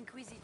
Inquisition.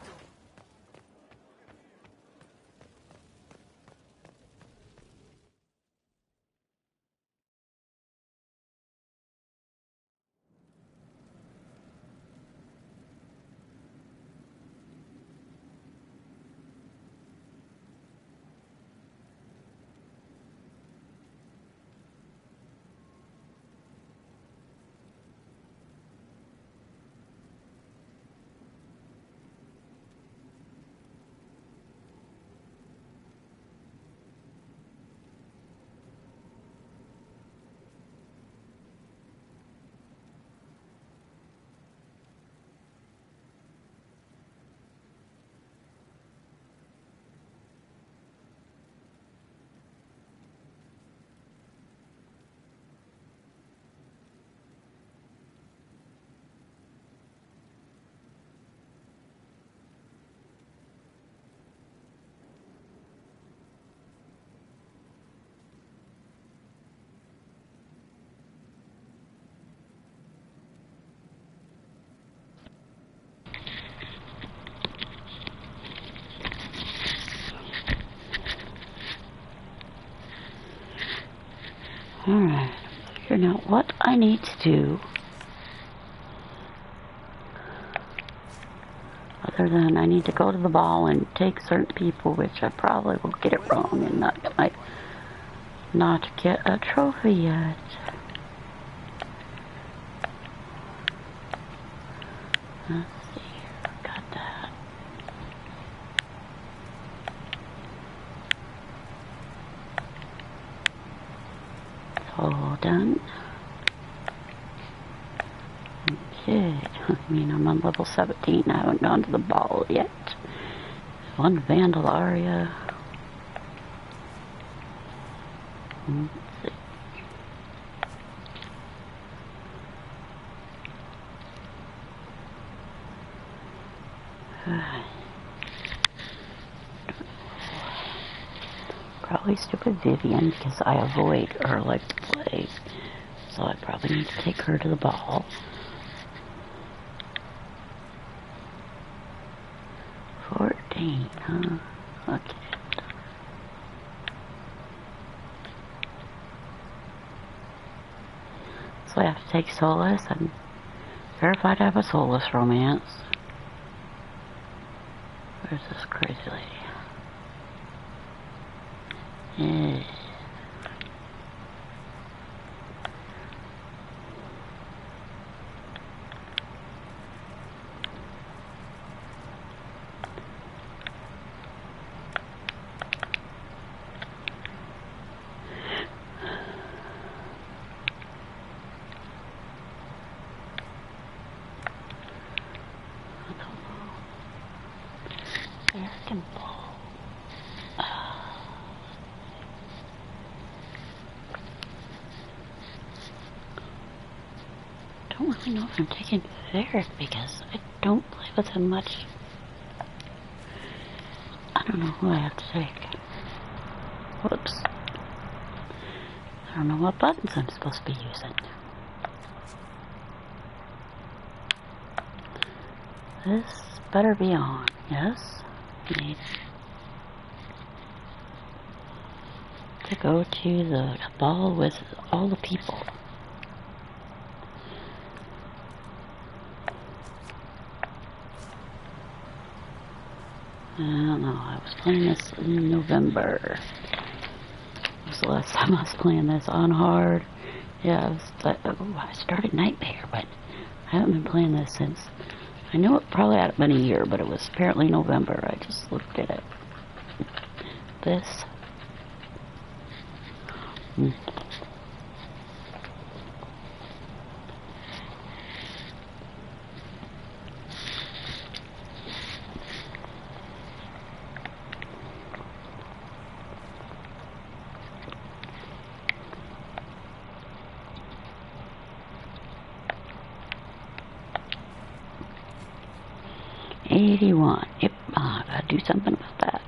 Alright, figuring out what I need to do. Other than I need to go to the ball and take certain people, which I probably will get it wrong and not get a trophy yet. Let's see here, got that. All done. Okay, I mean I'm on level 17, I haven't gone to the ball yet. One Vandalaria. Let's see. Probably stupid Vivian because I avoid her like the plague. So I probably need to take her to the ball. Huh? Okay. So I have to take Solas. I'm verified I have a Solas romance. Where's this crazy lady? Yeah. American ball. I don't really know if I'm taking Varric because I don't play with him much. I don't know who I have to take. Whoops. I don't know what buttons I'm supposed to be using. This better be on, yes? Need to go to the ball with all the people. I don't know, I was playing this in November. That was the last time I was playing this on hard. Yeah, I started Nightmare, but I haven't been playing this since. I know it probably hadn't been a year, but it was apparently November. I just looked at it. This. Mm. $81. Yep, I gotta do something about that.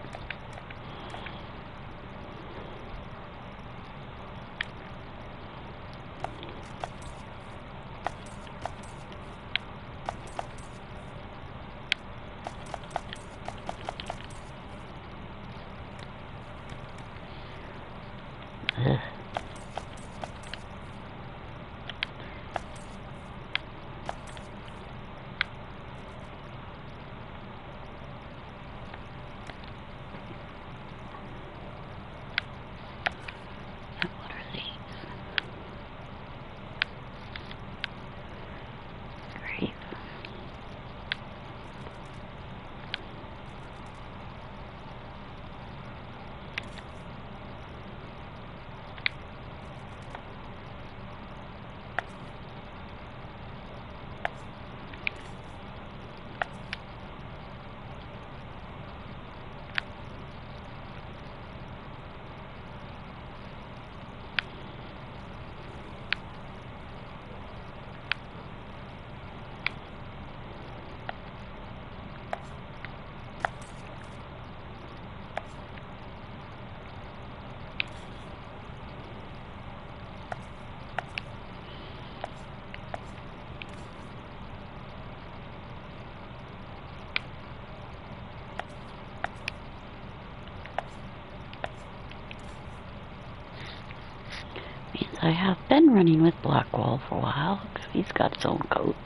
I have been running with Blackwall for a while, because he's got his own coat.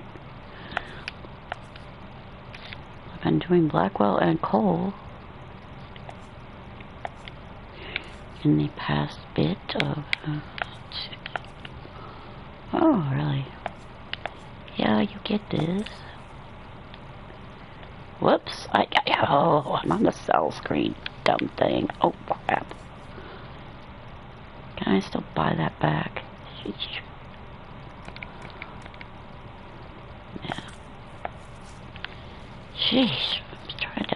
I've been doing Blackwall and Cole in the past bit of... oh, really? Yeah, you get this. Whoops, oh, I'm on the cell screen, dumb thing. Oh, crap. Can I still buy that back? Sheesh. Yeah. Sheesh, I'm trying to...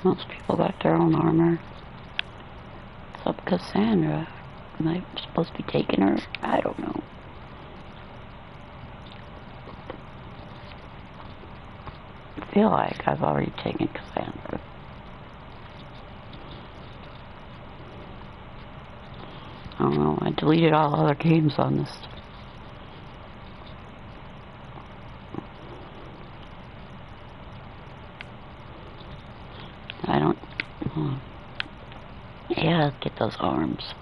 Most people got their own armor. What's up, Cassandra? Am I supposed to be taking her? I don't know. I feel like I've already taken Cassandra. I don't know. I deleted all other games on this. I don't... yeah, get those arms.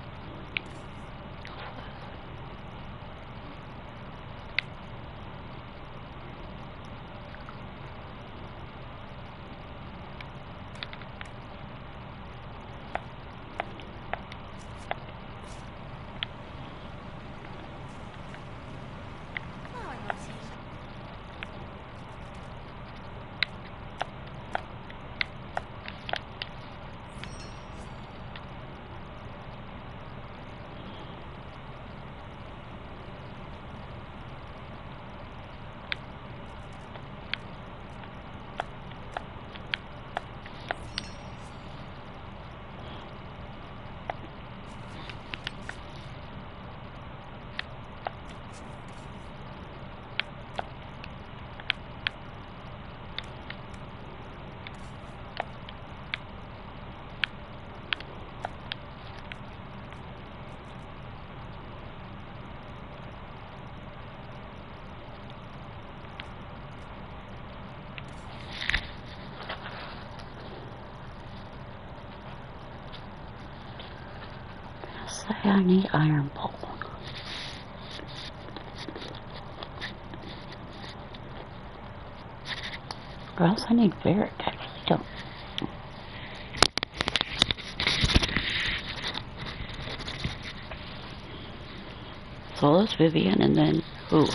I need iron pole. Or else I need ferret. I really don't. Solas, Vivian, and then who?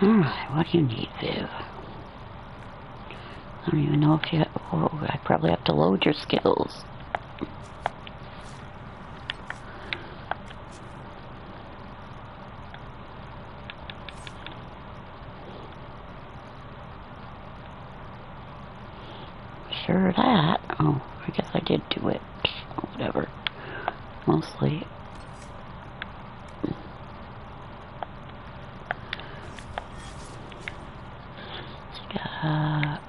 Alright, what do you need, Viv? I don't even know if you... Oh, I probably have to load your skills. Sure that. Oh, I guess I did do it. Whatever. Mostly. Got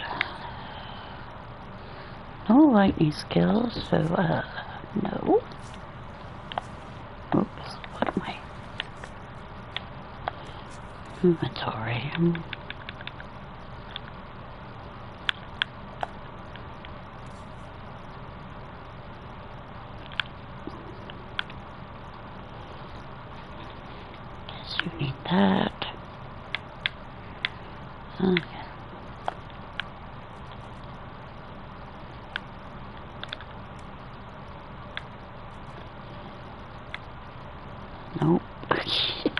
no lightning skills, so no. Oops, what am I? Inventory. Guess you need that. Okay. Nope.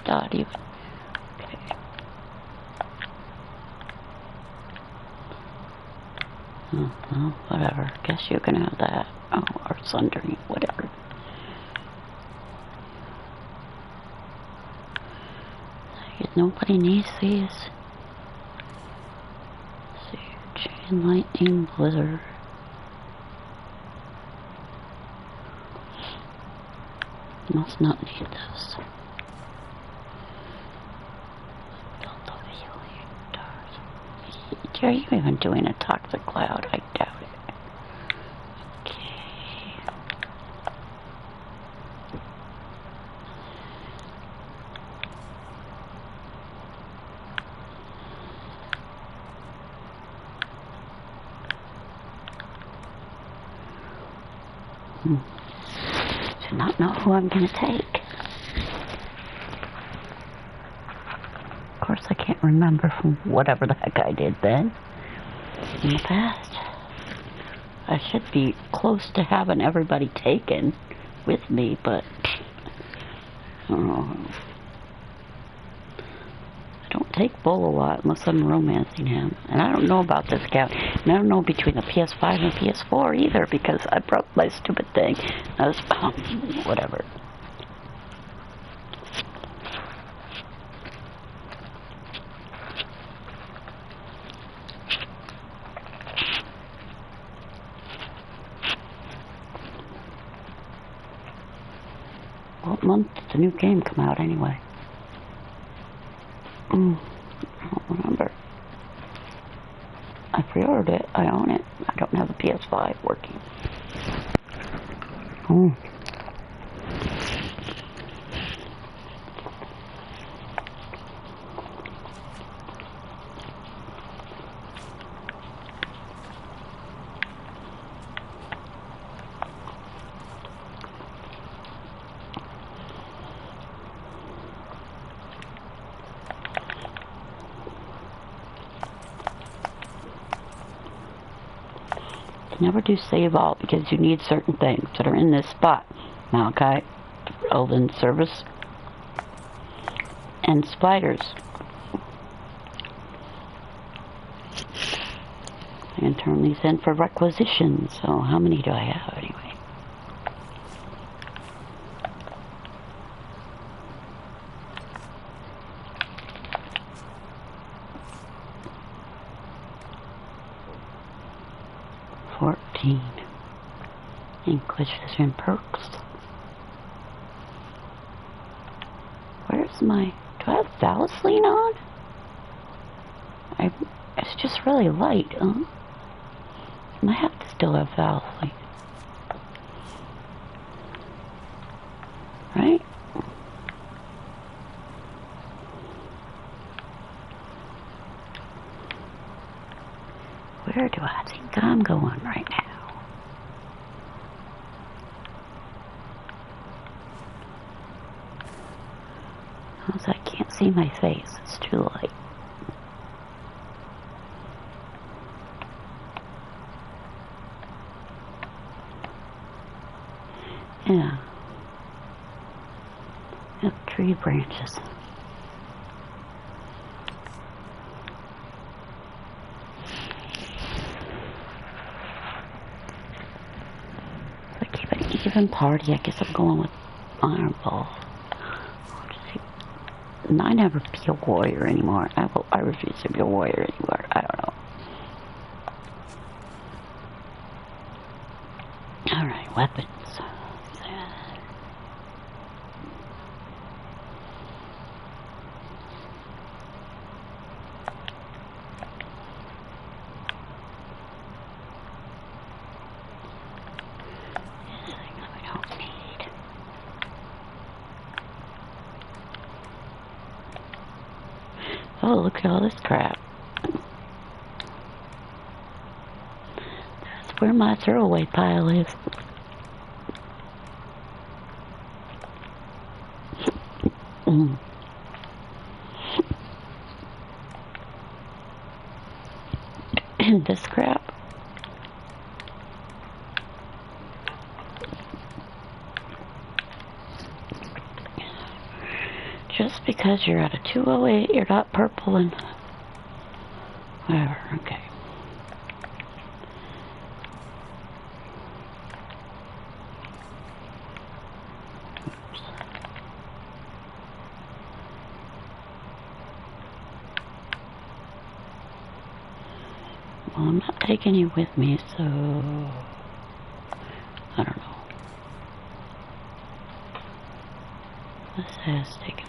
Not even. Okay. Oh, well, whatever. Guess you can have that. Oh, or sundering, whatever. Nobody needs these. Let's see. Chain lightning, blizzard. Must not need this. Are you even doing a toxic cloud? I doubt it. Okay. Do not know who I'm going to take. Of course, I can't remember from whatever the heck I did then in the past. I should be close to having everybody taken with me, but I don't take Bull a lot unless I'm romancing him. And I don't know about this cat. And I don't know between the PS5 and PS4 either, because I broke my stupid thing. I was, whatever. What month did the new game come out anyway? I don't remember. I pre-ordered it. I own it. I don't have a PS5 working. Oh. Never do save all because you need certain things that are in this spot. Malachite, Elven Service, and spiders. And turn these in for requisitions. So how many do I have anyway? Inquisition perks. Where's my... Do I have Valicine on? It's just really light, huh? I might have to still have Valicine. Right? Where do I think I'm going right now? I can't see my face. It's too light. Yeah. Tree branches. 11 party. I guess I'm going with Iron Ball. I never be a warrior anymore. I refuse to be a warrior anymore. I don't know. Alright, weapons. Oh, look at all this crap. That's where my throwaway pile is. And this crap. Just because you're at a 208, you're not purple and whatever. Okay. Oops. Well, I'm not taking you with me, so I don't know. This has taken.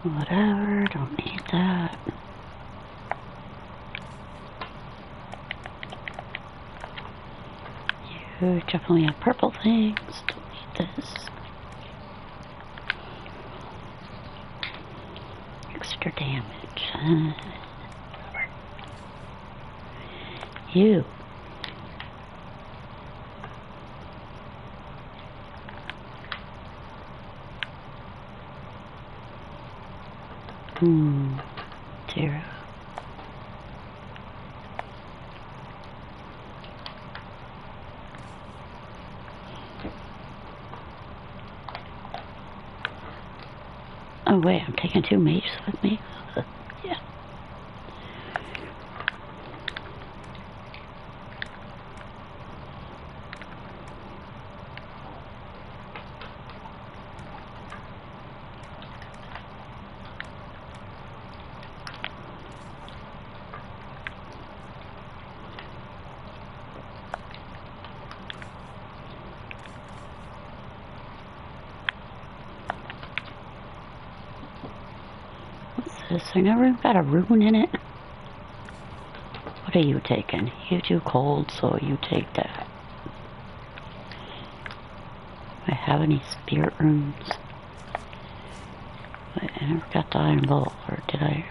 Whatever, don't need that. You definitely have purple things, don't need this. Extra damage. You. Zero. Oh wait, I'm taking 2 mages with me? Yeah. This, I never even got a rune in it. What are you taking? You too cold, so you take that. Do I have any spirit runes? Wait, I never got the iron bolt, or did I?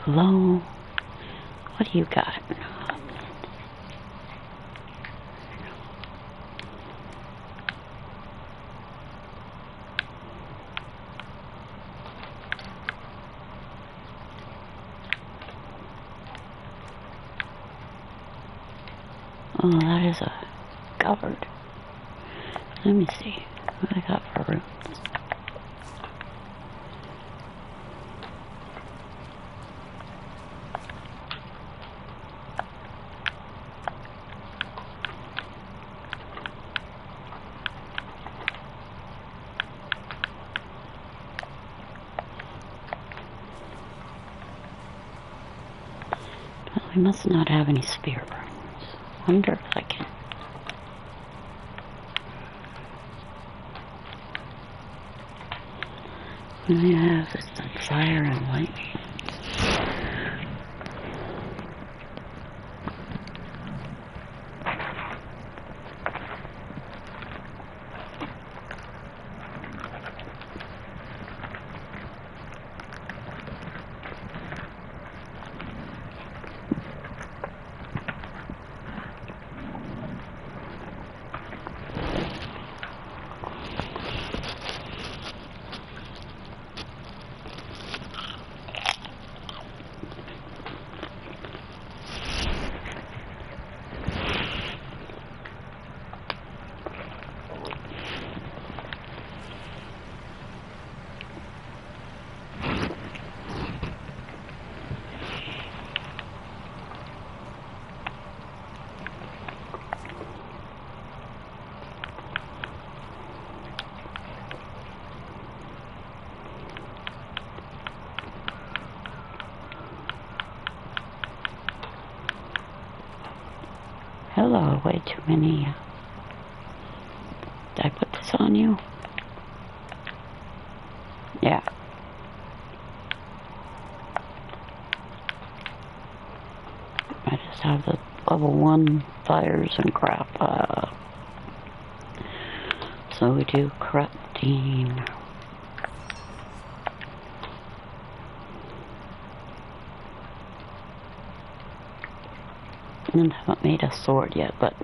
Low. What do you got? Oh, that is a cupboard. Let me see what I got for runes. I must not have any spirit runes. Wonder if I can. I have this fire and lightning. Hello, way too many. Did I put this on you? Yeah. I just have the level 1 fires and crap. So we do corrupting. And haven't made a sword yet, but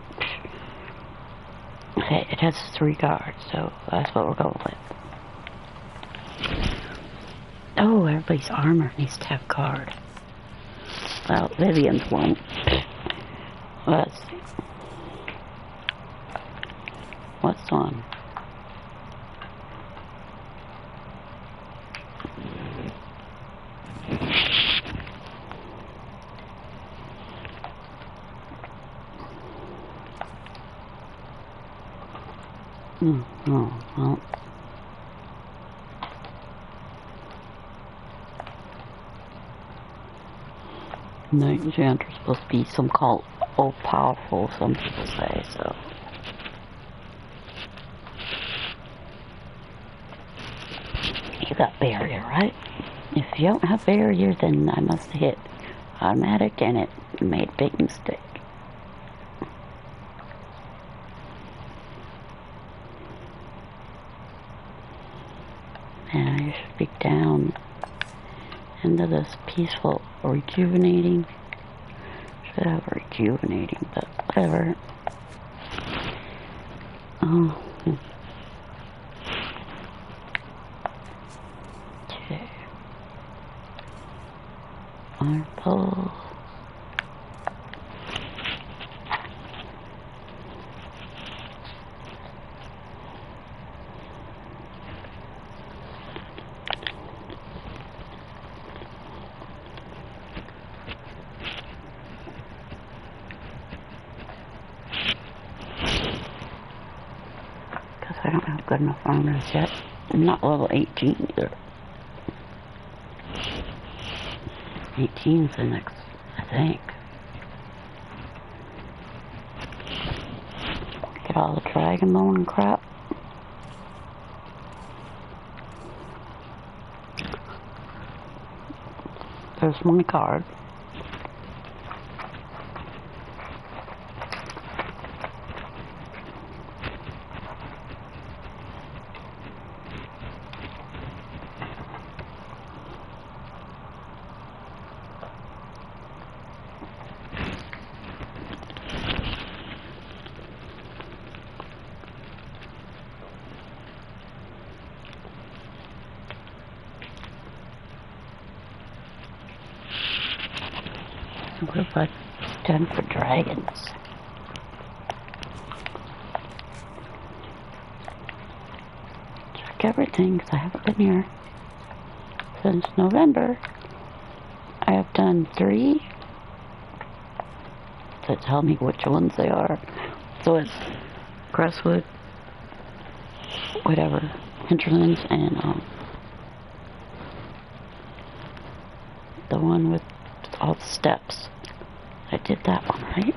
okay, it has 3 guards, so that's what we're going with. Oh, everybody's armor needs to have guard. Well, Vivian's won't. Let's see. What's on? Oh, well. Knight Enchanter's supposed to be some called all-powerful, some people say, so. You got barrier, right? If you don't have barrier, then I must hit automatic, and it made a big mistake. And I should be down into this peaceful rejuvenating. Should have rejuvenating, but whatever. Oh. Okay. Marble. I don't have good enough armors yet. I'm not level 18 either. 18's the next, I think. Get all the dragon bone and crap. There's my card. What have I done for dragons? Check everything, because I haven't been here since November. I have done 3 to tell me which ones they are. So it's Crestwood, whatever, Hinterlands, and the one with all the steps. I did that one, right?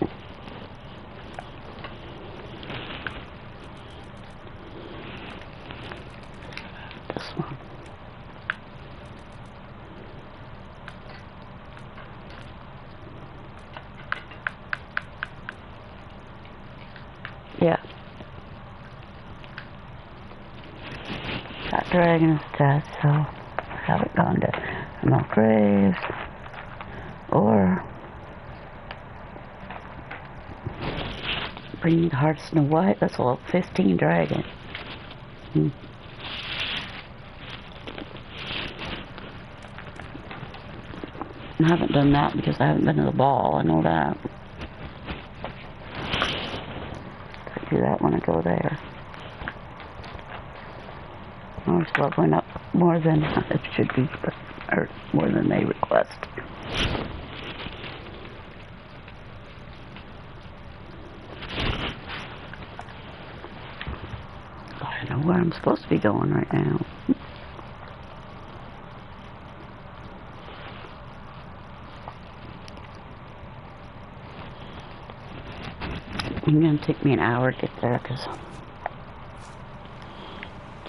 This one. Yeah. That dragon is dead, so I haven't gone to no graves. Or bring me the Heart of Snow White. That's a level 15 dragon. I haven't done that because I haven't been to the ball. I know that. I do that when I go there. I was leveling up more than it should be, or more than they request. I know where I'm supposed to be going right now. think it's gonna take me an hour to get there, cause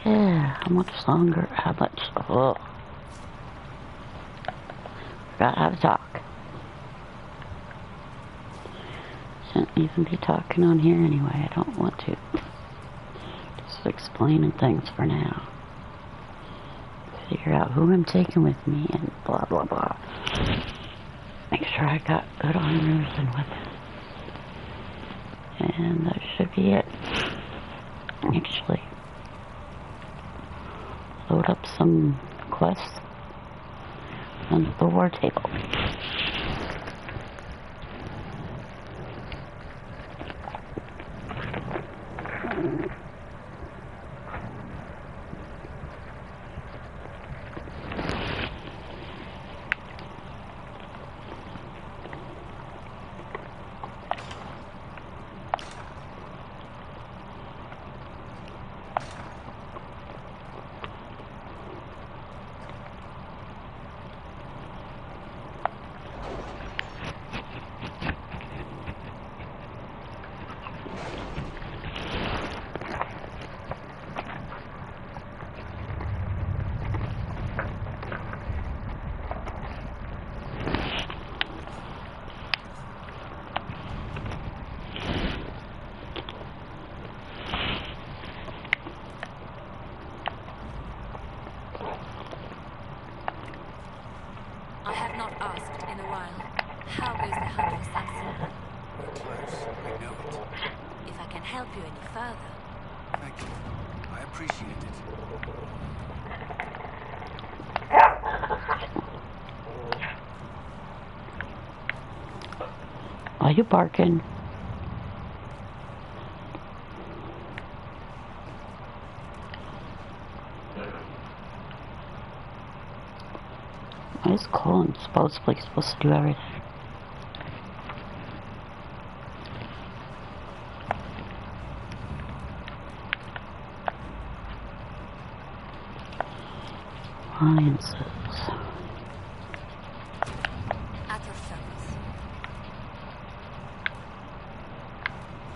yeah, how much longer? How much? Oh, forgot how to talk. Shouldn't even be talking on here anyway. I don't want to. Just explaining things for now. Figure out who I'm taking with me and blah blah blah. Make sure I got good armors and weapons. And that should be it. Actually, load up some quests on the war table. I have not asked in a while. How goes the hunter assassin? We're close. I know it. If I can help you any further. Thank you. I appreciate it. Are you barking? Why is Colin supposedly supposed to do everything? Alliances. At your service.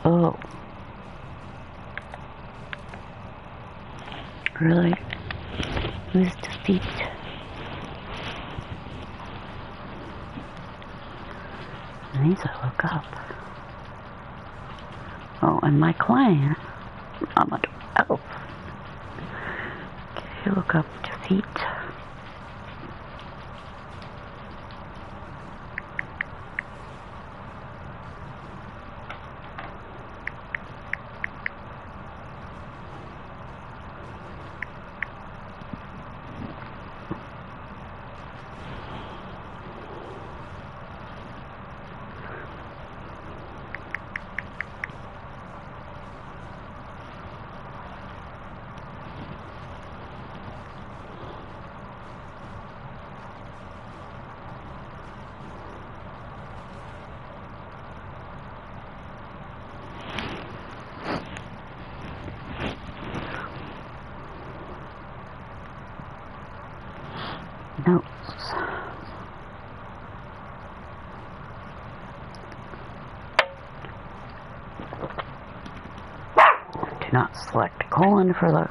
Oh. Really? Who's defeat? I need to look up. Oh, and my clan. I'm a 12. Okay, look up defeat. Notes. Do not select colon for the...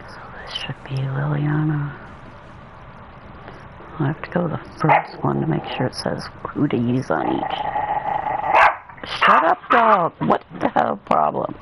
So this should be Liliana. I'll have to go to the first one to make sure it says who to use on each. Shut up, dog! What the hell problem?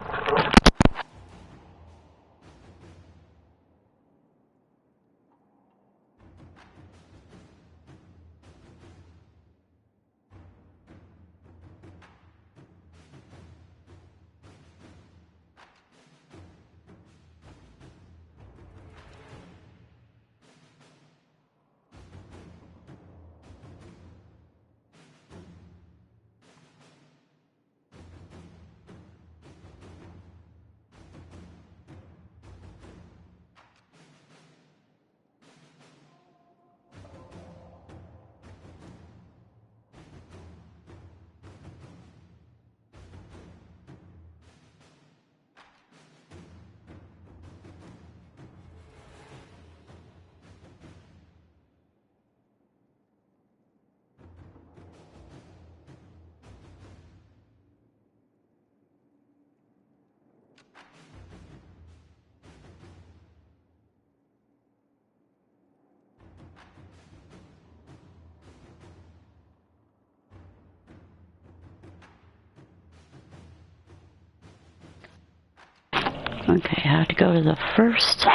Okay, I have to go to the first.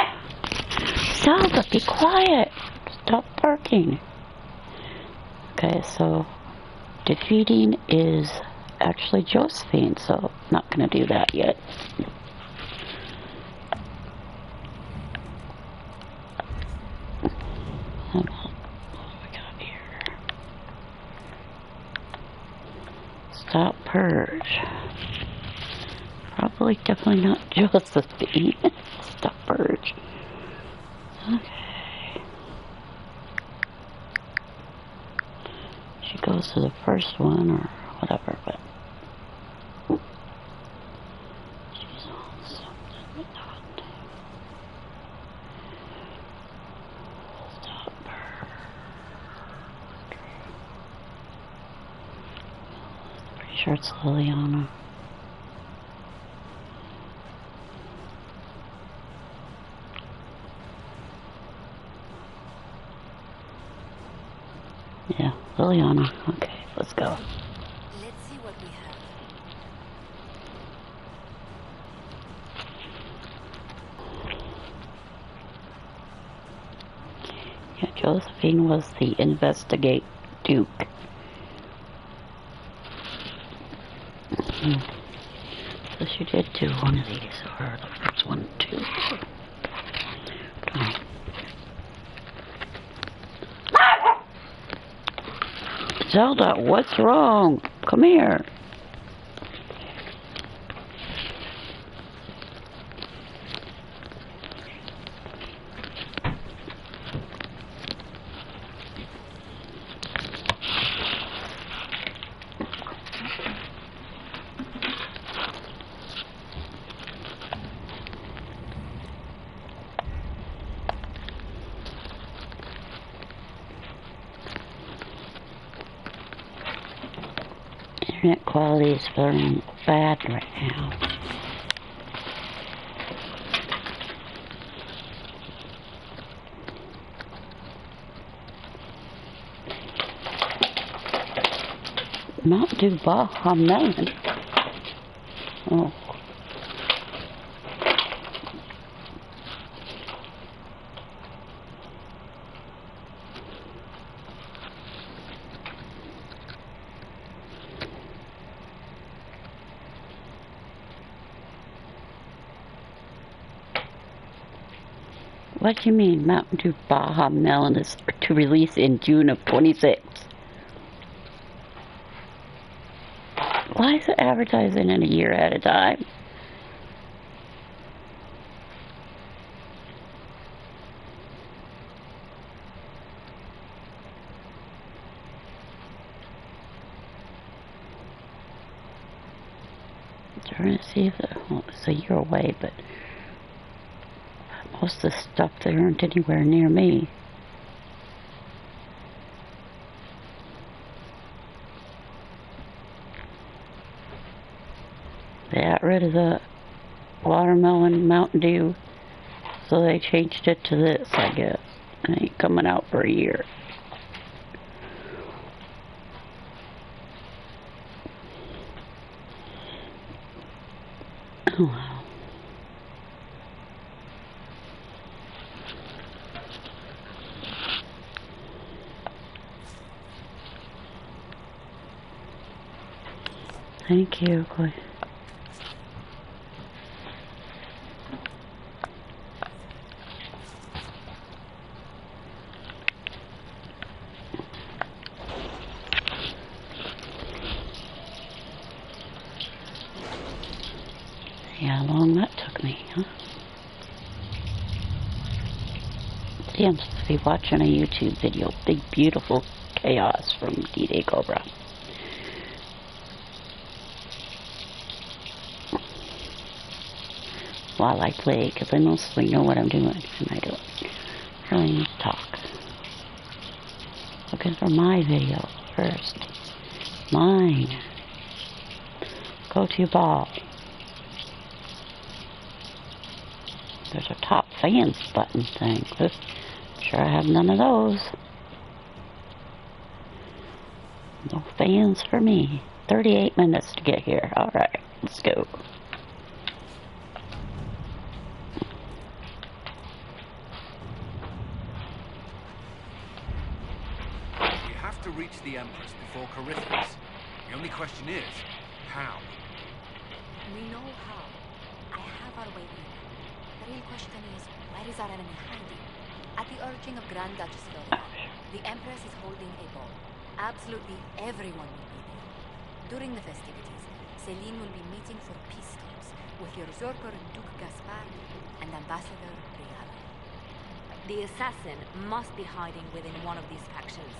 Zelda, be quiet! Stop barking. Okay, so defeating is actually Josephine, so not gonna do that yet. Hold on. What do we got here? Stop purge. Probably definitely not Josephine. Stop purge. Okay. She goes to the first one or whatever, but she's on something but not. Stop purge. Pretty sure it's Liliana. Yeah, Liliana. Okay, let's go. Let's see what we have. Yeah, Josephine was the investigate Duke. So she did do one of these, or the first one too. Zelda, what's wrong? Come here. Internet quality is very bad right now. Not do Baja Melon. Oh. What do you mean Mountain Dew Baja Melon is to release in June of 26? Why is it advertising in a year at a time? I'm trying to see if it's a year away, but most of the stuff there aren't anywhere near me. They got rid of the watermelon Mountain Dew, so they changed it to this, I guess. It ain't coming out for a year. Oh wow. Thank you, Clay. See how long that took me, huh? See, I'm supposed to be watching a YouTube video, Big Beautiful Chaos from D-Day Cobra. While I play, because I mostly know what I'm doing, and I don't really need to talk. Looking for my video first. Mine. Go to ball. There's a top fans button thing. Sure I have none of those. No fans for me. 38 minutes to get here. Alright, let's go. reach the Empress before Corypheus. The only question is, how? We know how. I have our way in. The real question is, where is our enemy hiding? At the urging of Grand Duchess Florida, the Empress is holding a ball. Absolutely everyone will be there. During the festivities, Celine will be meeting for peace talks with your usurper Duke Gaspard and Ambassador Briala. The assassin must be hiding within one of these factions.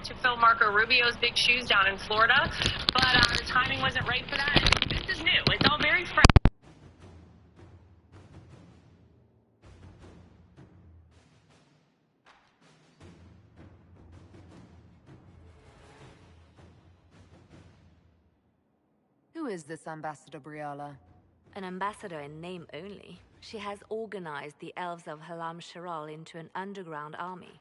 To fill Marco Rubio's big shoes down in Florida, but the timing wasn't right for that. This is new. It's all very fresh. Who is this Ambassador Briala? An ambassador in name only. She has organized the elves of Halam Sharal into an underground army.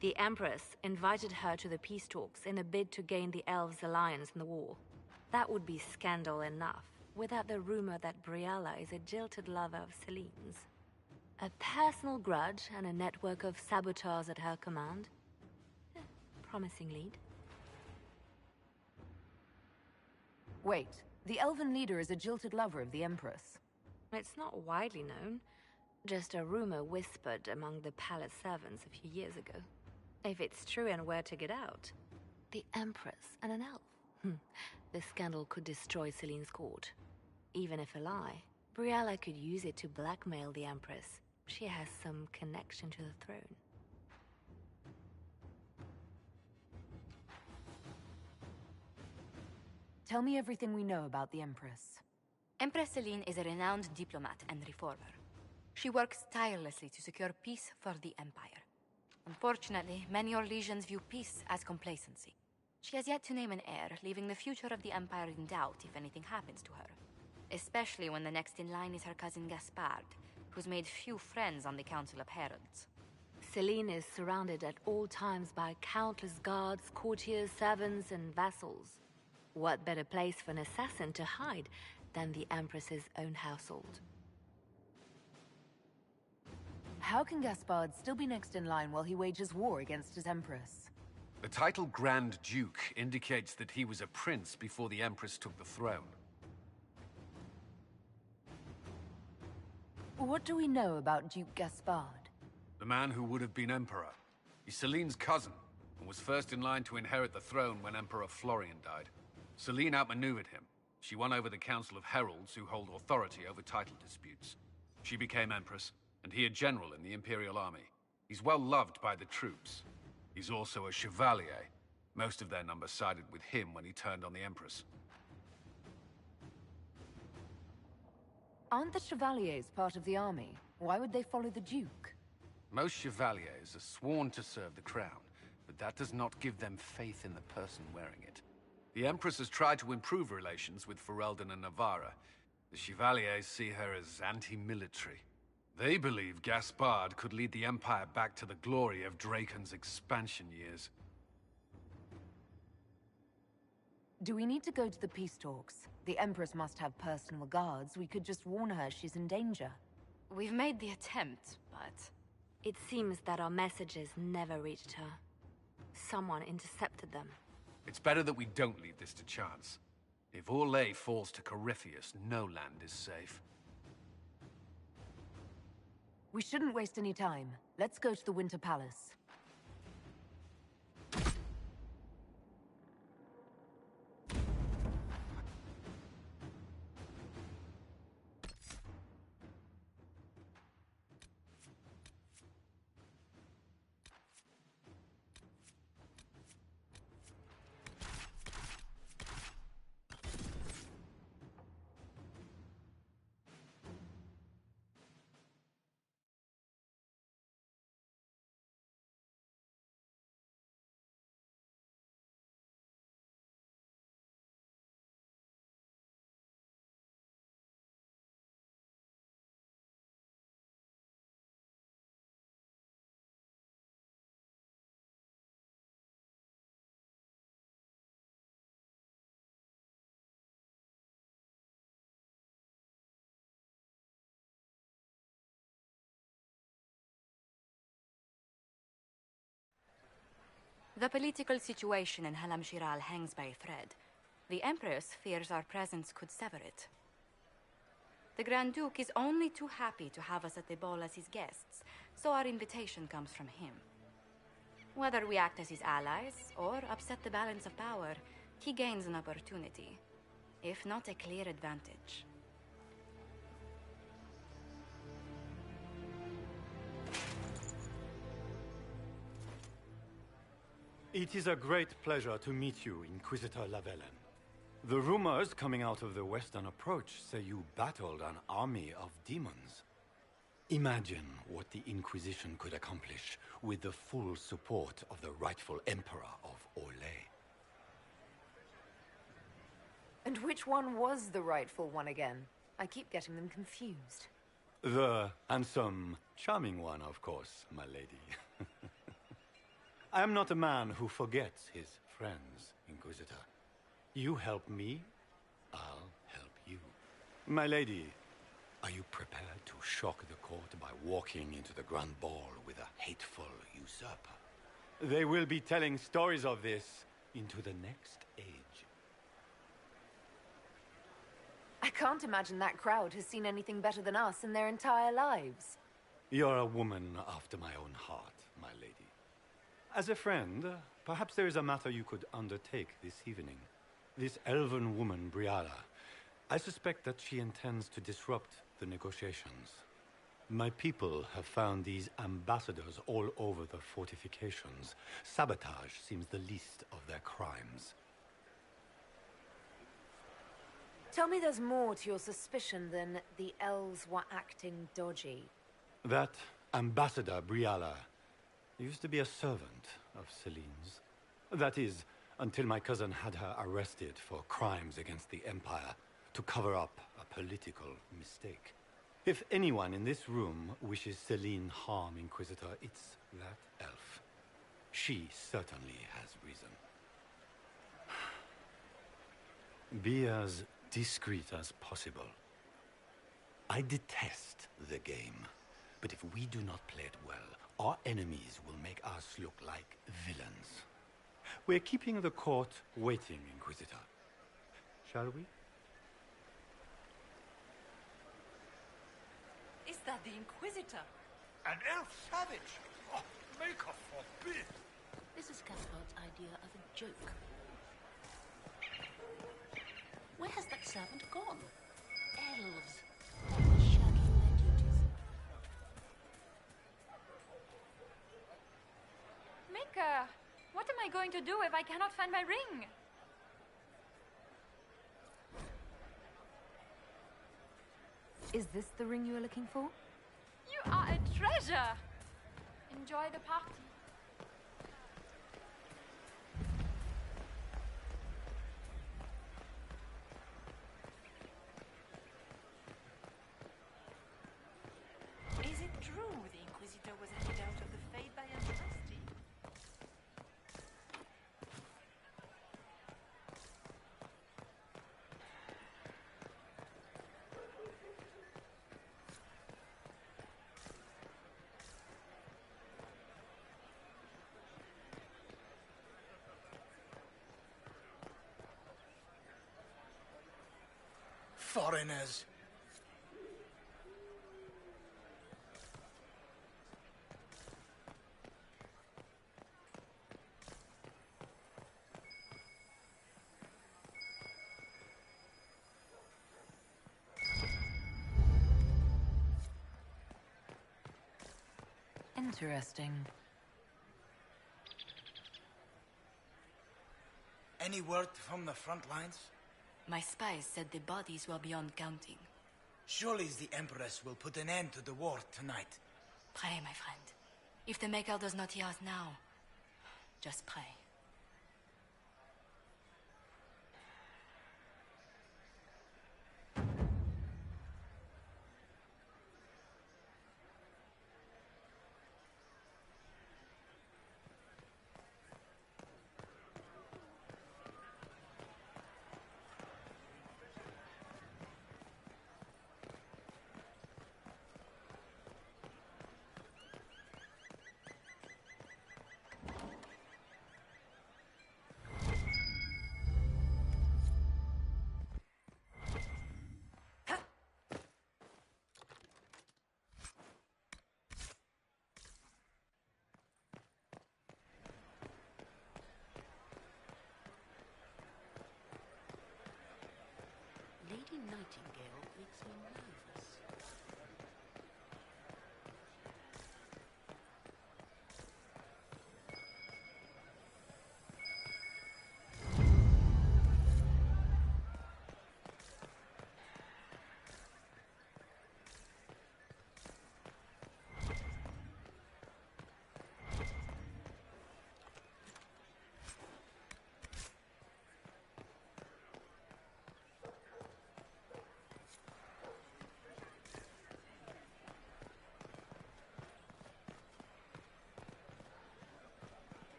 The Empress invited her to the peace talks in a bid to gain the elves' alliance in the war. That would be scandal enough, without the rumor that Briala is a jilted lover of Celine's. A personal grudge and a network of saboteurs at her command. Promising lead. Wait, the elven leader is a jilted lover of the Empress. It's not widely known. Just a rumor whispered among the palace servants a few years ago. If it's true and were to get out, the Empress and an elf. The scandal could destroy Celine's court. Even if a lie, Briala could use it to blackmail the Empress. She has some connection to the throne. Tell me everything we know about the Empress. Empress Celine is a renowned diplomat and reformer. She works tirelessly to secure peace for the Empire. Unfortunately, many Orlesians view peace as complacency. She has yet to name an heir, leaving the future of the Empire in doubt if anything happens to her. Especially when the next in line is her cousin Gaspard, who's made few friends on the Council of Heralds. Celine is surrounded at all times by countless guards, courtiers, servants, and vassals. What better place for an assassin to hide than the Empress's own household? How can Gaspard still be next in line while he wages war against his Empress? The title Grand Duke indicates that he was a prince before the Empress took the throne. What do we know about Duke Gaspard? The man who would have been emperor. He's Celine's cousin, and was first in line to inherit the throne when Emperor Florian died. Celine outmaneuvered him. She won over the Council of Heralds, who hold authority over title disputes. She became empress, and he a general in the Imperial Army. He's well loved by the troops. He's also a chevalier. Most of their number sided with him when he turned on the Empress. Aren't the Chevaliers part of the army? Why would they follow the Duke? Most chevaliers are sworn to serve the crown, but that does not give them faith in the person wearing it. The Empress has tried to improve relations with Ferelden and Navarra. The Chevaliers see her as anti-military. They believe Gaspard could lead the Empire back to the glory of Draken's expansion years. Do we need to go to the peace talks? The Empress must have personal guards. We could just warn her she's in danger. We've made the attempt, but it seems that our messages never reached her. Someone intercepted them. It's better that we don't leave this to chance. If Orlais falls to Corypheus, no land is safe. We shouldn't waste any time. Let's go to the Winter Palace. The political situation in Halam Shiral hangs by a thread. The Empress fears our presence could sever it. The Grand Duke is only too happy to have us at the ball as his guests, so our invitation comes from him. Whether we act as his allies or upset the balance of power, he gains an opportunity, if not a clear advantage. It is a great pleasure to meet you, Inquisitor Lavellen. The rumors coming out of the Western Approach say you battled an army of demons. Imagine what the Inquisition could accomplish with the full support of the rightful Emperor of Orlais. And which one was the rightful one again? I keep getting them confused. The handsome, charming one, of course, my lady. I am not a man who forgets his friends, Inquisitor. You help me, I'll help you. My lady, are you prepared to shock the court by walking into the Grand Ball with a hateful usurper? They will be telling stories of this into the next age. I can't imagine that crowd has seen anything better than us in their entire lives. You're a woman after my own heart, my lady. As a friend, perhaps there is a matter you could undertake this evening. This elven woman, Briala, I suspect that she intends to disrupt the negotiations. My people have found these ambassadors all over the fortifications. Sabotage seems the least of their crimes. Tell me there's more to your suspicion than the elves were acting dodgy. That ambassador, Briala, used to be a servant of Celine's. That is, until my cousin had her arrested for crimes against the Empire to cover up a political mistake. If anyone in this room wishes Celine harm, Inquisitor, it's that elf. She certainly has reason. Be as discreet as possible. I detest the game, but if we do not play it well, our enemies will make us look like villains. We're keeping the court waiting, Inquisitor. Shall we? Is that the Inquisitor? An elf savage! Oh, Maker forbid! This is Cathcart's idea of a joke. Where has that servant gone? Elves. Always shirking their duties. Maker, what am I going to do if I cannot find my ring? Is this the ring you were looking for? You are a treasure! Enjoy the party. Is it true the Inquisitor was headed out of the Fade by a trustee? Foreigners! Interesting. Any word from the front lines? My spies said the bodies were beyond counting. Surely the Empress will put an end to the war tonight. Pray, my friend. If the Maker does not hear us now, just pray. nightingale makes me nervous.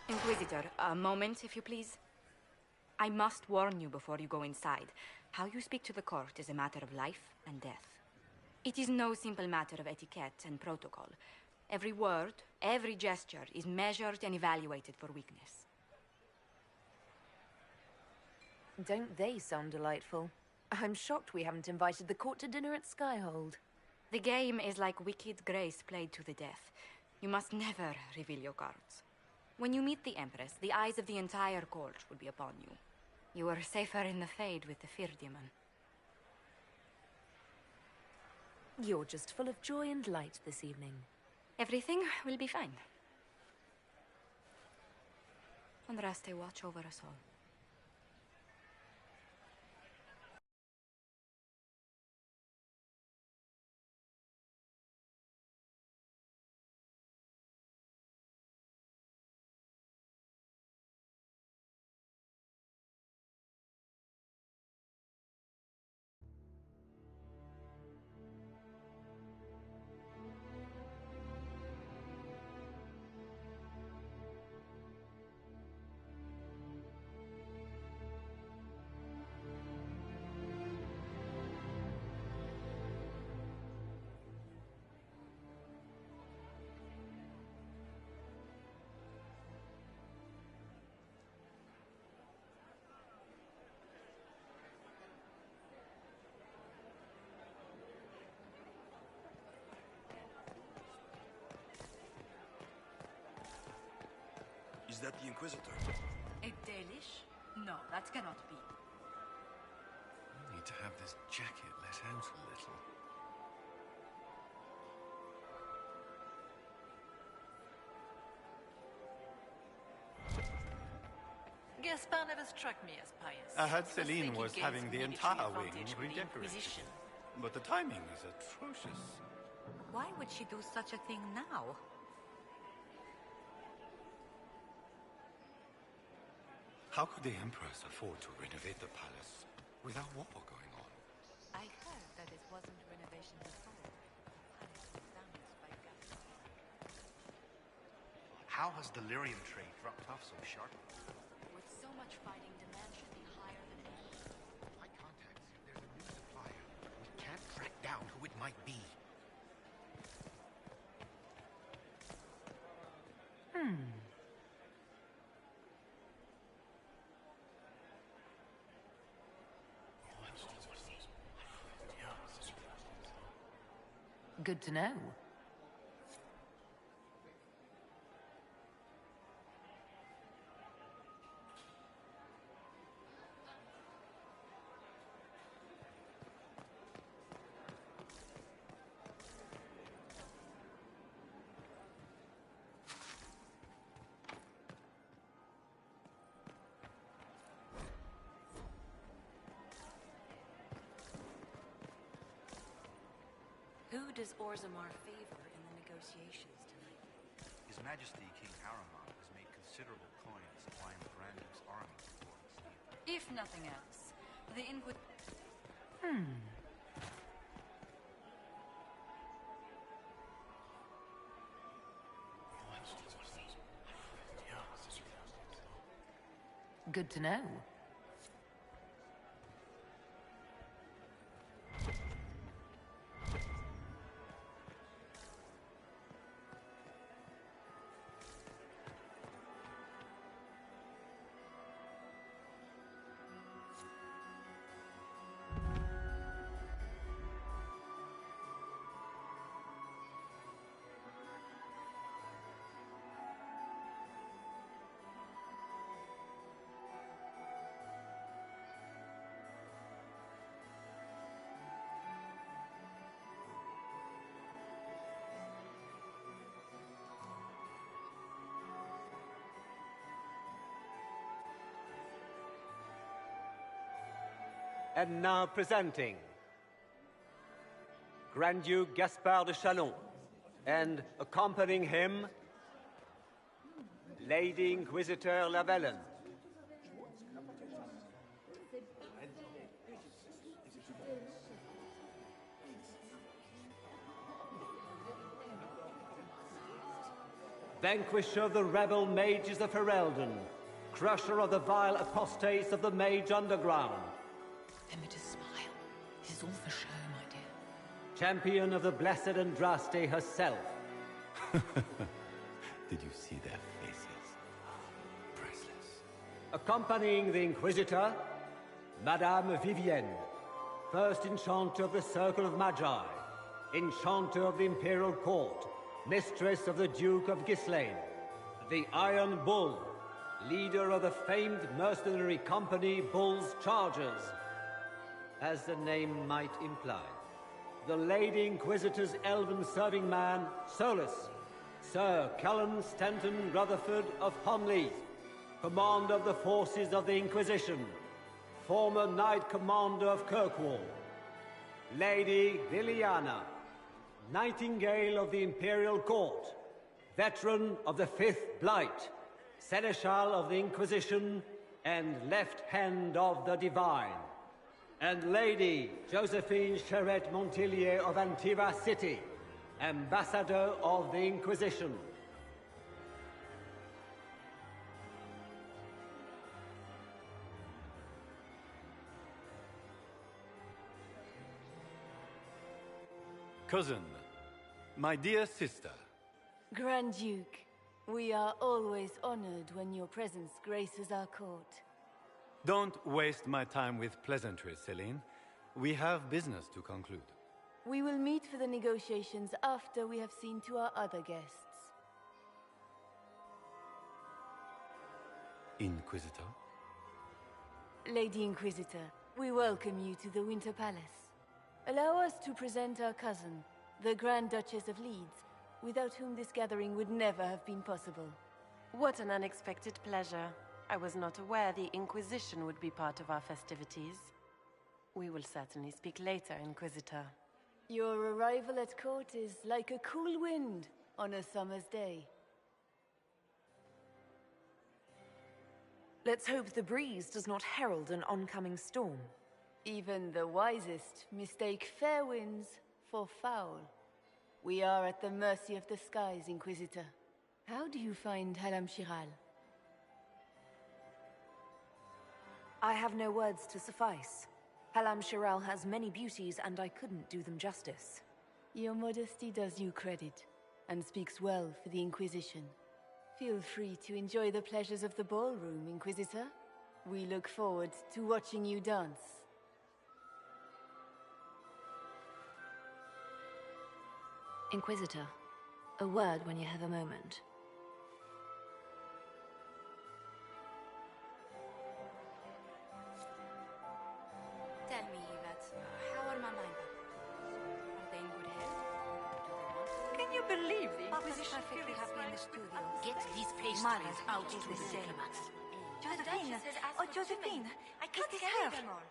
Inquisitor, a moment, if you please. I must warn you before you go inside. How you speak to the court is a matter of life and death. It is no simple matter of etiquette and protocol. Every word, every gesture is measured and evaluated for weakness. Don't they sound delightful? I'm shocked we haven't invited the court to dinner at Skyhold. The game is like Wicked Grace played to the death. You must never reveal your cards. When you meet the Empress, the eyes of the entire court will be upon you. You are safer in the Fade with the Fear Demon. You're just full of joy and light this evening. Everything will be fine. Andraste, watch over us all. Is that the Inquisitor? A Dalish? No, that cannot be. I need to have this jacket let out a little. Gaspar never struck me as pious. I heard Must Celine think he was gains having the military entire wing advantage with the redecorated. Inquisition. But the timing is atrocious. Why would she do such a thing now? How could the Empress afford to renovate the palace without war going on? I heard that it wasn't renovation at all. Palace was damaged by gas. How has the Lyrian trade dropped off so sharply? With so much fighting, demand should be higher than ever. My contacts, there's a new supplier. We can't track down who it might be. Good to know. Who does Orzammar favor in the negotiations tonight? His Majesty King Aramon has made considerable coin supplying the Grand Duke's army for Steel. If nothing else, the Good to know. And now presenting Grand Duke Gaspard de Chalon, and accompanying him, Lady Inquisitor Lavellen. Vanquisher of the rebel mages of Ferelden, crusher of the vile apostates of the Mage Underground. Demeter's smile. This is all for show, my dear. Champion of the Blessed Andraste herself. Did you see their faces? Priceless. Accompanying the Inquisitor, Madame Vivienne, first Enchanter of the Circle of Magi, Enchanter of the Imperial Court, Mistress of the Duke of Ghislaine, the Iron Bull, leader of the famed mercenary company Bull's Chargers. As the name might imply, the Lady Inquisitor's elven serving man, Solas, Sir Callan Stanton Rutherford of Honleith, Commander of the Forces of the Inquisition, former Knight Commander of Kirkwall, Lady Liliana, Nightingale of the Imperial Court, veteran of the Fifth Blight, Seneschal of the Inquisition, and Left Hand of the Divine. And Lady Josephine Charette Montillier of Antiva City, Ambassador of the Inquisition. Cousin, my dear sister. Grand Duke, we are always honored when your presence graces our court. Don't waste my time with pleasantries, Celine. We have business to conclude. We will meet for the negotiations after we have seen to our other guests. Inquisitor? Lady Inquisitor, we welcome you to the Winter Palace. Allow us to present our cousin, the Grand Duchess of Leeds, without whom this gathering would never have been possible. What an unexpected pleasure. I was not aware the Inquisition would be part of our festivities. We will certainly speak later, Inquisitor. Your arrival at court is like a cool wind on a summer's day. Let's hope the breeze does not herald an oncoming storm. Even the wisest mistake fair winds for foul. We are at the mercy of the skies, Inquisitor. How do you find Halam Shiral? I have no words to suffice. Halam Shiral has many beauties, and I couldn't do them justice. Your modesty does you credit, and speaks well for the Inquisition. Feel free to enjoy the pleasures of the ballroom, Inquisitor. We look forward to watching you dance. Inquisitor, a word when you have a moment. Tell me, Yvette, how are my nine buttons? Are they in good health? Do they want to? Can you believe the Inquisition perfectly happy in the studio? Get these pastries out to the diplomats. Josephine! Oh, Josephine! I can't hear them all.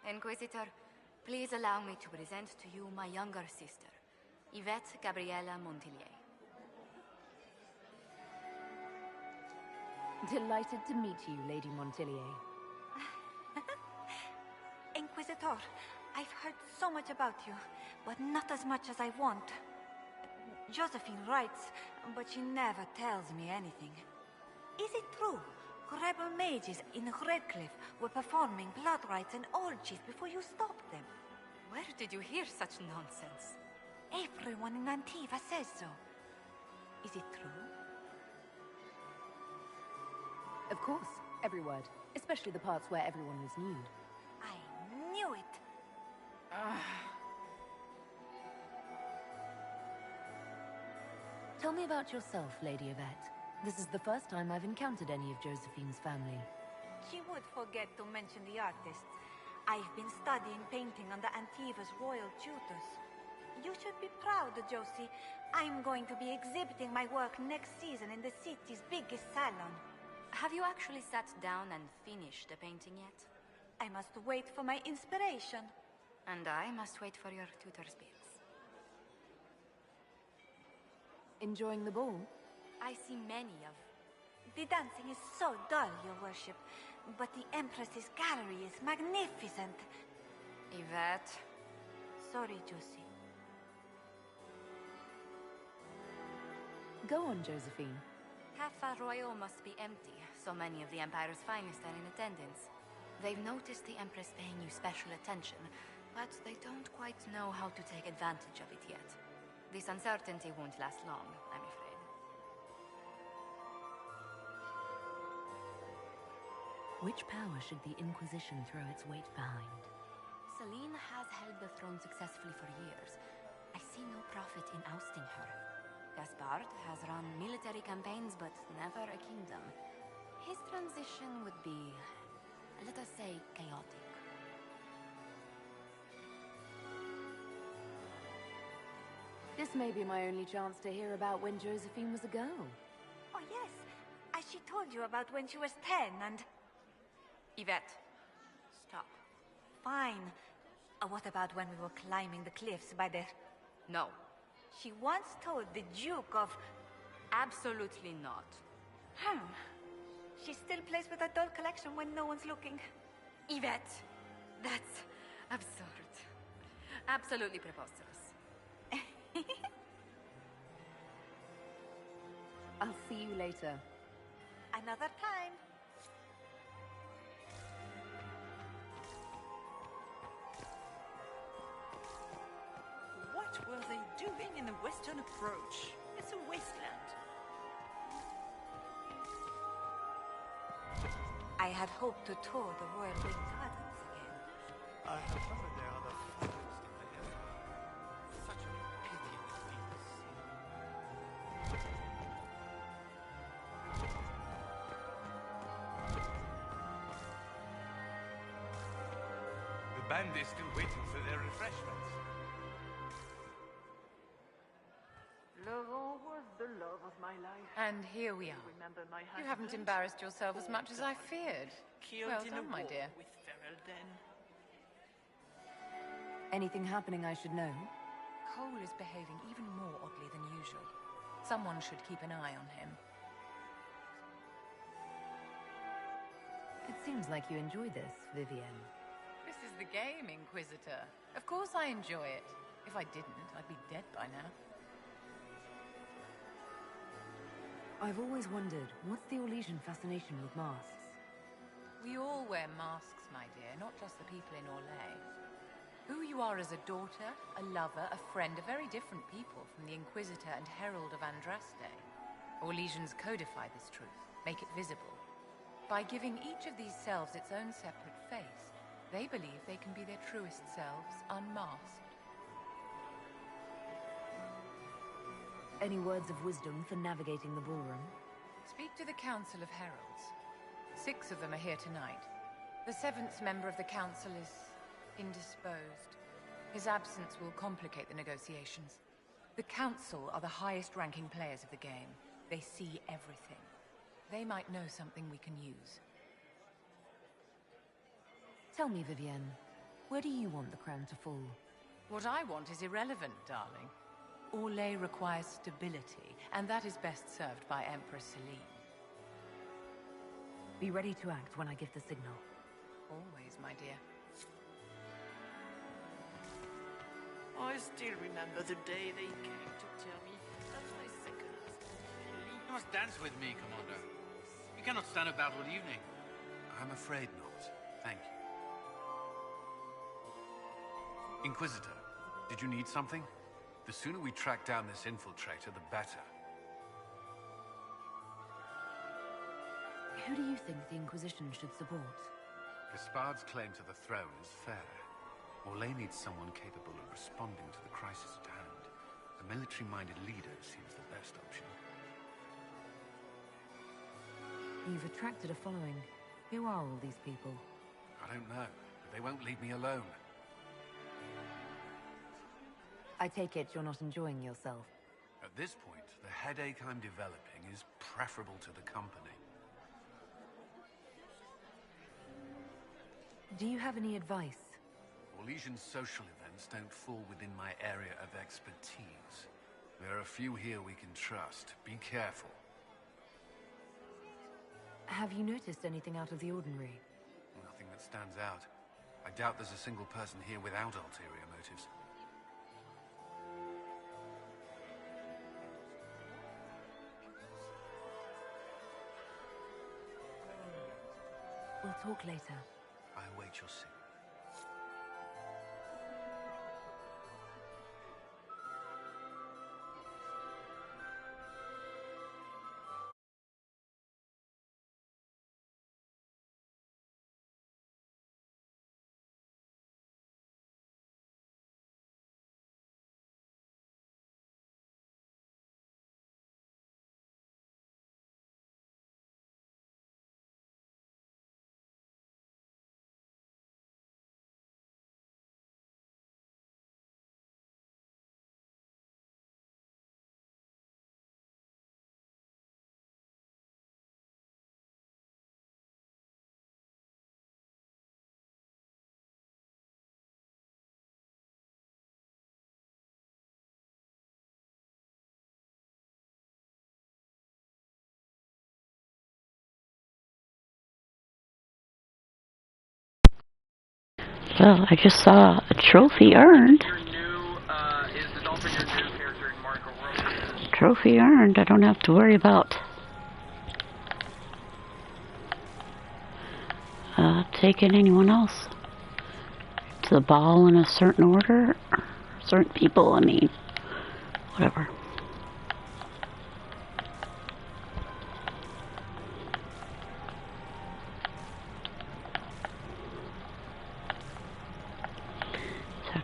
Inquisitor, please allow me to present to you my younger sister, Yvette Gabriella Montillier. Delighted to meet you, Lady Montillier. Inquisitor, I've heard so much about you, but not as much as I want. Josephine writes, but she never tells me anything. Is it true? Rebel mages in Redcliffe were performing blood rites and orgies before you stopped them. Where did you hear such nonsense? Everyone in Antiva says so. Is it true? Of course, every word. Especially the parts where everyone was nude. I knew it! Tell me about yourself, Lady Yvette. This is the first time I've encountered any of Josephine's family. She would forget to mention the artists. I've been studying painting under Antiva's royal tutors. You should be proud, Josie. I'm going to be exhibiting my work next season in the city's biggest salon. Have you actually sat down and finished the painting yet? I must wait for my inspiration. And I must wait for your tutor's bits. Enjoying the ball? I see many of... The dancing is so dull, Your Worship. But the Empress's gallery is magnificent. Yvette. Sorry, Josie. Go on, Josephine. Cafe Royal must be empty. So many of the Empire's finest are in attendance. They've noticed the Empress paying you special attention, but they don't quite know how to take advantage of it yet. This uncertainty won't last long, I'm afraid. Which power should the Inquisition throw its weight behind? Celine has held the throne successfully for years. I see no profit in ousting her. Gaspard has run military campaigns, but never a kingdom. His transition would be, let us say, chaotic. This may be my only chance to hear about when Josephine was a girl. Oh, yes. As she told you about when she was 10 and... Yvette, stop. Fine. What about when we were climbing the cliffs by the... No. She once told the Duke of... Absolutely not. She still plays with her doll collection when no one's looking. Yvette, that's absurd. Absolutely preposterous. I'll see you later. Another time. What were they doing in the western approach? It's a wasteland. I had hoped to tour the Royal Wing Gardens again. I have heard there are the finest in the area. Such a pity we didn't see. The band is still waiting for their refreshments. Laurent was the love of my life. And here we are. You haven't embarrassed yourself as much as I feared. Well done, my dear. With Ferrell, then. Anything happening I should know? Cole is behaving even more oddly than usual. Someone should keep an eye on him. It seems like you enjoy this, Vivienne. This is the game, Inquisitor. Of course I enjoy it. If I didn't, I'd be dead by now. I've always wondered, what's the Orlesian fascination with masks? We all wear masks, my dear, not just the people in Orlais. Who you are as a daughter, a lover, a friend are very different people from the Inquisitor and Herald of Andraste. Orlesians codify this truth, make it visible. By giving each of these selves its own separate face, they believe they can be their truest selves, unmasked. Any words of wisdom for navigating the ballroom? Speak to the Council of Heralds. 6 of them are here tonight. The 7th member of the Council is indisposed. His absence will complicate the negotiations. The Council are the highest-ranking players of the game. They see everything. They might know something we can use. Tell me, Vivienne, where do you want the crown to fall? What I want is irrelevant, darling. Orlais requires stability, and that is best served by Empress Celine. Be ready to act when I give the signal. Always, my dear. I still remember the day they came to tell me that my second husband, You must dance with me, Commander. We cannot stand about all evening. I'm afraid not. Thank you. Inquisitor, did you need something? The sooner we track down this infiltrator, the better. Who do you think the Inquisition should support? Gaspard's claim to the throne is fair. Orlais needs someone capable of responding to the crisis at hand. A military-minded leader seems the best option. You've attracted a following. Who are all these people? I don't know, but they won't leave me alone. I take it you're not enjoying yourself. At this point, the headache I'm developing is preferable to the company. Do you have any advice? Orlesian social events don't fall within my area of expertise. There are a few here we can trust. Be careful. Have you noticed anything out of the ordinary? Nothing that stands out. I doubt there's a single person here without ulterior motives. We'll talk later. I await your signal. Well, I just saw a trophy earned. Trophy earned. I don't have to worry about taking anyone else to the ball in a certain order. Certain people, I mean. Whatever.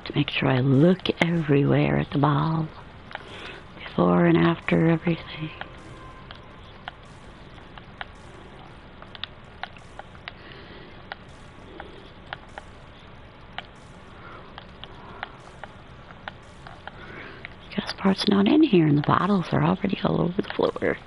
To make sure I look everywhere at the ball, before and after everything. Gaspard's not in here, and the bottles are already all over the floor.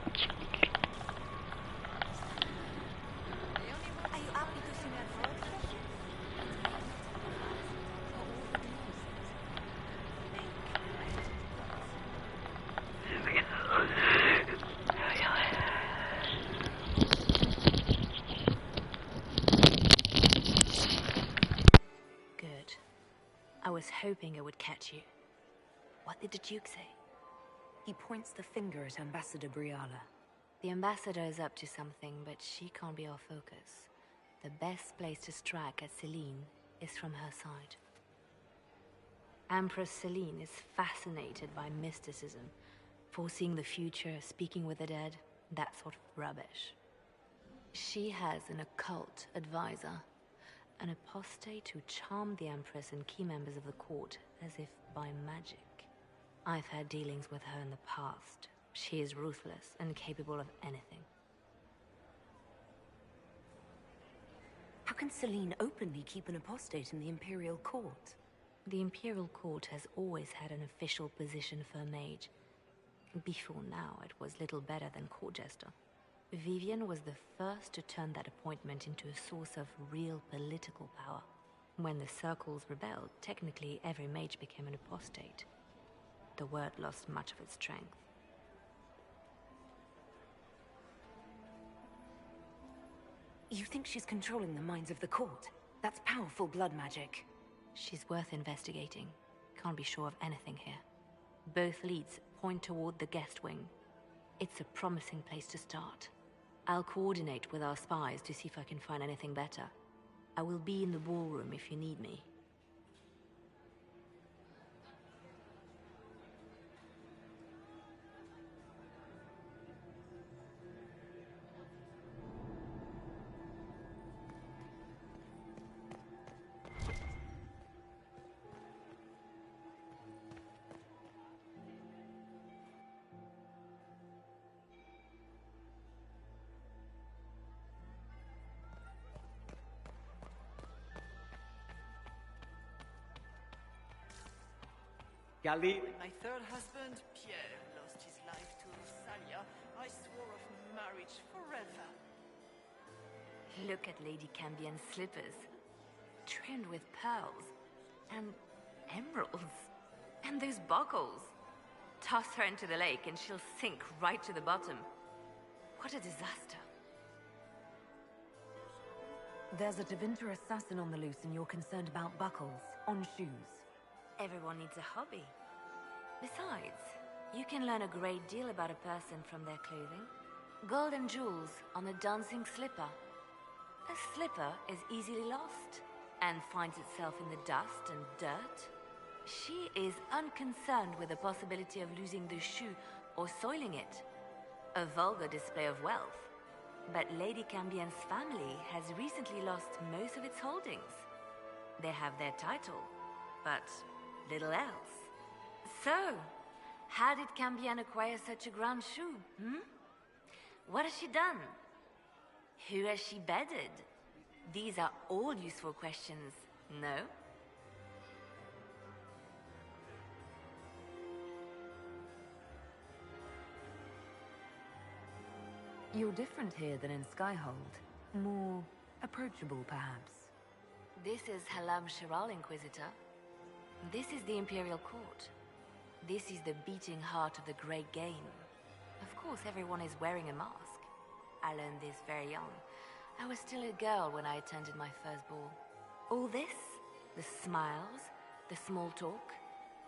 Hoping it would catch you. What did the Duke say? He points the finger at Ambassador Briala. The ambassador is up to something, but she can't be our focus. The best place to strike at Celine is from her side. Empress Celine is fascinated by mysticism, foreseeing the future, speaking with the dead, that sort of rubbish. She has an occult advisor, an apostate who charmed the Empress and key members of the court as if by magic. I've had dealings with her in the past. She is ruthless and capable of anything. How can Celine openly keep an apostate in the Imperial Court? The Imperial Court has always had an official position for a mage. Before now, it was little better than court jester. Vivian was the first to turn that appointment into a source of real political power. When the circles rebelled, technically every mage became an apostate. The word lost much of its strength. You think she's controlling the minds of the court? That's powerful blood magic. She's worth investigating. Can't be sure of anything here. Both leads point toward the guest wing. It's a promising place to start. I'll coordinate with our spies to see if I can find anything better. I will be in the ballroom if you need me. Gali... When my third husband, Pierre, lost his life to Rosalia, I swore off marriage forever. Look at Lady Cambien's slippers. Trimmed with pearls. And emeralds. And those buckles. Toss her into the lake and she'll sink right to the bottom. What a disaster. There's a Tevinter assassin on the loose and you're concerned about buckles on shoes. Everyone needs a hobby. Besides, you can learn a great deal about a person from their clothing. Gold and jewels on a dancing slipper. A slipper is easily lost and finds itself in the dust and dirt. She is unconcerned with the possibility of losing the shoe or soiling it. A vulgar display of wealth. But Lady Cambien's family has recently lost most of its holdings. They have their title, but little else. So, how did Cambien acquire such a grand shoe, What has she done? Who has she bedded? These are all useful questions, no? You're different here than in Skyhold. More approachable, perhaps. This is Halam Shiral, Inquisitor. This is the Imperial Court. This is the beating heart of the Great Game. Of course, everyone is wearing a mask. I learned this very young. I was still a girl when I attended my first ball. All this, the smiles, the small talk,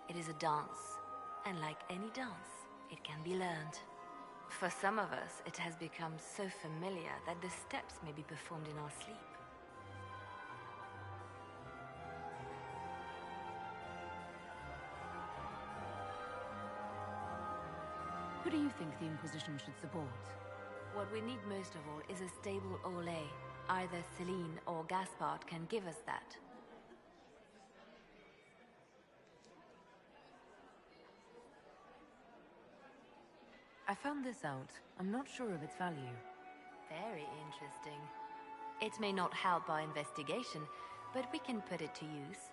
it is a dance. And like any dance, it can be learned. For some of us, it has become so familiar that the steps may be performed in our sleep. Who do you think the Inquisition should support? What we need most of all is a stable Orlais. Either Celine or Gaspard can give us that. I found this out. I'm not sure of its value. Very interesting. It may not help our investigation, but we can put it to use.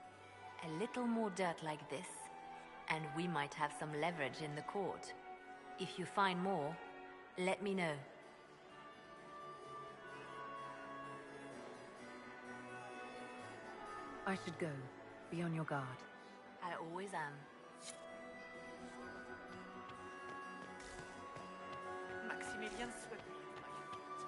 A little more dirt like this, and we might have some leverage in the court. If you find more, let me know. I should go. Be on your guard. I always am. Maximilian swept me with my feet.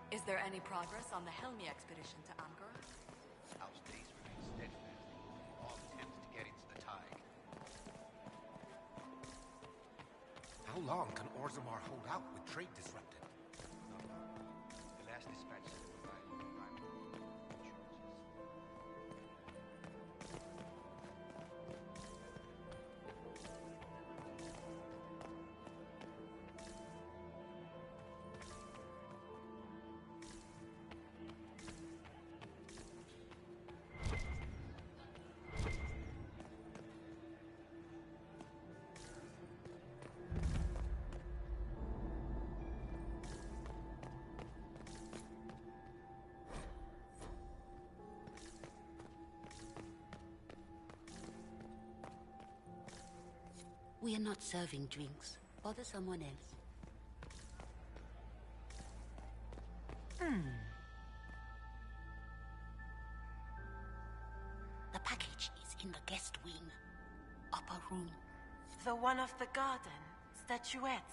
Is there any progress on the Helmi expedition to Angora? Our base remains steadfast. All attempts to get into the tide. How long can Orzammar hold out with trade disrupted? Not long. The last dispatch said it provided insurance. We are not serving drinks. Bother someone else. The package is in the guest wing. Upper room. The one of the garden. Statuette.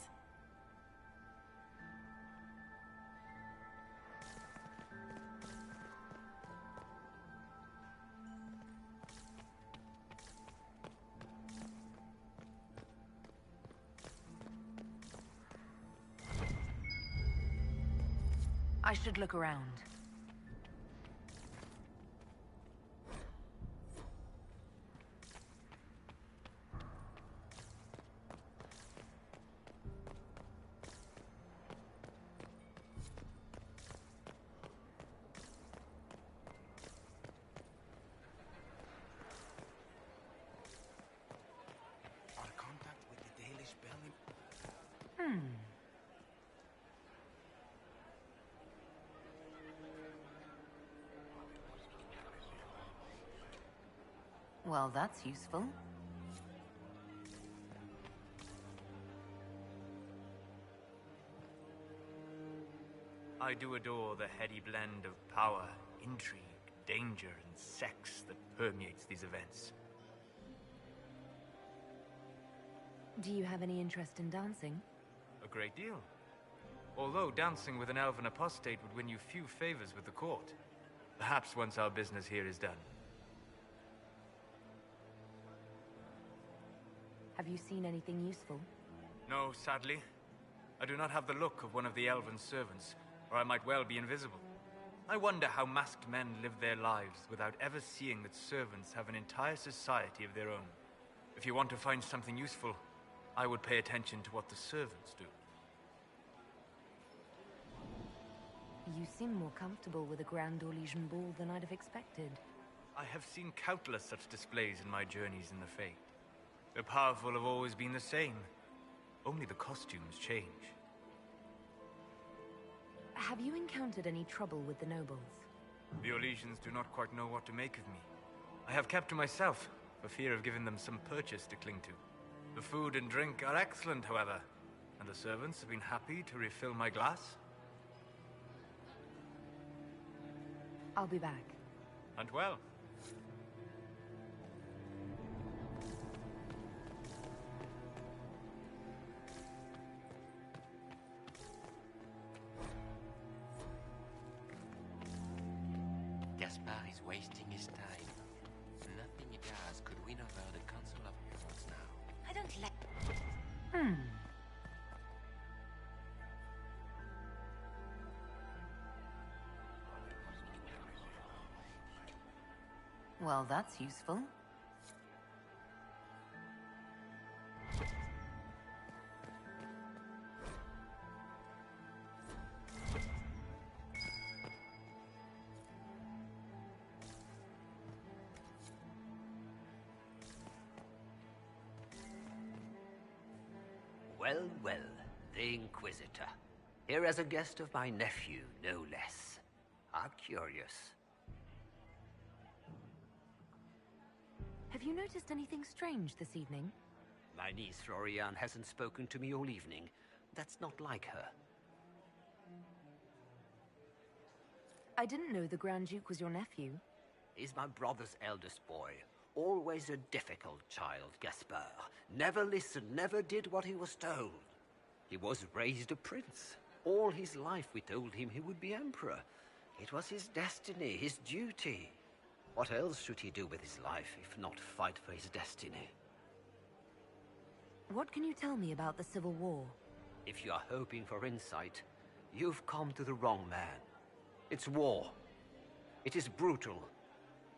I should look around. Our contact with the Dalish Belly. Well, that's useful. I do adore the heady blend of power, intrigue, danger, and sex that permeates these events. Do you have any interest in dancing? A great deal. Although dancing with an elven apostate would win you few favors with the court. Perhaps once our business here is done. Have you seen anything useful? No, sadly. I do not have the look of one of the elven servants, or I might well be invisible. I wonder how masked men live their lives without ever seeing that servants have an entire society of their own. If you want to find something useful, I would pay attention to what the servants do. You seem more comfortable with a Grand Orlesian ball than I'd have expected. I have seen countless such displays in my journeys in the Fate. The powerful have always been the same. Only the costumes change. Have you encountered any trouble with the nobles? The Orlesians do not quite know what to make of me. I have kept to myself, for fear of giving them some purchase to cling to. The food and drink are excellent, however, and the servants have been happy to refill my glass. I'll be back. And well. Gaspar is wasting his time. Nothing he does could win over the Council of Heralds now. I don't like... Well, that's useful. Well, well, the Inquisitor. Here as a guest of my nephew, no less. How curious. Have you noticed anything strange this evening? My niece Florian hasn't spoken to me all evening. That's not like her. I didn't know the Grand Duke was your nephew. He's my brother's eldest boy. Always a difficult child, Gaspar. Never listened, never did what he was told. He was raised a prince. All his life we told him he would be emperor. It was his destiny, his duty. What else should he do with his life if not fight for his destiny? What can you tell me about the Civil War? If you are hoping for insight, you've come to the wrong man. It's war. It is brutal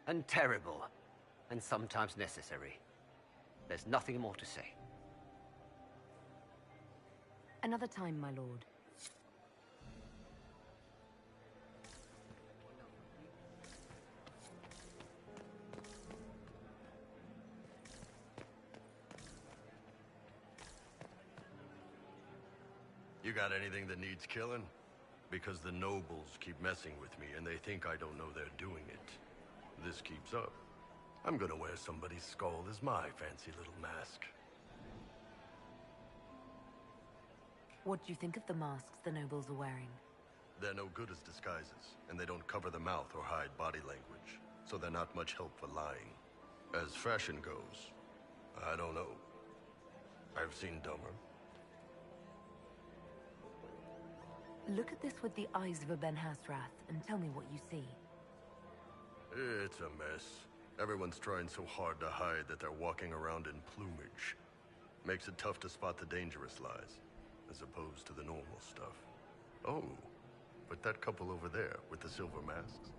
and terrible and sometimes necessary. There's nothing more to say. Another time, my lord. You got anything that needs killing? Because the nobles keep messing with me and they think I don't know they're doing it. This keeps up, I'm gonna wear somebody's skull as my fancy little mask. What do you think of the masks the nobles are wearing? They're no good as disguises, and they don't cover the mouth or hide body language, so they're not much help for lying. As fashion goes, I don't know. I've seen dumber. Look at this with the eyes of a Ben Hasrath, and tell me what you see. It's a mess. Everyone's trying so hard to hide that they're walking around in plumage. Makes it tough to spot the dangerous lies, as opposed to the normal stuff. Oh, but that couple over there with the silver masks?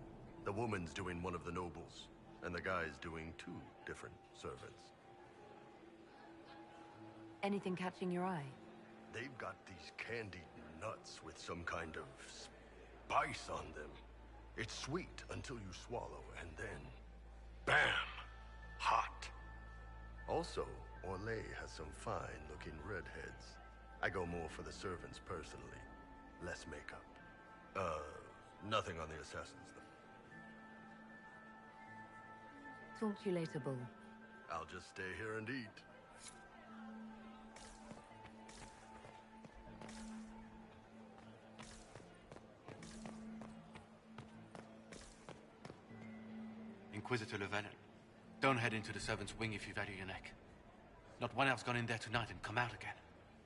The woman's doing one of the nobles, and the guy's doing two different servants. Anything catching your eye? They've got these candied nuts with some kind of spice on them. It's sweet until you swallow, and then, bam! Hot. Also, Orlais has some fine-looking redheads. I go more for the servants personally. Less makeup. Nothing on the assassins, though. Talk to you later, Bull. I'll just stay here and eat. Inquisitor Llewellyn, don't head into the servants' wing if you value your neck. Not one elf's gone in there tonight and come out again.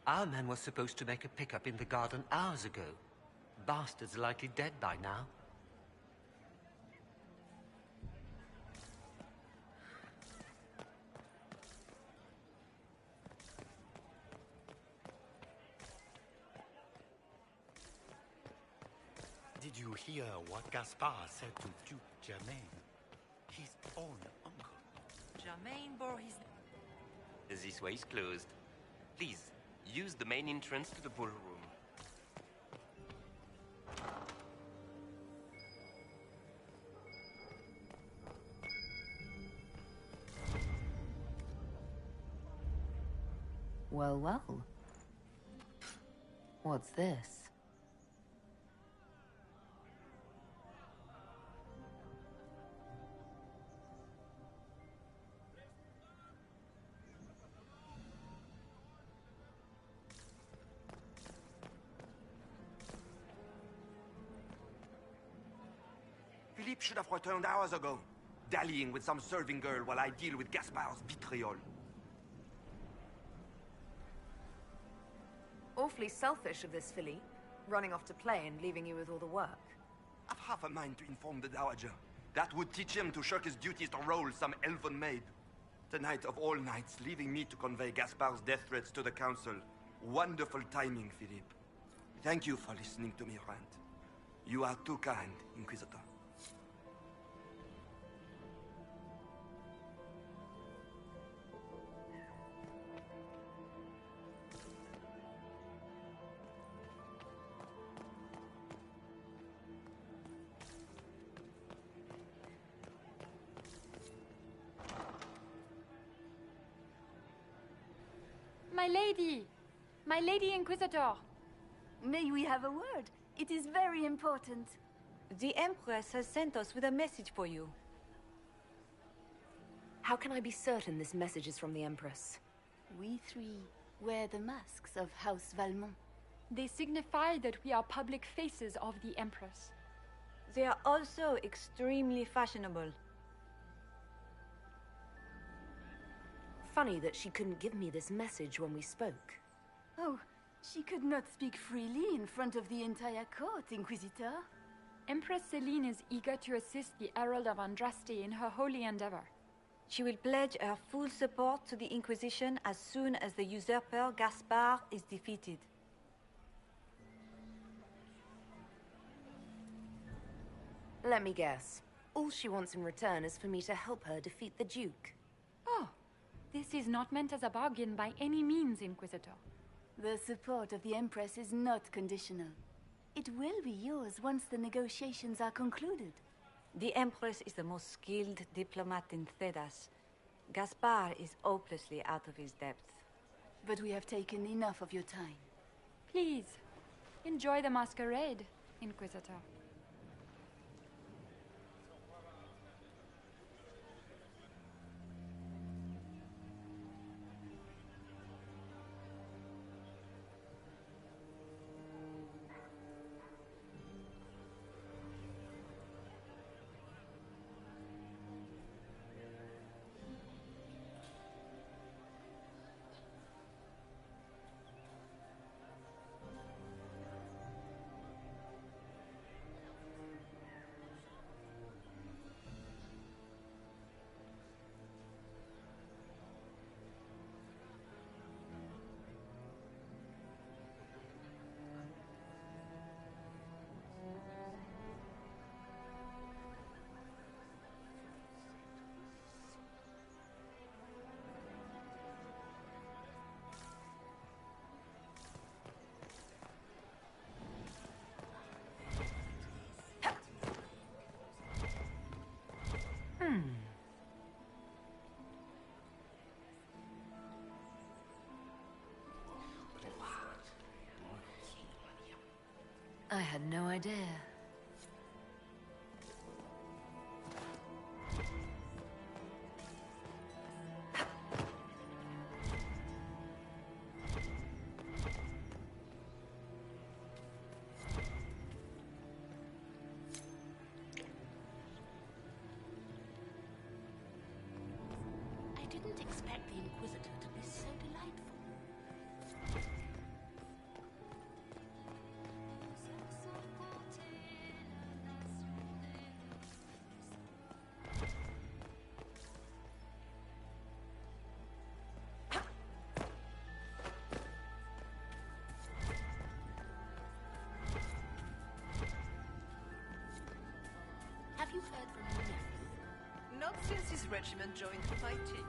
Our man was supposed to make a pickup in the garden hours ago. Bastard's likely dead by now. Did you hear what Gaspard said to Duke Germain? His own uncle. Germain bore his... This way is closed. Please, use the main entrance to the ballroom. Well, well. What's this? Philippe should have returned hours ago, dallying with some serving girl while I deal with Gaspard's betrayal. Awfully selfish of this Philippe, running off to play and leaving you with all the work. I've half a mind to inform the Dowager. That would teach him to shirk his duties to roll some elven maid. Tonight of all nights, leaving me to convey Gaspard's death threats to the Council. Wonderful timing, Philippe. Thank you for listening to me rant. You are too kind, Inquisitor. My lady! My lady Inquisitor! May we have a word? It is very important. The Empress has sent us with a message for you. How can I be certain this message is from the Empress? We three wear the masks of House Valmont. They signify that we are public faces of the Empress. They are also extremely fashionable. Funny that she couldn't give me this message when we spoke. Oh, she could not speak freely in front of the entire court, Inquisitor. Empress Celine is eager to assist the Herald of Andraste in her holy endeavor. She will pledge her full support to the Inquisition as soon as the usurper Gaspard is defeated. Let me guess. All she wants in return is for me to help her defeat the Duke. Oh, this is not meant as a bargain by any means, Inquisitor. The support of the Empress is not conditional. It will be yours once the negotiations are concluded. The Empress is the most skilled diplomat in Thedas. Gaspard is hopelessly out of his depth. But we have taken enough of your time. Please, enjoy the masquerade, Inquisitor. I had no idea. I didn't expect the Inquisitor to be so delightful. Have you heard from your nephew? Not since his regiment joined fighting.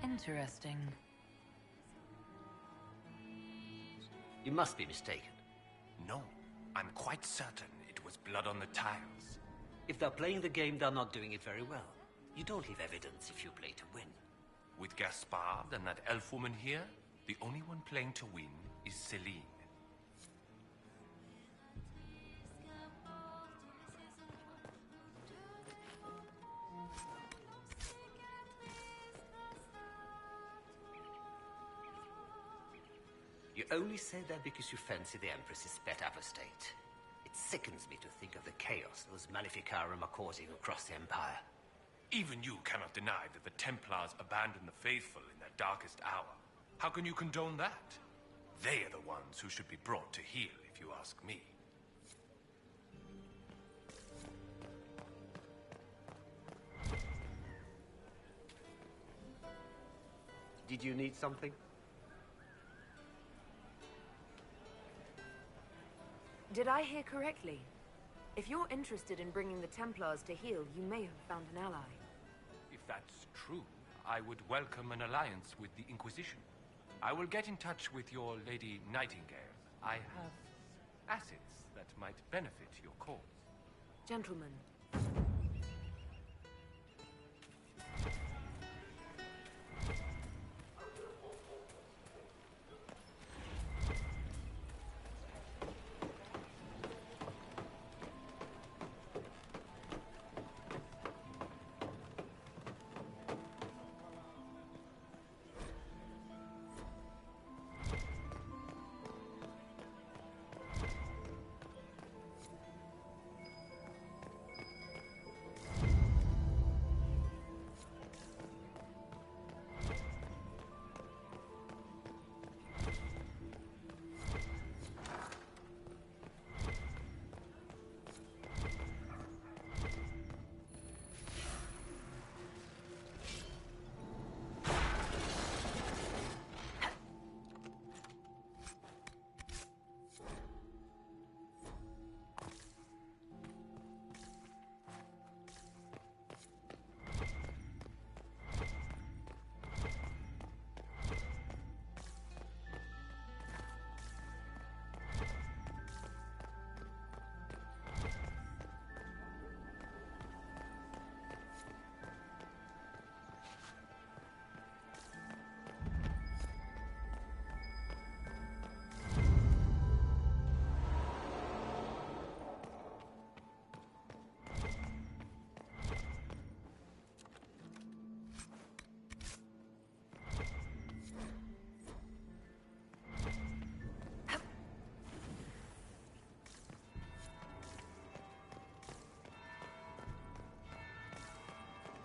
Interesting. You must be mistaken. No, I'm quite certain it was blood on the tiles. If they're playing the game, they're not doing it very well. You don't leave evidence if you play to win. With Gaspard and that elf woman here, the only one playing to win is Celine. You only say that because you fancy the Empress's pet apostate. It sickens me to think of the chaos those Maleficarum are causing across the Empire. Even you cannot deny that the Templars abandoned the faithful in their darkest hour. How can you condone that? They are the ones who should be brought to heel, if you ask me. Did you need something? Did I hear correctly? If you're interested in bringing the Templars to heel, you may have found an ally. If that's true, I would welcome an alliance with the Inquisition. I will get in touch with your Lady Nightingale. I have assets that might benefit your cause. Gentlemen.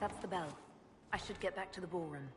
That's the bell. I should get back to the ballroom.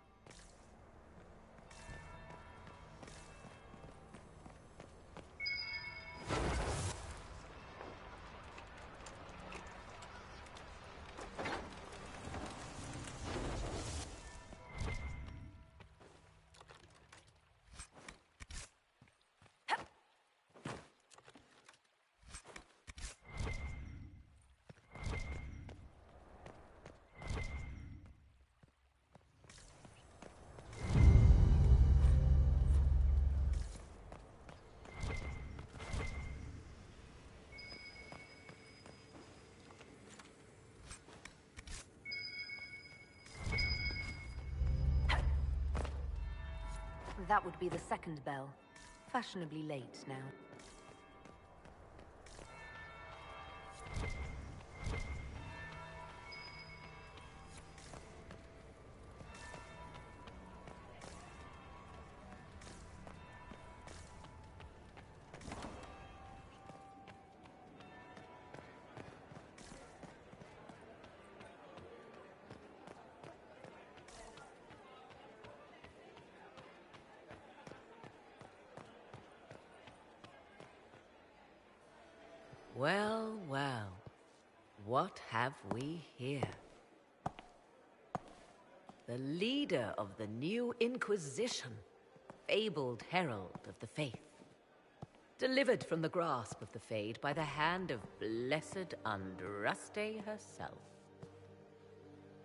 That would be the second bell. Fashionably late now. Well, well. What have we here? The leader of the new Inquisition, fabled herald of the faith. Delivered from the grasp of the Fade by the hand of blessed Andraste herself.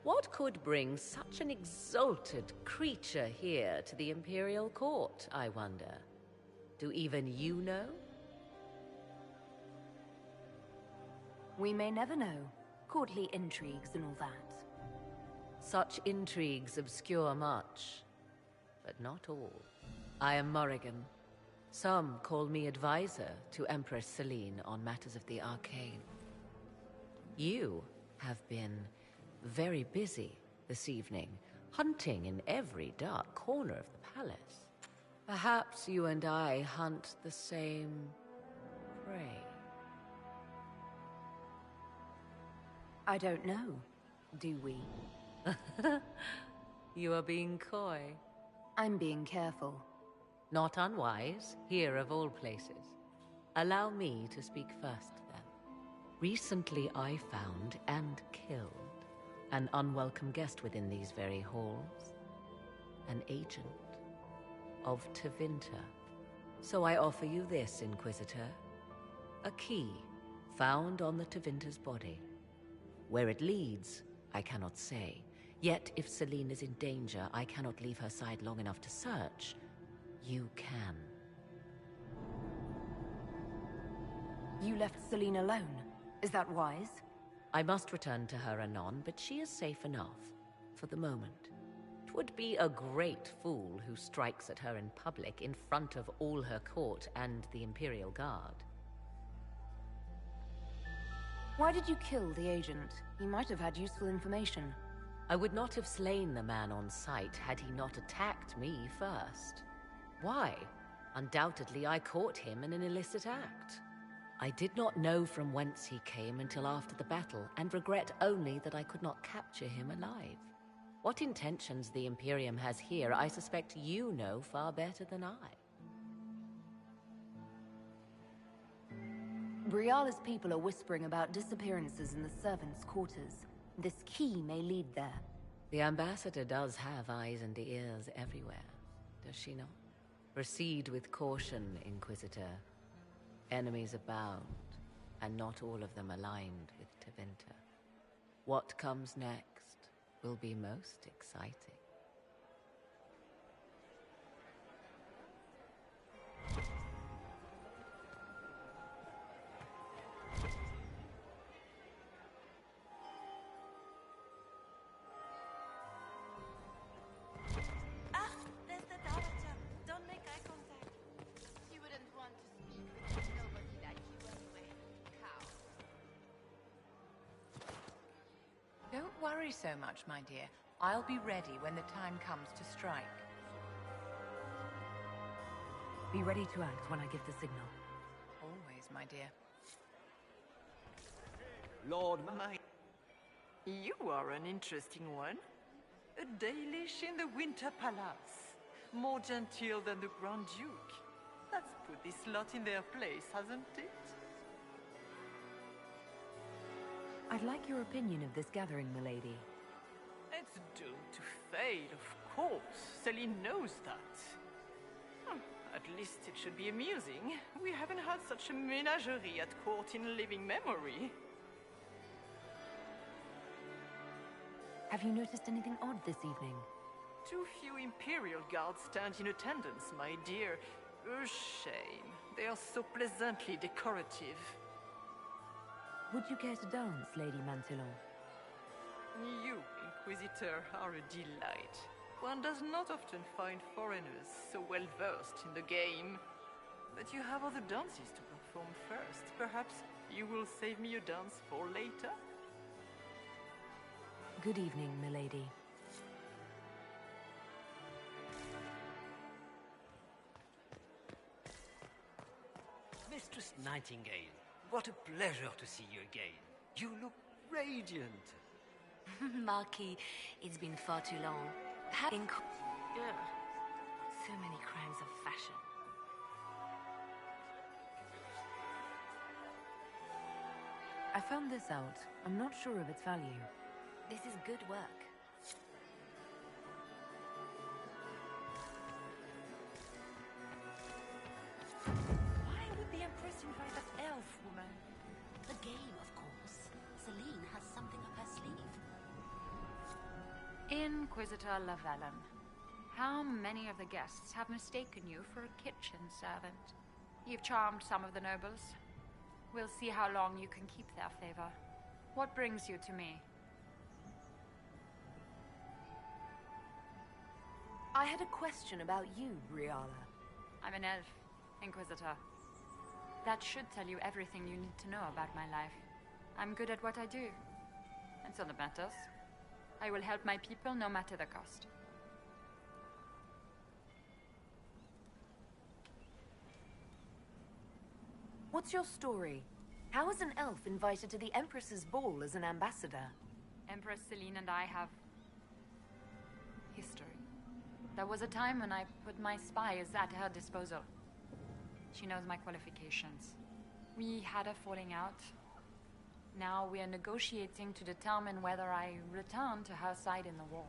What could bring such an exalted creature here to the Imperial Court, I wonder? Do even you know? We may never know. Courtly intrigues and all that. Such intrigues obscure much, but not all. I am Morrigan. Some call me advisor to Empress Celine on matters of the arcane. You have been very busy this evening, hunting in every dark corner of the palace. Perhaps you and I hunt the same prey. I don't know. Do we? You are being coy. I'm being careful. Not unwise, here of all places. Allow me to speak first, then. Recently I found and killed an unwelcome guest within these very halls. An agent of Tevinter. So I offer you this, Inquisitor. A key found on the Tevinter's body. Where it leads, I cannot say. Yet, if Celine is in danger, I cannot leave her side long enough to search. You can. You left Celine alone. Is that wise? I must return to her anon, but she is safe enough. For the moment. 'Twould be a great fool who strikes at her in public in front of all her court and the Imperial Guard. Why did you kill the agent? He might have had useful information. I would not have slain the man on sight had he not attacked me first. Why? Undoubtedly I caught him in an illicit act. I did not know from whence he came until after the battle, and regret only that I could not capture him alive. What intentions the Imperium has here, I suspect you know far better than I. Briala's people are whispering about disappearances in the servants' quarters. This key may lead there. The ambassador does have eyes and ears everywhere, does she not? Proceed with caution, Inquisitor. Enemies abound, and not all of them aligned with Tevinter. What comes next will be most exciting. Don't worry so much, my dear. I'll be ready when the time comes to strike. Be ready to act when I give the signal. Always, my dear. Lord You are an interesting one. A Dalish in the Winter Palace. More genteel than the Grand Duke. That's put this lot in their place, hasn't it? I'd like your opinion of this gathering, milady. It's doomed to fail, of course. Celine knows that. At least it should be amusing. We haven't had such a menagerie at court in living memory. Have you noticed anything odd this evening? Too few Imperial guards stand in attendance, my dear. A shame. They are so pleasantly decorative. Would you care to dance, Lady Mantillon? You, Inquisitor, are a delight. One does not often find foreigners so well versed in the game. But you have other dances to perform first. Perhaps you will save me a dance for later? Good evening, milady. Mistress Nightingale, what a pleasure to see you again. You look radiant. Marquis, it's been far too long. Ugh. So many crimes of fashion. I found this out. I'm not sure of its value. This is good work. Why would the Empress invite that elf woman? The game, of course. Celine has something up her sleeve. Inquisitor Llewellyn, how many of the guests have mistaken you for a kitchen servant? You've charmed some of the nobles. We'll see how long you can keep their favor. What brings you to me? I had a question about you, Briala. I'm an elf, Inquisitor. That should tell you everything you need to know about my life. I'm good at what I do. And so that matters. I will help my people no matter the cost. What's your story? How is an elf invited to the Empress's ball as an ambassador? Empress Celine and I have history. There was a time when I put my spies at her disposal. She knows my qualifications. We had a falling out. Now we are negotiating to determine whether I return to her side in the war.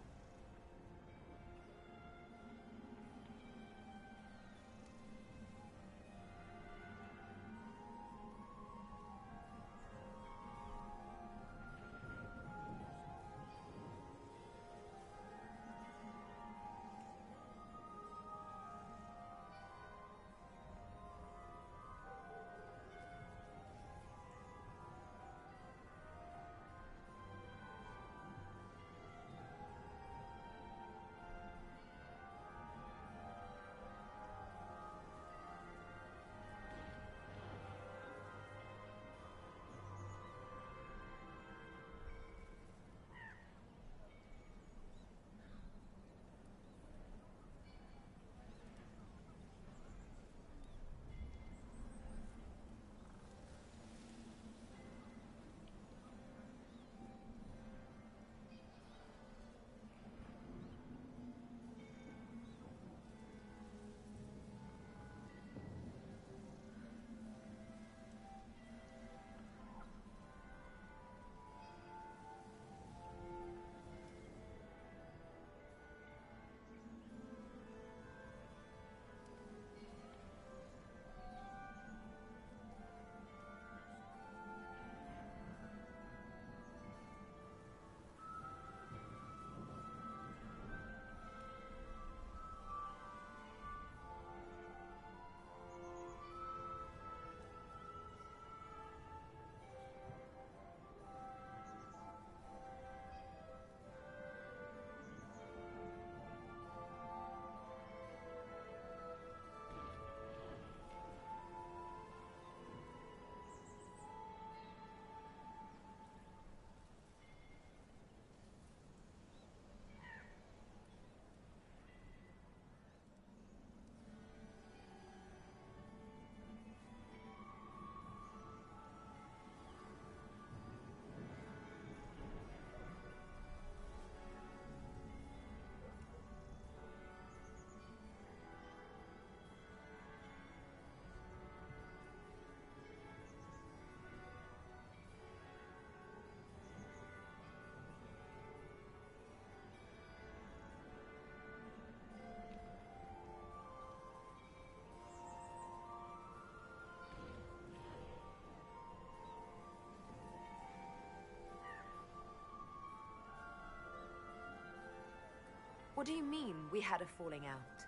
What do you mean, we had a falling out?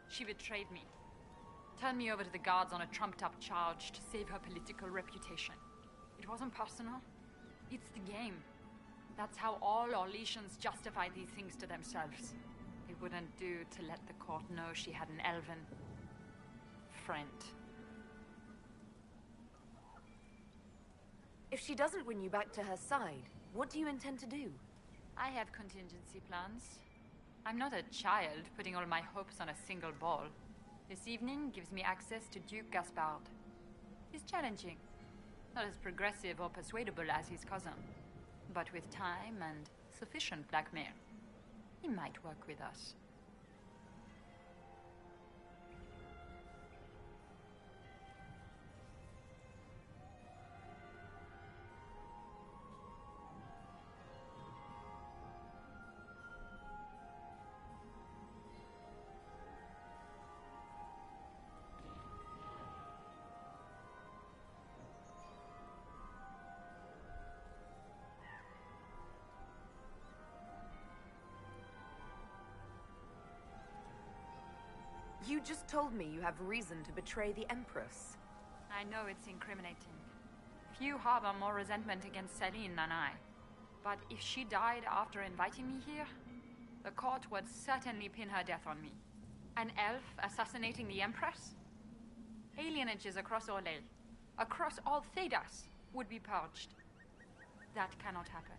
She betrayed me. Turned me over to the guards on a trumped-up charge to save her political reputation. It wasn't personal. It's the game. That's how all Orlesians justify these things to themselves. They wouldn't do to let the court know she had an elven friend. If she doesn't win you back to her side, what do you intend to do? I have contingency plans. I'm not a child putting all my hopes on a single ball. This evening gives me access to Duke Gaspard. He's challenging. Not as progressive or persuadable as his cousin. But with time and sufficient blackmail, he might work with us. You just told me you have reason to betray the Empress. I know it's incriminating. Few harbor more resentment against Celine than I. But if she died after inviting me here, the court would certainly pin her death on me. An elf assassinating the Empress? Alienages across Orlais, across all Thedas, would be purged. That cannot happen.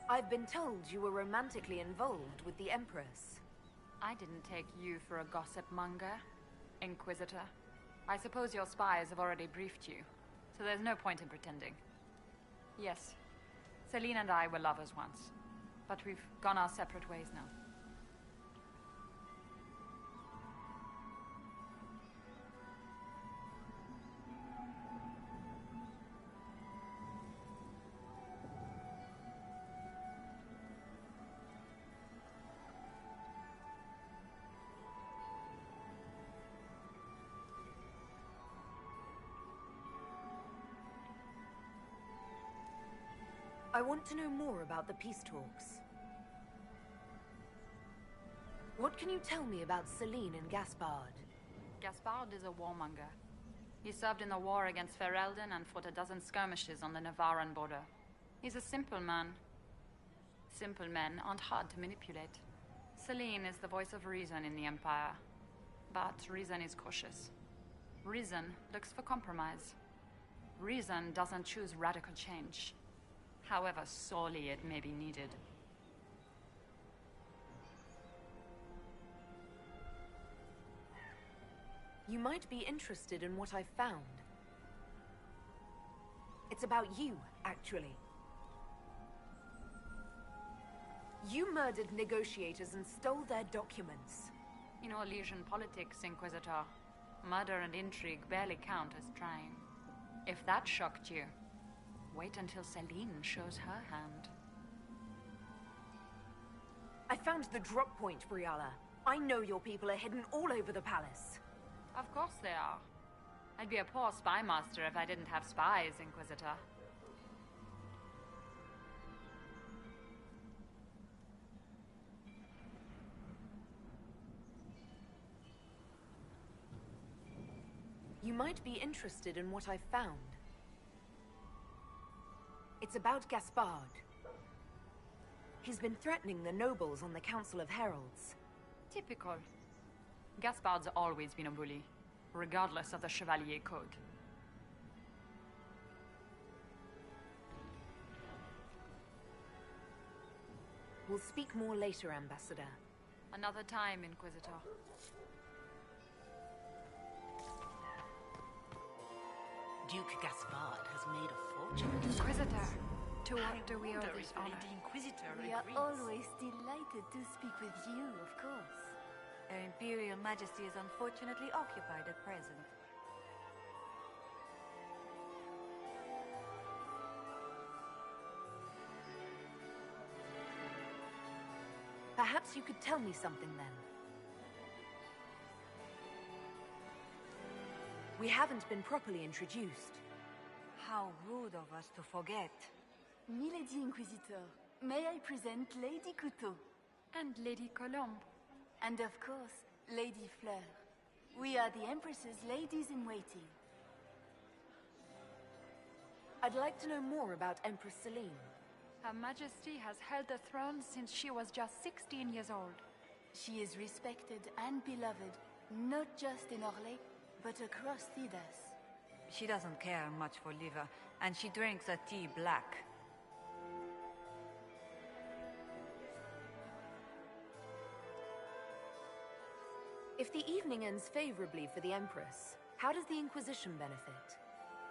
I've been told you were romantically involved with the Empress. I didn't take you for a gossip monger, Inquisitor. I suppose your spies have already briefed you, so there's no point in pretending. Yes, Celine and I were lovers once, but we've gone our separate ways now. I want to know more about the peace talks. What can you tell me about Celine and Gaspard? Gaspard is a warmonger. He served in the war against Ferelden and fought a dozen skirmishes on the Navarran border. He's a simple man. Simple men aren't hard to manipulate. Celine is the voice of reason in the Empire. But reason is cautious. Reason looks for compromise. Reason doesn't choose radical change, however sorely it may be needed. You might be interested in what I've found. It's about you, actually. You murdered negotiators and stole their documents. In Orlesian politics, Inquisitor, murder and intrigue barely count as trying. If that shocked you, wait until Celine shows her hand. I found the drop point, Briala. I know your people are hidden all over the palace. Of course they are. I'd be a poor spy master if I didn't have spies, Inquisitor. You might be interested in what I've found. It's about Gaspard. He's been threatening the nobles on the Council of Heralds. Typical. Gaspard's always been a bully, regardless of the Chevalier Code. We'll speak more later, Ambassador. Another time, Inquisitor. Duke Gaspard has made a fortune. Inquisitor, to what do we owe wonder this if honor? Lady Inquisitor We are agrees. always delighted to speak with you, of course. Her Imperial Majesty is unfortunately occupied at present. Perhaps you could tell me something then. We haven't been properly introduced. How rude of us to forget. Milady Inquisitor, may I present Lady Couteau? And Lady Colombe. And of course, Lady Fleur. We are the Empress's ladies-in-waiting. I'd like to know more about Empress Celine. Her Majesty has held the throne since she was just 16 years old. She is respected and beloved, not just in Orlais, but across Thedas. She doesn't care much for liver, and she drinks her tea black. If the evening ends favorably for the Empress, how does the Inquisition benefit?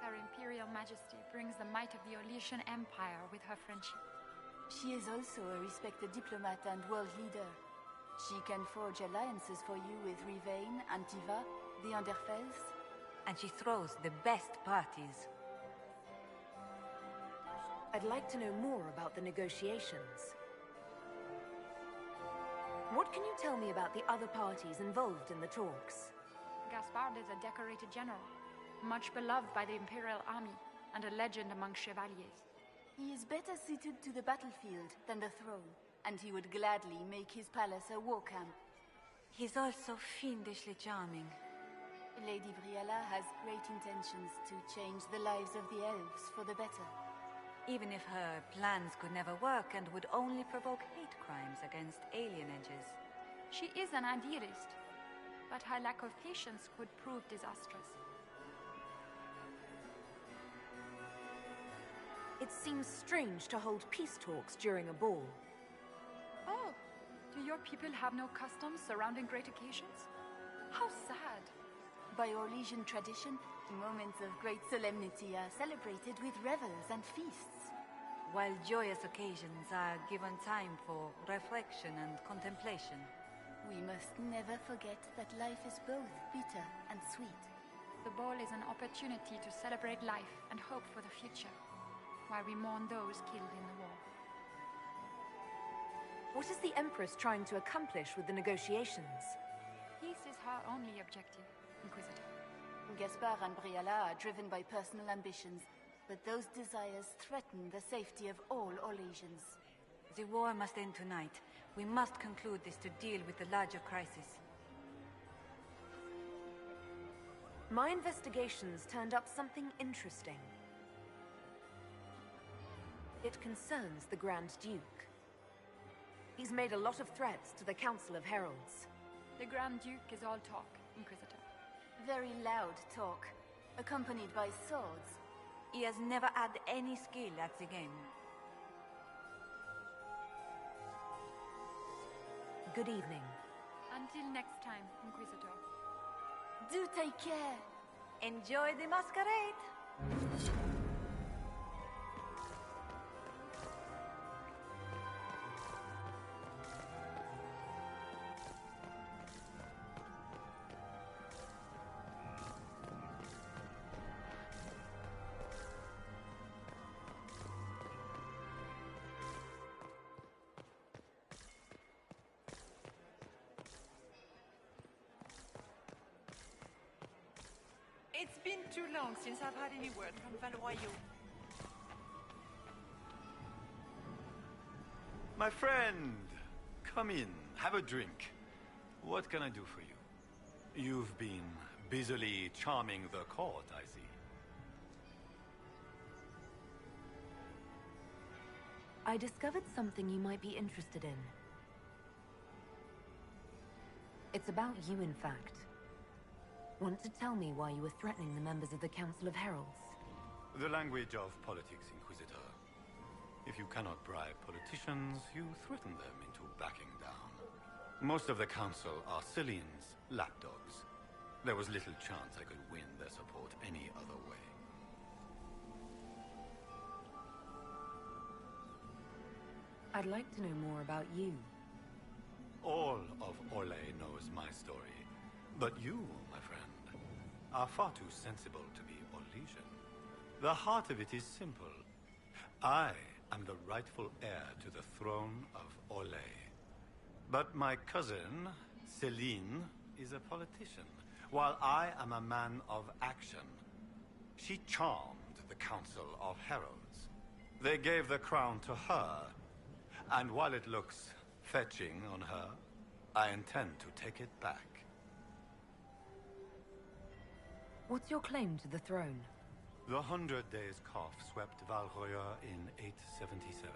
Her Imperial Majesty brings the might of the Orlesian Empire with her friendship. She is also a respected diplomat and world leader. She can forge alliances for you with Rivain, Antiva, the Underfels. And she throws the best parties. I'd like to know more about the negotiations. What can you tell me about the other parties involved in the talks? Gaspard is a decorated general, much beloved by the Imperial Army, and a legend among chevaliers. He is better suited to the battlefield than the throne, and he would gladly make his palace a war camp. He's also fiendishly charming. Lady Briella has great intentions to change the lives of the elves for the better. Even if her plans could never work and would only provoke hate crimes against alienages. She is an idealist, but her lack of patience could prove disastrous. It seems strange to hold peace talks during a ball. Oh, do your people have no customs surrounding great occasions? How sad. By Orlesian tradition, moments of great solemnity are celebrated with revels and feasts. While joyous occasions are given time for reflection and contemplation. We must never forget that life is both bitter and sweet. The ball is an opportunity to celebrate life and hope for the future, while we mourn those killed in the war. What is the Empress trying to accomplish with the negotiations? Peace is her only objective, Inquisitor. Gaspard and Briella are driven by personal ambitions, but those desires threaten the safety of all Orlesians. The war must end tonight. We must conclude this to deal with the larger crisis. My investigations turned up something interesting. It concerns the Grand Duke. He's made a lot of threats to the Council of Heralds. The Grand Duke is all talk, Inquisitor. Very loud talk, accompanied by swords. He has never had any skill at the game. Good evening. Until next time, Inquisitor. Do take care. Enjoy the masquerade! It's been too long since I've had any word from Valroyo. My friend, come in, have a drink. What can I do for you? You've been busily charming the court, I see. I discovered something you might be interested in. It's about you, in fact. Want to tell me why you were threatening the members of the Council of Heralds? The language of politics, Inquisitor. If you cannot bribe politicians, you threaten them into backing down. Most of the Council are Celine's lapdogs. There was little chance I could win their support any other way. I'd like to know more about you. All of Orlais knows my story. But you, my friend, are far too sensible to be Orlesian. The heart of it is simple. I am the rightful heir to the throne of Orlais. But my cousin, Celine, is a politician, while I am a man of action. She charmed the Council of Heralds. They gave the crown to her, and while it looks fetching on her, I intend to take it back. What's your claim to the throne? The 100 Days Cough swept Valroya in 877.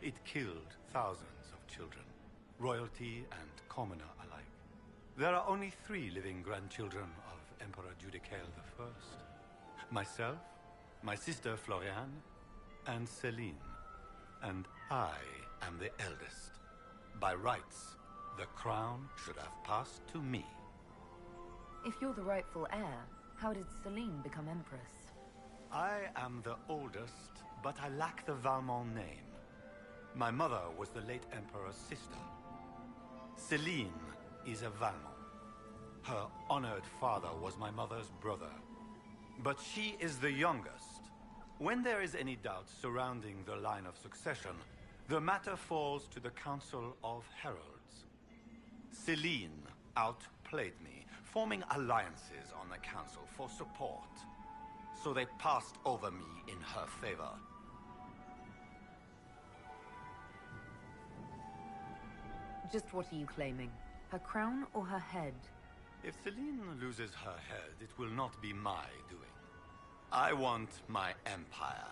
It killed thousands of children, royalty and commoner alike. There are only 3 living grandchildren of Emperor Judicael I. Myself, my sister Floriane, and Celine. And I am the eldest. By rights, the crown should have passed to me. If you're the rightful heir, how did Celine become Empress? I am the oldest, but I lack the Valmont name. My mother was the late Emperor's sister. Celine is a Valmont. Her honored father was my mother's brother. But she is the youngest. When there is any doubt surrounding the line of succession, the matter falls to the Council of Heralds. Celine outplayed me, forming alliances on the Council for support. So they passed over me in her favor. Just what are you claiming? Her crown or her head? If Celine loses her head, it will not be my doing. I want my empire.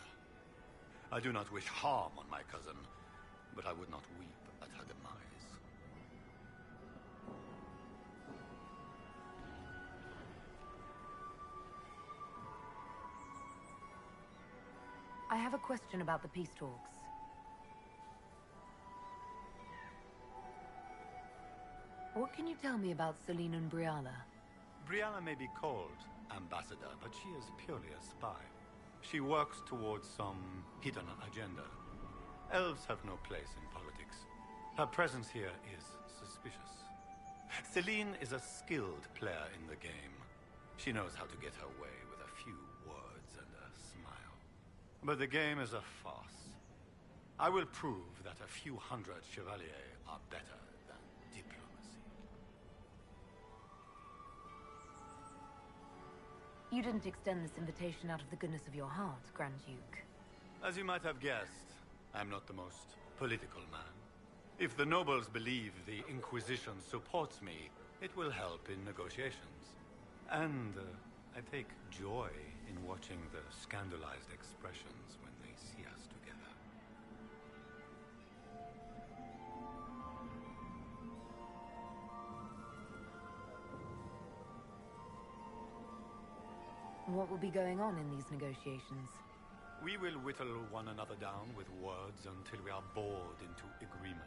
I do not wish harm on my cousin, but I would not weep at her demise. I have a question about the peace talks. What can you tell me about Celine and Briala? Brianna may be called ambassador, but she is purely a spy. She works towards some hidden agenda. Elves have no place in politics. Her presence here is suspicious. Celine is a skilled player in the game. She knows how to get her way with a few words and a smile. But the game is a farce. I will prove that a few hundred chevaliers are better than diplomacy. You didn't extend this invitation out of the goodness of your heart, Grand Duke. As you might have guessed, I'm not the most political man. If the nobles believe the Inquisition supports me, it will help in negotiations. And I take joy in watching the scandalized expressions when they see us together. What will be going on in these negotiations? We will whittle one another down with words until we are bored into agreement.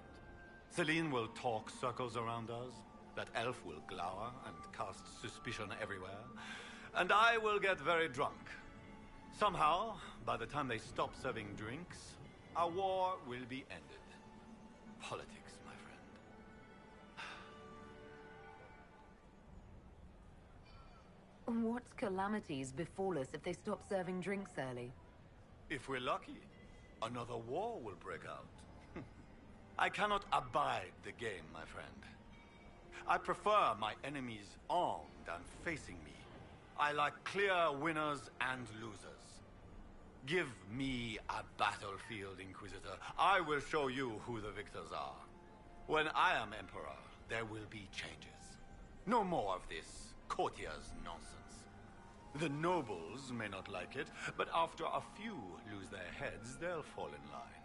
Celine will talk circles around us, that elf will glower and cast suspicion everywhere, and I will get very drunk. Somehow, by the time they stop serving drinks, our war will be ended. Politics, my friend. What calamities befall us if they stop serving drinks early? If we're lucky, another war will break out. I cannot abide the game, my friend. I prefer my enemies armed and facing me. I like clear winners and losers. Give me a battlefield, Inquisitor. I will show you who the victors are. When I am Emperor, there will be changes. No more of this courtier's nonsense. The nobles may not like it, but after a few lose their heads, they'll fall in line.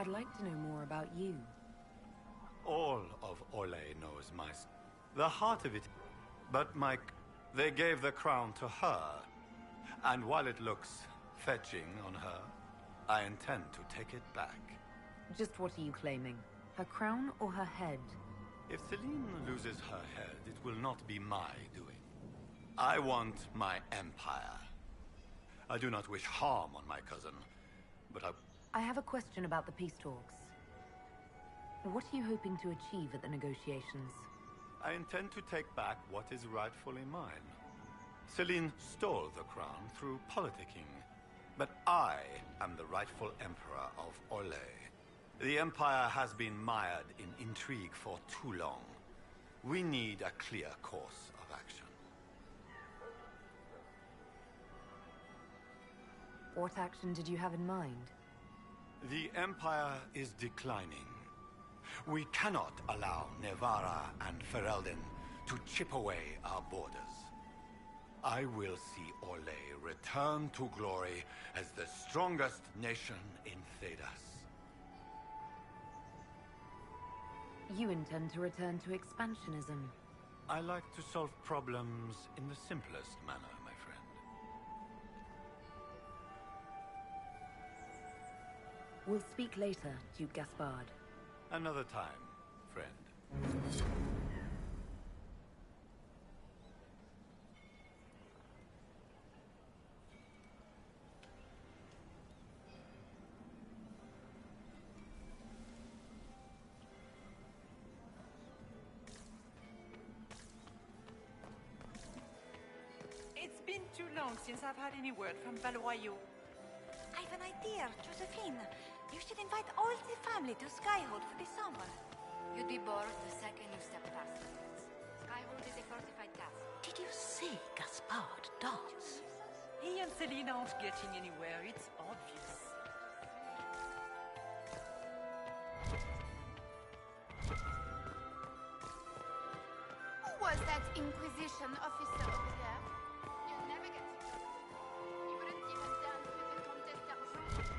I'd like to know more about you. All of Orlais knows the heart of it. But they gave the crown to her. And while it looks fetching on her, I intend to take it back. Just what are you claiming? Her crown or her head? If Celine loses her head, it will not be my doing. I want my empire. I do not wish harm on my cousin, but I have a question about the peace talks. What are you hoping to achieve at the negotiations? I intend to take back what is rightfully mine. Celine stole the crown through politicking, but I am the rightful emperor of Orlais. The empire has been mired in intrigue for too long. We need a clear course of action. What action did you have in mind? The empire is declining. We cannot allow Nevarra and Ferelden to chip away our borders. I will see Orlais return to glory as the strongest nation in Thedas. You intend to return to expansionism? I like to solve problems in the simplest manner, my friend. We'll speak later, Duke Gaspard. Another time, friend. It's been too long since I've had any word from Valoyaux. I have an idea, Josephine. You should invite all the family to Skyhold for the summer. You'd be bored the second you step past the gates. Skyhold is a fortified castle. Did you see Gaspard dance? He and Celine aren't getting anywhere, it's obvious. Who was that Inquisition officer over there? You'll never get to talk to him. You wouldn't even dance with the Comtesse d'Argent.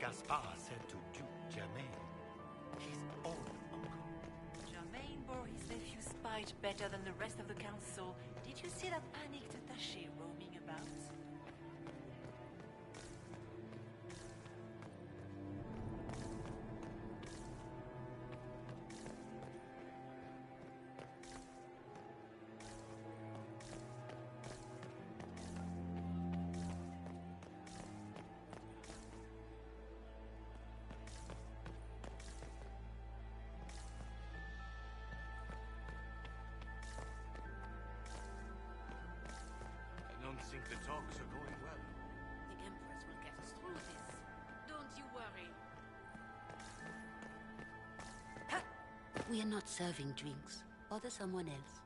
Gaspard said to Duke Germain, his own uncle. Germain bore his nephew's spite better than the rest of the council. Did you see that panicked attaché roaming about? I don't think the talks are going well. The Empress will get us through this. Don't you worry. We are not serving drinks. Bother someone else.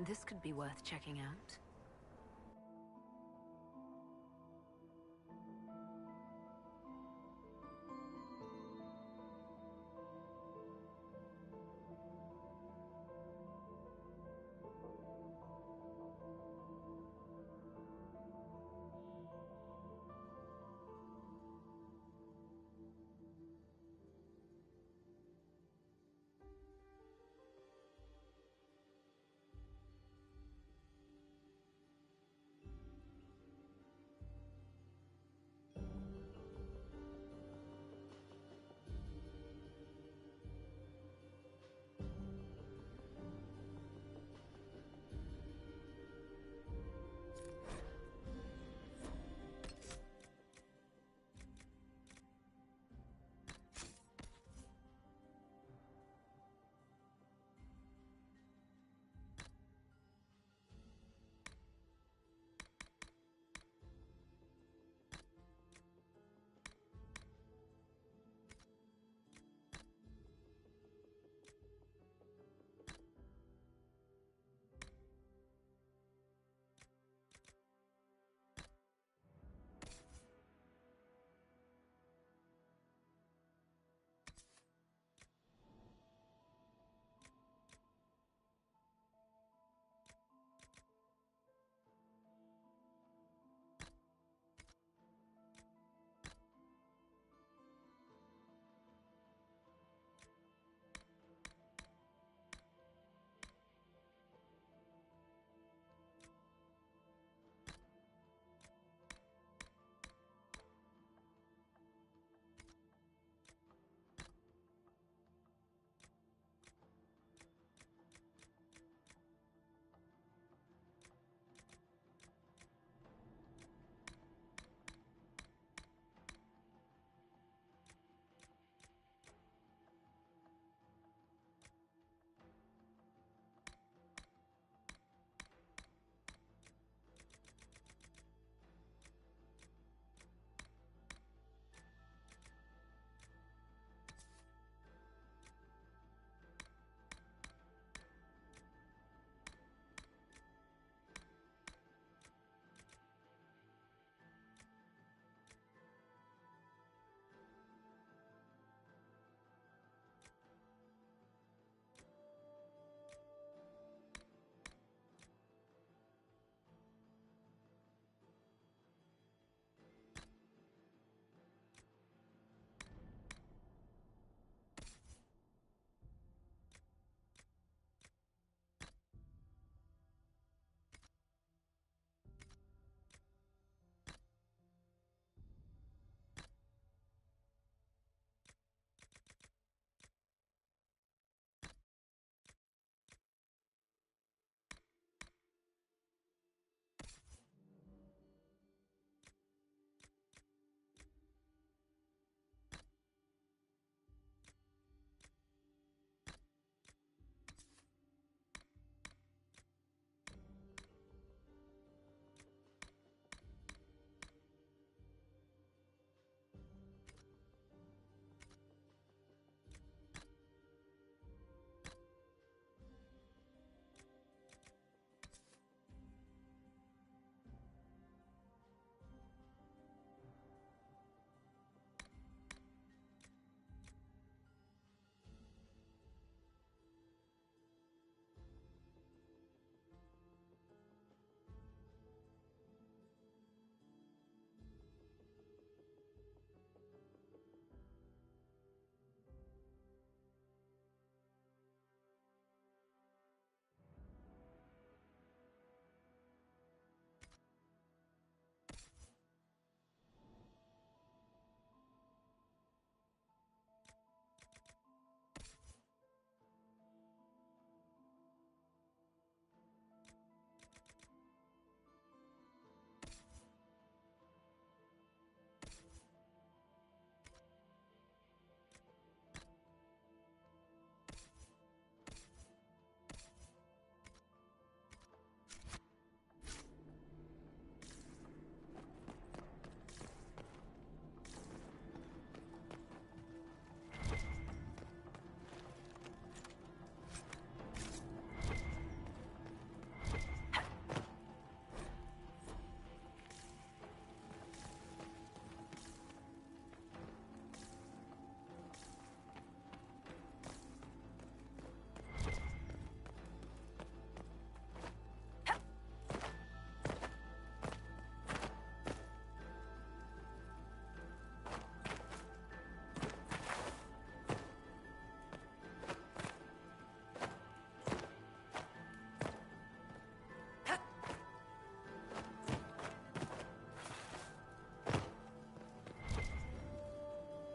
This could be worth checking out.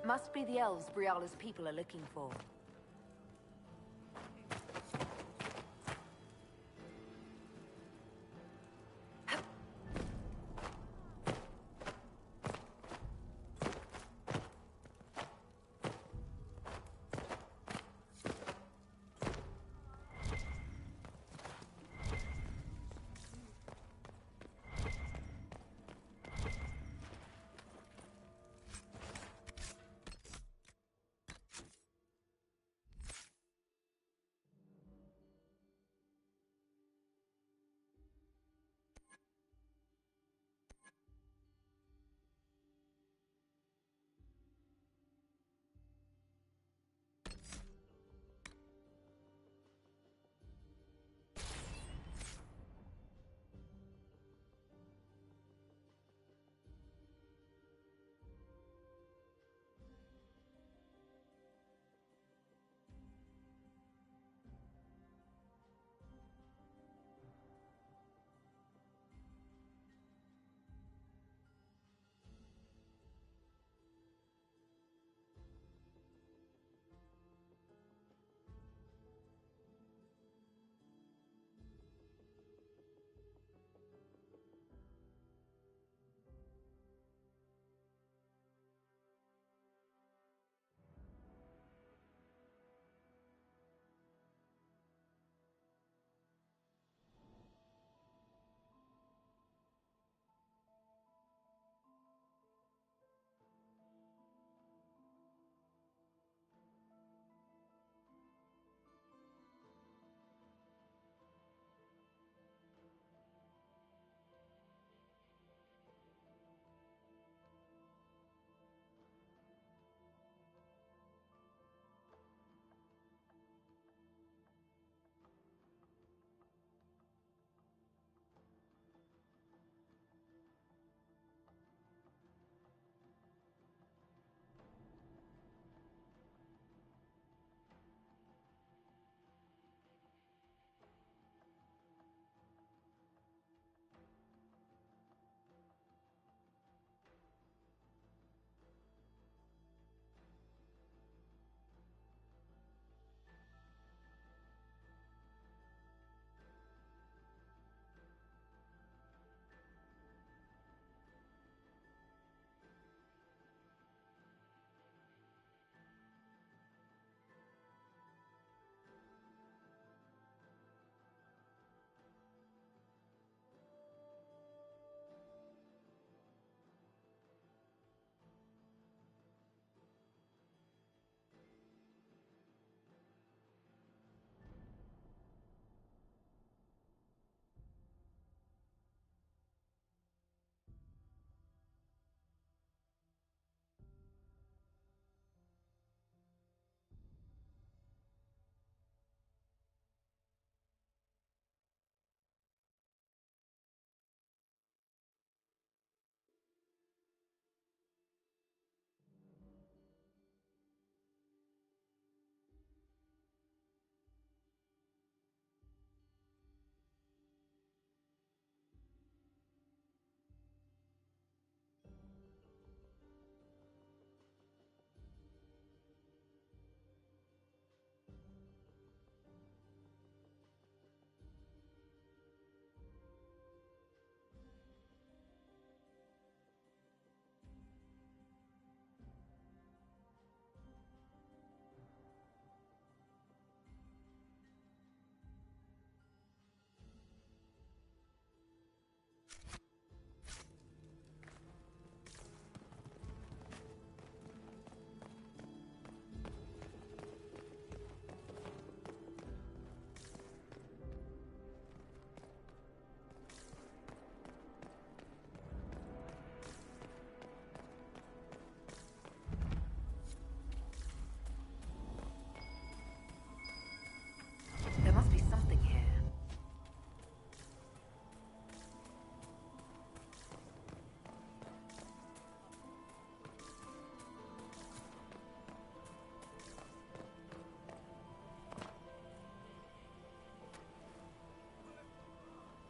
Must be the elves Briala's people are looking for.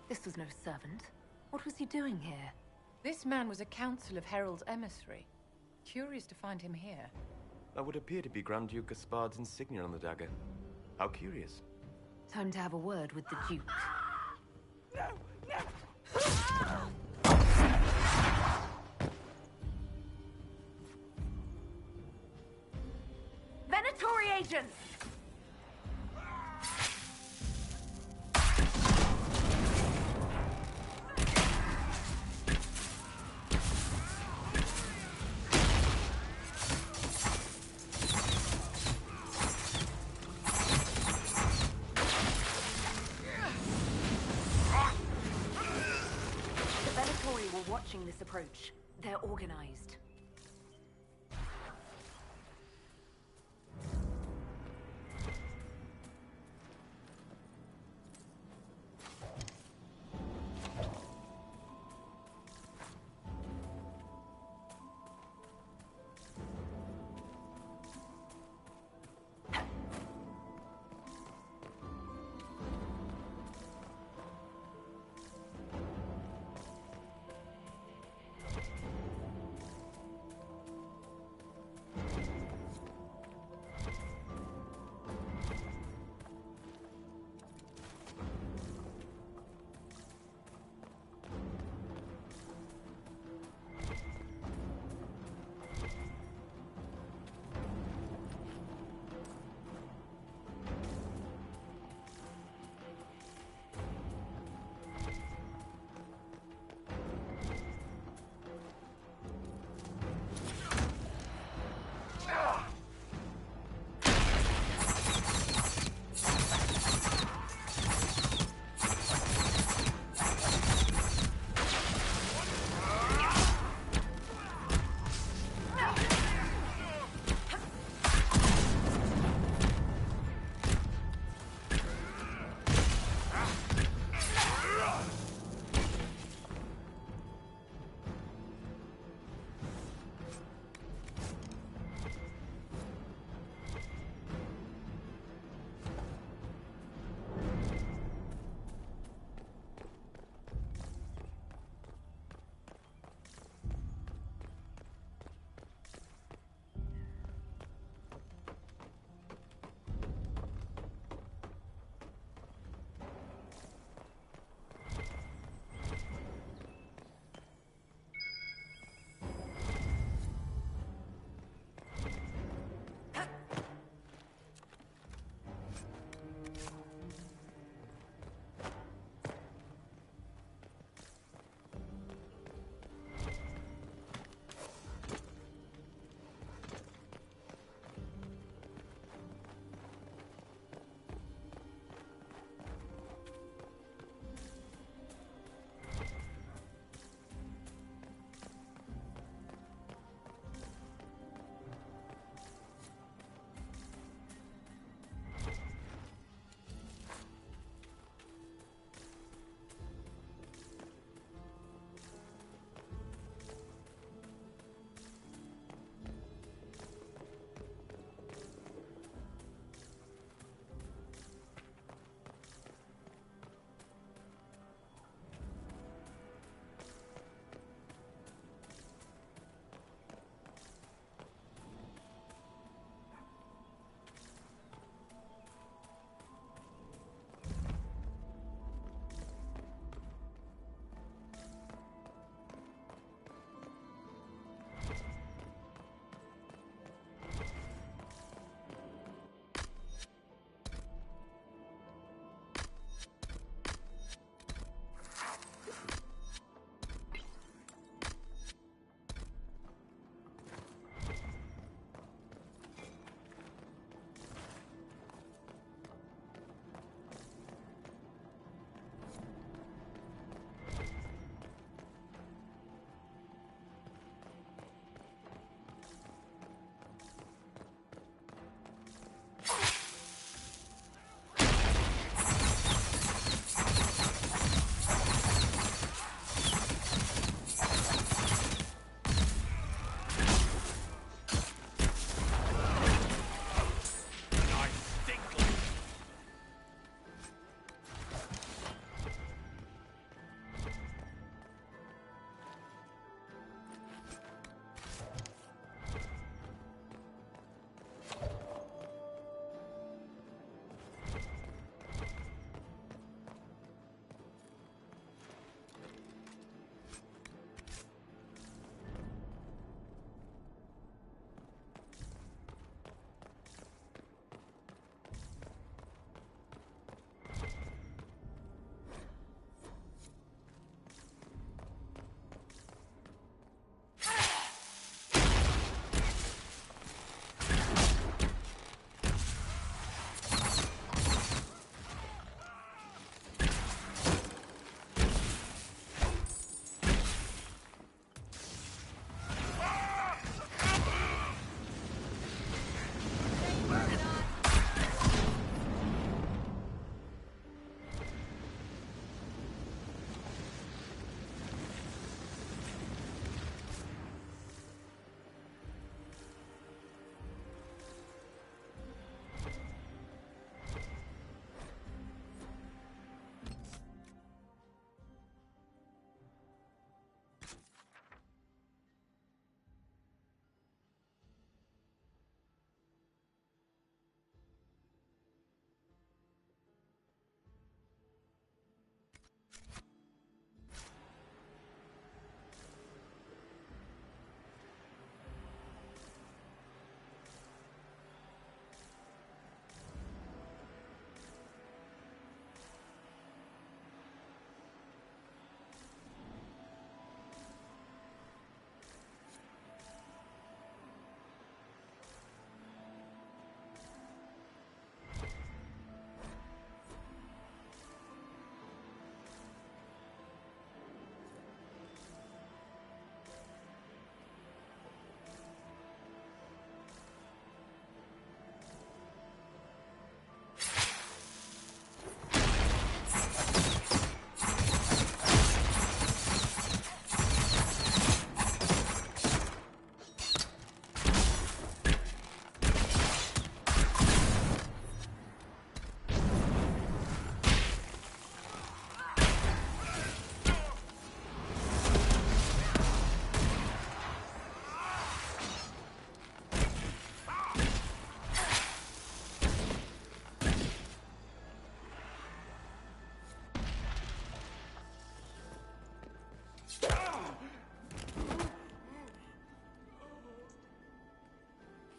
This was no servant. What was he doing here? This man was a Council of Herald's emissary. Curious to find him here. That would appear to be Grand Duke Gaspard's insignia on the dagger. How curious. Time to have a word with the Duke. Venatori agents! Watching this approach. They're organized.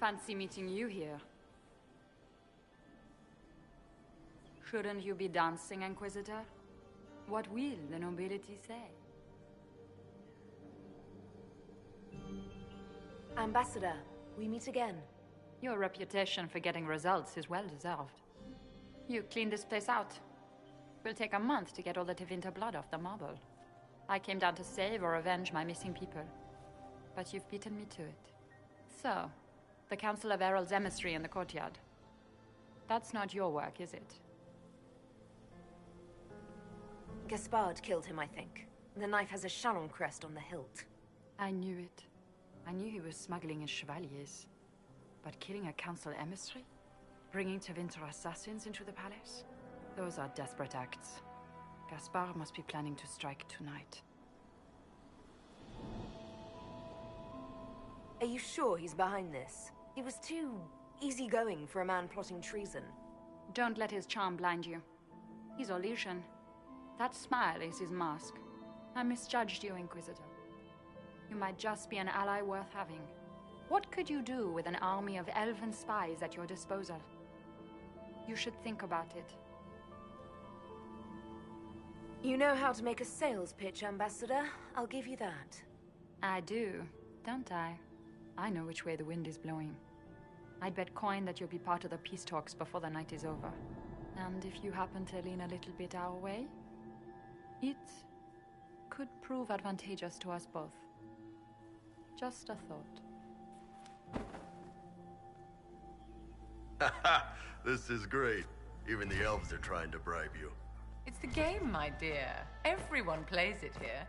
Fancy meeting you here. Shouldn't you be dancing, Inquisitor? What will the nobility say? Ambassador, we meet again. Your reputation for getting results is well deserved. You cleaned this place out. Will take a month to get all the Tevinter blood off the marble. I came down to save or avenge my missing people. But you've beaten me to it. So, the Council of Herald's emissary in the courtyard. That's not your work, is it? Gaspard killed him, I think. The knife has a Charon crest on the hilt. I knew it. I knew he was smuggling his chevaliers. But killing a council emissary? Bringing Tevinter assassins into the palace? Those are desperate acts. Gaspard must be planning to strike tonight. Are you sure he's behind this? He was too easygoing for a man plotting treason. Don't let his charm blind you. He's Orlesian. That smile is his mask. I misjudged you, Inquisitor. You might just be an ally worth having. What could you do with an army of elven spies at your disposal? You should think about it. You know how to make a sales pitch, Ambassador. I'll give you that. I do, don't I? I know which way the wind is blowing. I'd bet coin that you'll be part of the peace talks before the night is over. And if you happen to lean a little bit our way, it could prove advantageous to us both. Just a thought. Haha, this is great. Even the elves are trying to bribe you. It's the game, my dear. Everyone plays it here.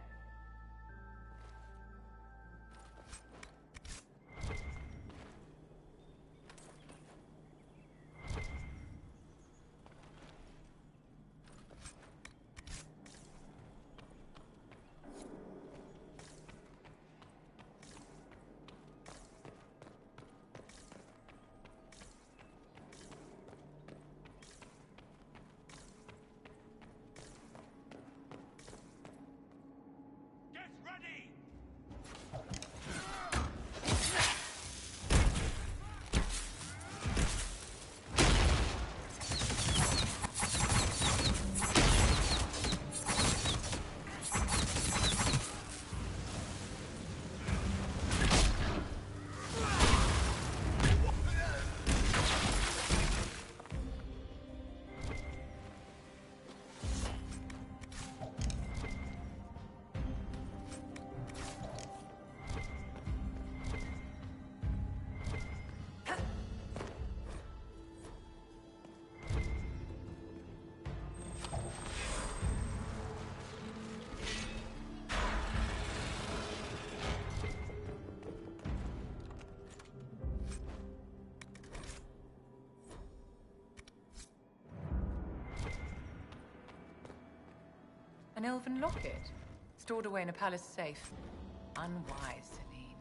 An elven locket, stored away in a palace safe. Unwise, Celine.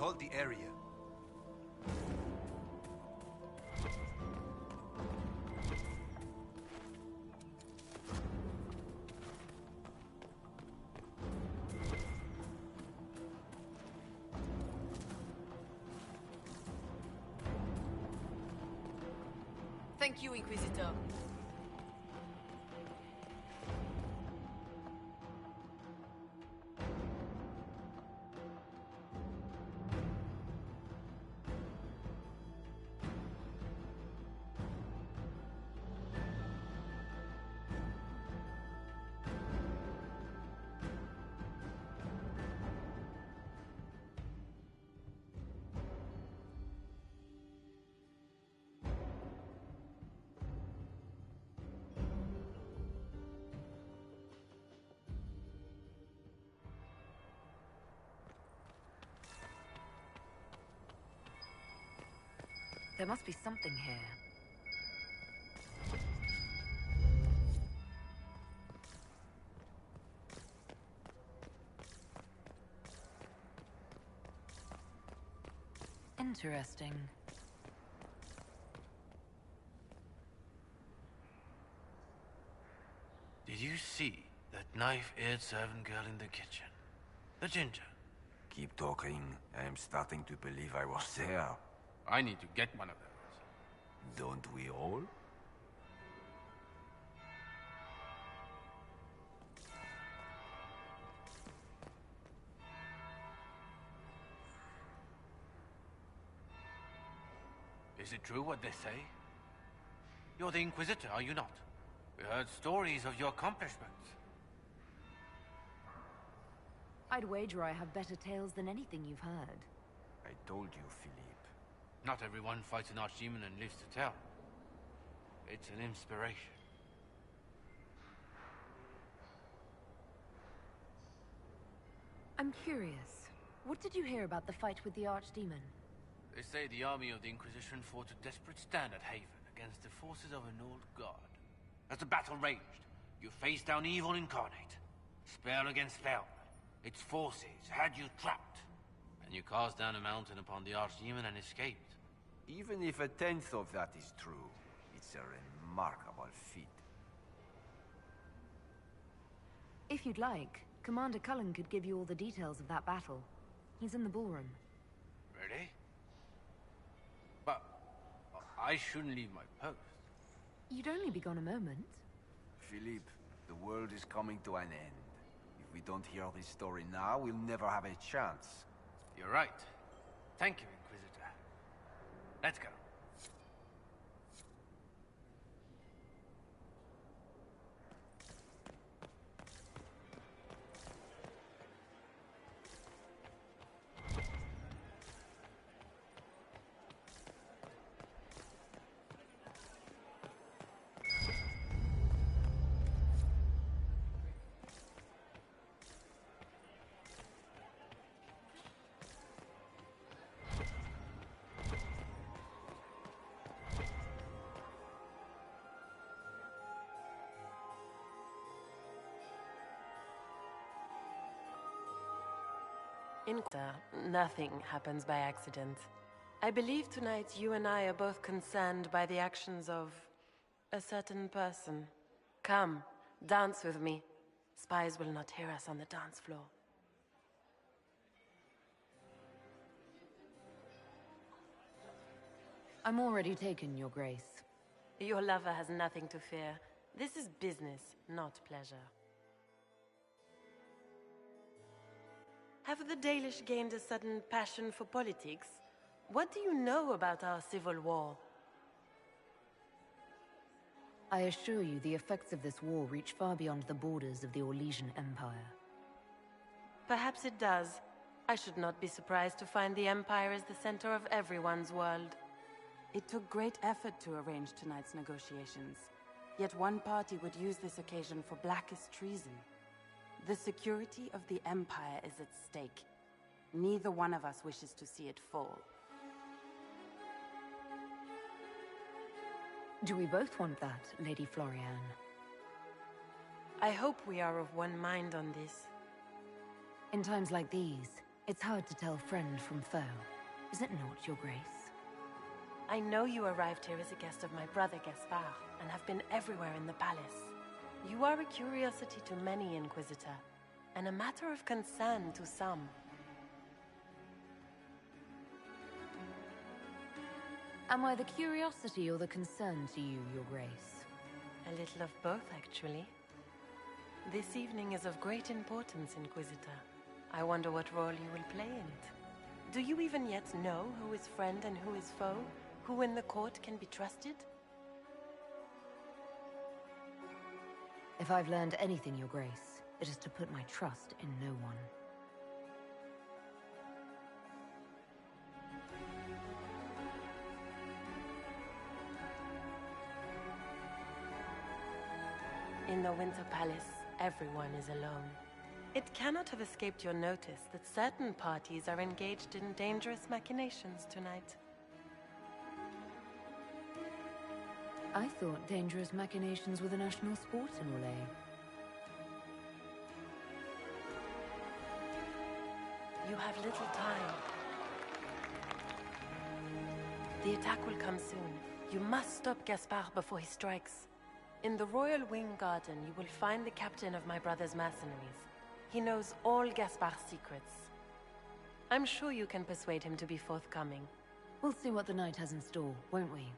hold the area. Thank you, Inquisitor. There must be something here. Interesting. Did you see that knife-eared servant girl in the kitchen? The ginger. Keep talking. I am starting to believe I was there. I need to get one of those. Don't we all? Is it true what they say? You're the Inquisitor, are you not? We heard stories of your accomplishments. I'd wager I have better tales than anything you've heard. I told you, Philippe. Not everyone fights an archdemon and lives to tell. It's an inspiration. I'm curious. What did you hear about the fight with the Archdemon? They say the army of the Inquisition fought a desperate stand at Haven against the forces of an old god. As the battle raged, you faced down evil incarnate. Spell against spell. Its forces had you trapped. And you cast down a mountain upon the Archdemon and escaped. Even if a tenth of that is true, it's a remarkable feat. If you'd like, Commander Cullen could give you all the details of that battle. He's in the ballroom. Really? But I shouldn't leave my post. You'd only be gone a moment. Philippe, the world is coming to an end. If we don't hear this story now, we'll never have a chance. You're right. Thank you, Inquisitor. Let's go. Nothing happens by accident. I believe tonight you and I are both concerned by the actions of a certain person. Come, dance with me. Spies will not hear us on the dance floor. I'm already taken, Your Grace. Your lover has nothing to fear. This is business, not pleasure. Have the Dalish gained a sudden passion for politics? What do you know about our civil war? I assure you the effects of this war reach far beyond the borders of the Orlesian Empire. Perhaps it does. I should not be surprised to find the Empire is the center of everyone's world. It took great effort to arrange tonight's negotiations. Yet one party would use this occasion for blackest treason. The security of the Empire is at stake. Neither one of us wishes to see it fall. Do we both want that, Lady Florian? I hope we are of one mind on this. In times like these, It's hard to tell friend from foe. Is it not, Your Grace? I know you arrived here as a guest of my brother Gaspard, and have been everywhere in the palace. You are a curiosity to many, Inquisitor, and a matter of concern to some. Am I the curiosity or the concern to you, Your Grace? A little of both, actually. This evening is of great importance, Inquisitor. I wonder what role you will play in it. Do you even yet know who is friend and who is foe? Who in the court can be trusted? If I've learned anything, Your Grace, it is to put my trust in no one. In the Winter Palace, everyone is alone. It cannot have escaped your notice that certain parties are engaged in dangerous machinations tonight. I thought dangerous machinations were the national sport in Orlais. You have little time. The attack will come soon. You must stop Gaspard before he strikes. In the Royal Wing Garden, you will find the captain of my brother's mercenaries. He knows all Gaspard's secrets. I'm sure you can persuade him to be forthcoming. We'll see what the night has in store, won't we?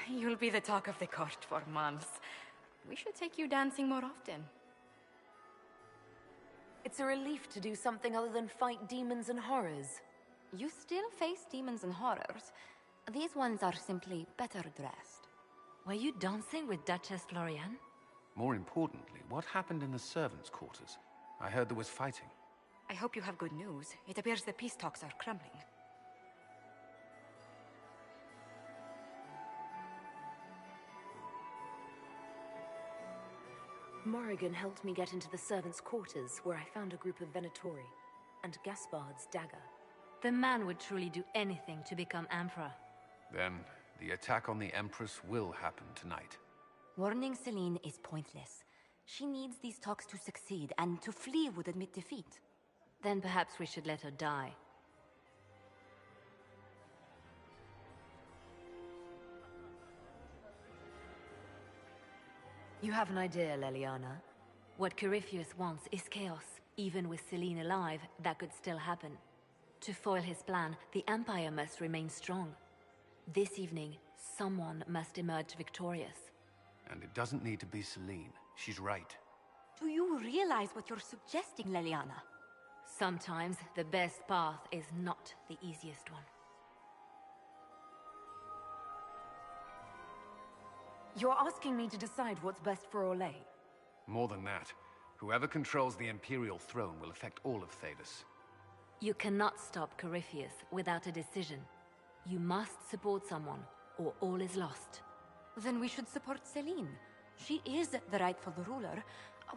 You'll be the talk of the court for months. We should take you dancing more often. It's a relief to do something other than fight demons and horrors. You still face demons and horrors. These ones are simply better dressed. Were you dancing with Duchess Florian? More importantly, what happened in the servants' quarters? I heard there was fighting. I hope you have good news. It appears the peace talks are crumbling. Morrigan helped me get into the servants' quarters, where I found a group of Venatori, and Gaspard's dagger. The man would truly do anything to become Emperor. Then, the attack on the Empress will happen tonight. Warning Celine is pointless. She needs these talks to succeed, and to flee would admit defeat. Then perhaps we should let her die. You have an idea, Leliana? What Corypheus wants is chaos. Even with Celine alive, that could still happen. To foil his plan, the Empire must remain strong. This evening, someone must emerge victorious. And it doesn't need to be Celine. She's right. Do you realize what you're suggesting, Leliana? Sometimes the best path is not the easiest one. You're asking me to decide what's best for Orlais? More than that, whoever controls the Imperial throne will affect all of Thedas. You cannot stop Corypheus without a decision. You must support someone, or all is lost. Then we should support Celine. She is the rightful ruler.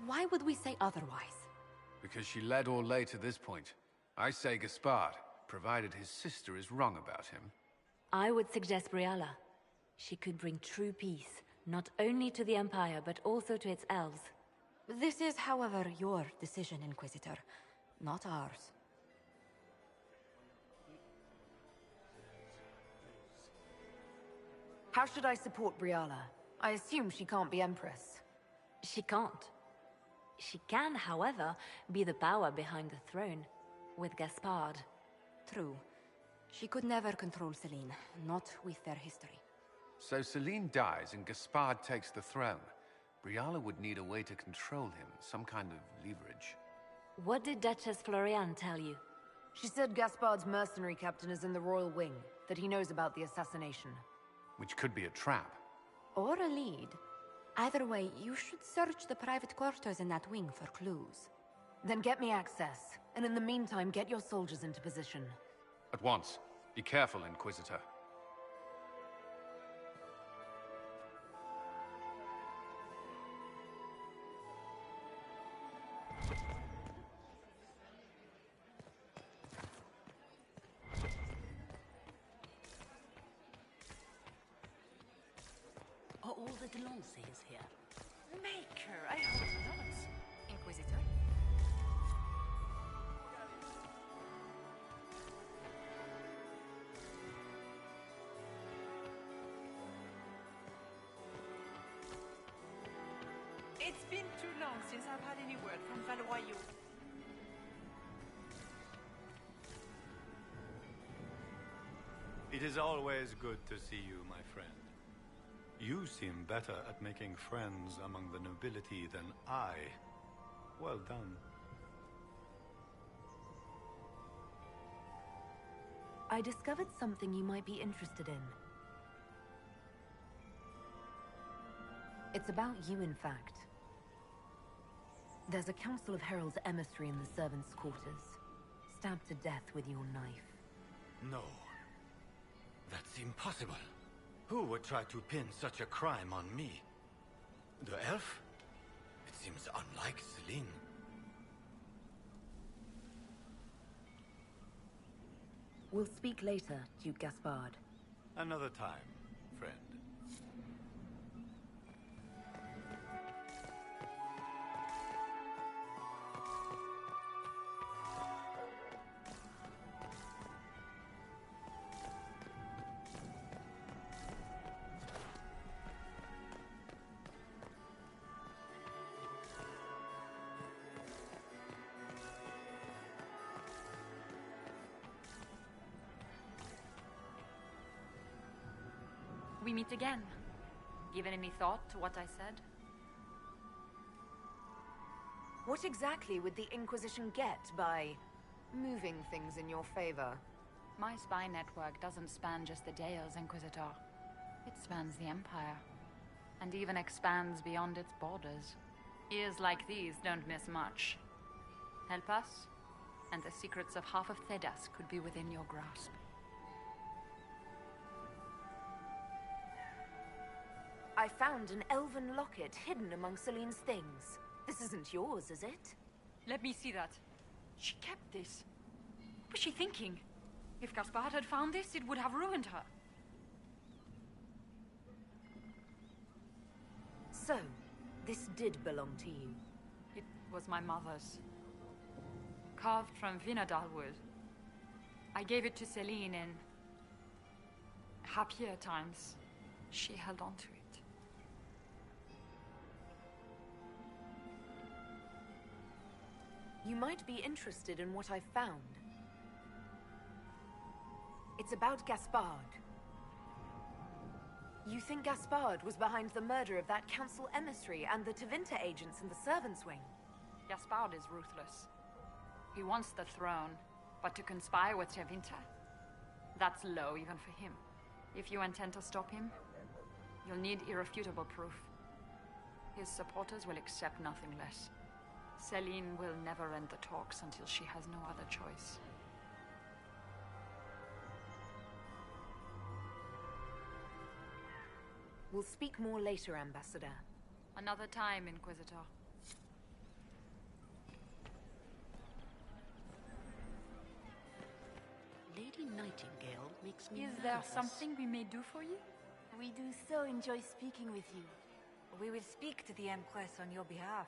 Why would we say otherwise? Because she led Orlais to this point. I say Gaspard, provided his sister is wrong about him. I would suggest Briala. She could bring true peace, not only to the Empire, but also to its elves. This is, however, your decision, Inquisitor, not ours. How should I support Briala? I assume she can't be Empress. She can't. She can, however, be the power behind the throne, with Gaspard. True. She could never control Celine, not with their history. So Celine dies and Gaspard takes the throne. Briala would need a way to control him, some kind of leverage. What did Duchess Florian tell you? She said Gaspard's mercenary captain is in the Royal Wing, that he knows about the assassination. Which could be a trap. Or a lead. Either way, you should search the private quarters in that wing for clues. Then get me access, and in the meantime, get your soldiers into position. At once. Be careful, Inquisitor. all the Delancers here? Maker, I hope not. Inquisitor? It's been too long since I've had any word from Valois. It is always good to see you, my friend. You seem better at making friends among the nobility than I. Well done. I discovered something you might be interested in. It's about you, in fact. There's a Council of Heralds emissary in the servants' quarters, stabbed to death with your knife. No. That's impossible. Who would try to pin such a crime on me? The elf? It seems unlike Celine. We'll speak later, Duke Gaspard. Another time, friend. We meet again. Given any thought to what I said? What exactly would the Inquisition get by moving things in your favor? My spy network doesn't span just the Dales, Inquisitor. It spans the Empire. And even expands beyond its borders. Ears like these don't miss much. Help us, and the secrets of half of Thedas could be within your grasp. I found an elven locket hidden among Celine's things. This isn't yours, is it? Let me see that. She kept this. What was she thinking? If Gaspard had found this, it would have ruined her. So, this did belong to you? It was my mother's. Carved from Vinadal wood. I gave it to Celine in happier times. She held on to it. You might be interested in what I've found. It's about Gaspard. You think Gaspard was behind the murder of that council emissary and the Tevinter agents in the servants' wing? Gaspard is ruthless. He wants the throne, but to conspire with Tevinter? That's low even for him. If you intend to stop him, you'll need irrefutable proof. His supporters will accept nothing less. Celine will never end the talks until she has no other choice. We'll speak more later, Ambassador. Another time, Inquisitor. Lady Nightingale makes me Is there nervous. something we may do for you? We do so enjoy speaking with you. We will speak to the Empress on your behalf.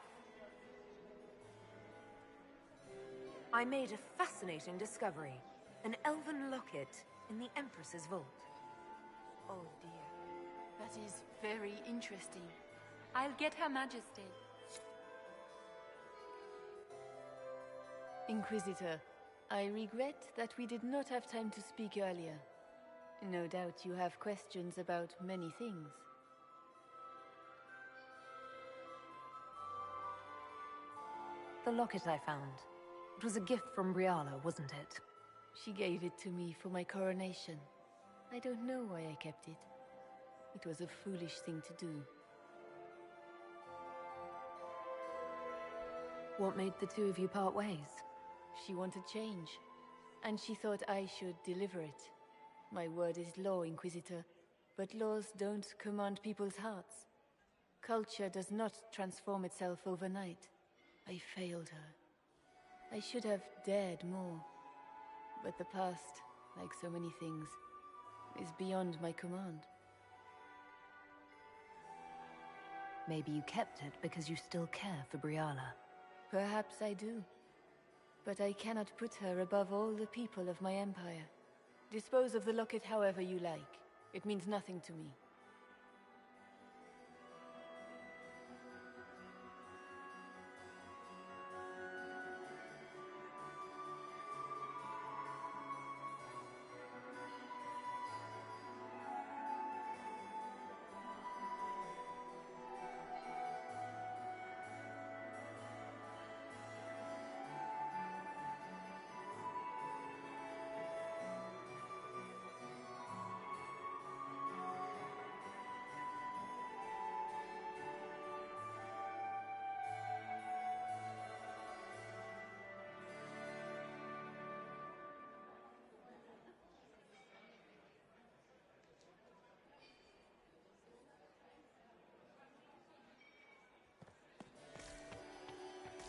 I made a fascinating discovery. An elven locket in the Empress's vault. Oh dear. That is very interesting. I'll get Her Majesty. Inquisitor, I regret that we did not have time to speak earlier. No doubt you have questions about many things. The locket I found. It was a gift from Briala, wasn't it? She gave it to me for my coronation. I don't know why I kept it. It was a foolish thing to do. What made the two of you part ways? She wanted change, and she thought I should deliver it. My word is law, Inquisitor, but laws don't command people's hearts. Culture does not transform itself overnight. I failed her. I should have dared more. But the past, like so many things, is beyond my command. Maybe you kept it because you still care for Briala. Perhaps I do. But I cannot put her above all the people of my empire. Dispose of the locket however you like. It means nothing to me.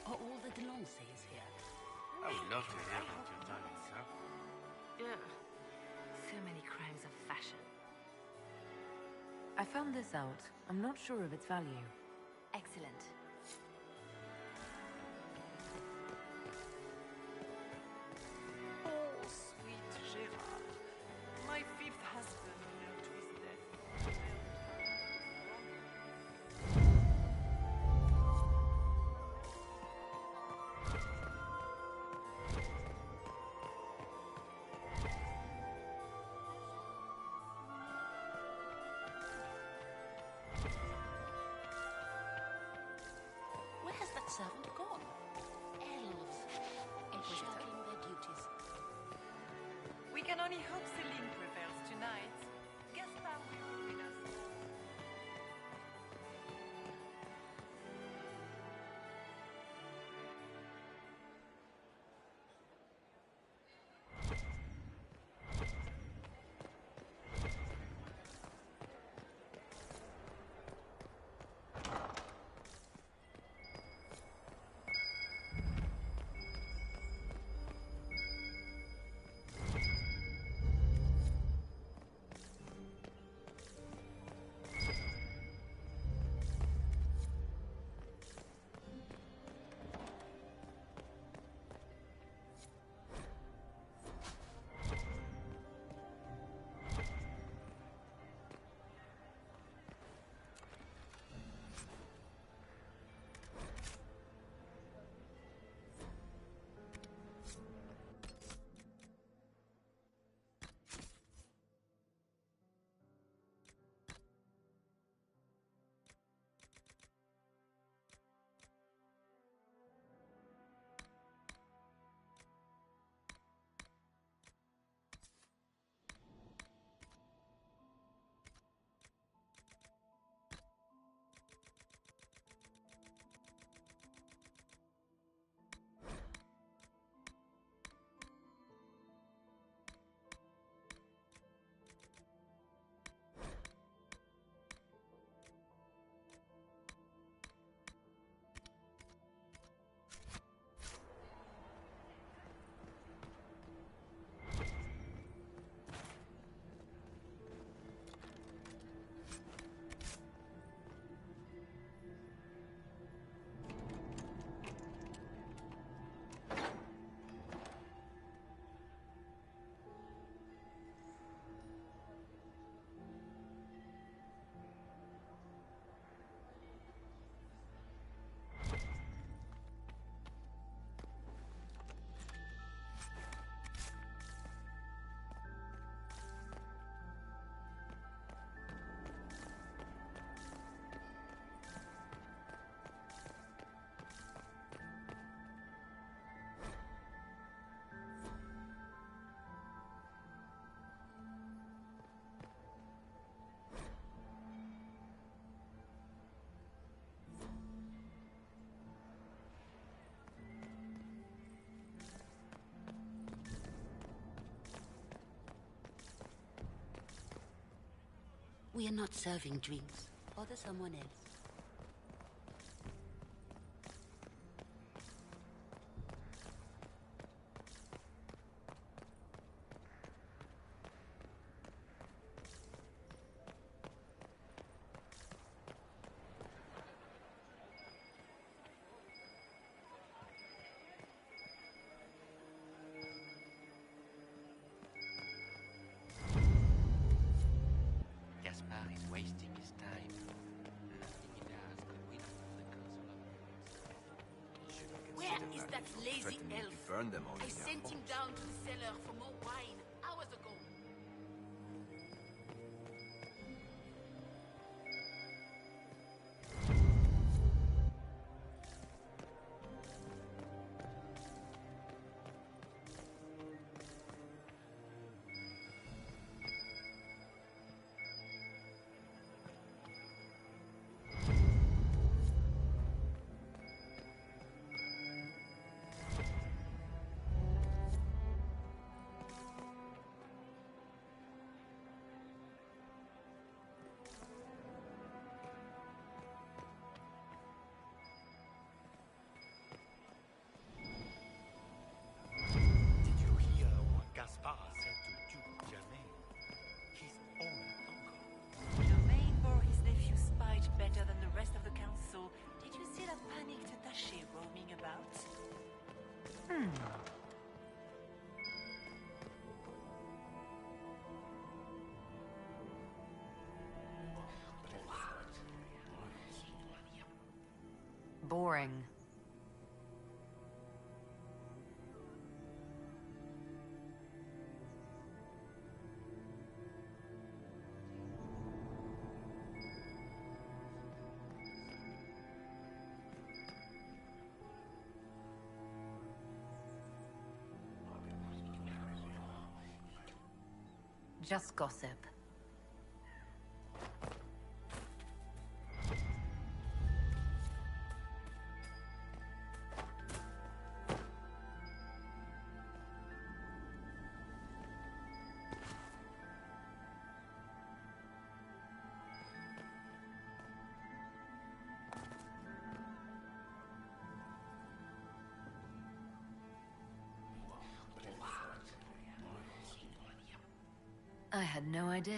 Are all the Delancers here? I would love to hear about your time in South. Ugh. So many crimes of fashion. I found this out. I'm not sure of its value. Excellent. Oh, sweet Gerard. My fifth husband knelt to his death. Where has that servant gone? Elves. Shirking their duties. We can only hope Celine prevails tonight. Gaspard will win us. We are not serving drinks. Bother someone else. that lazy threatening elf. to burn them all I in their sent him homes. down to the cellar for more wine hours ago. Did you hear what Gaspard said to Duke Germain? His own uncle. Germain bore his nephew's spite better than the rest of the council. Did you see that panicked attaché roaming about? Boring. Just gossip. I had no idea.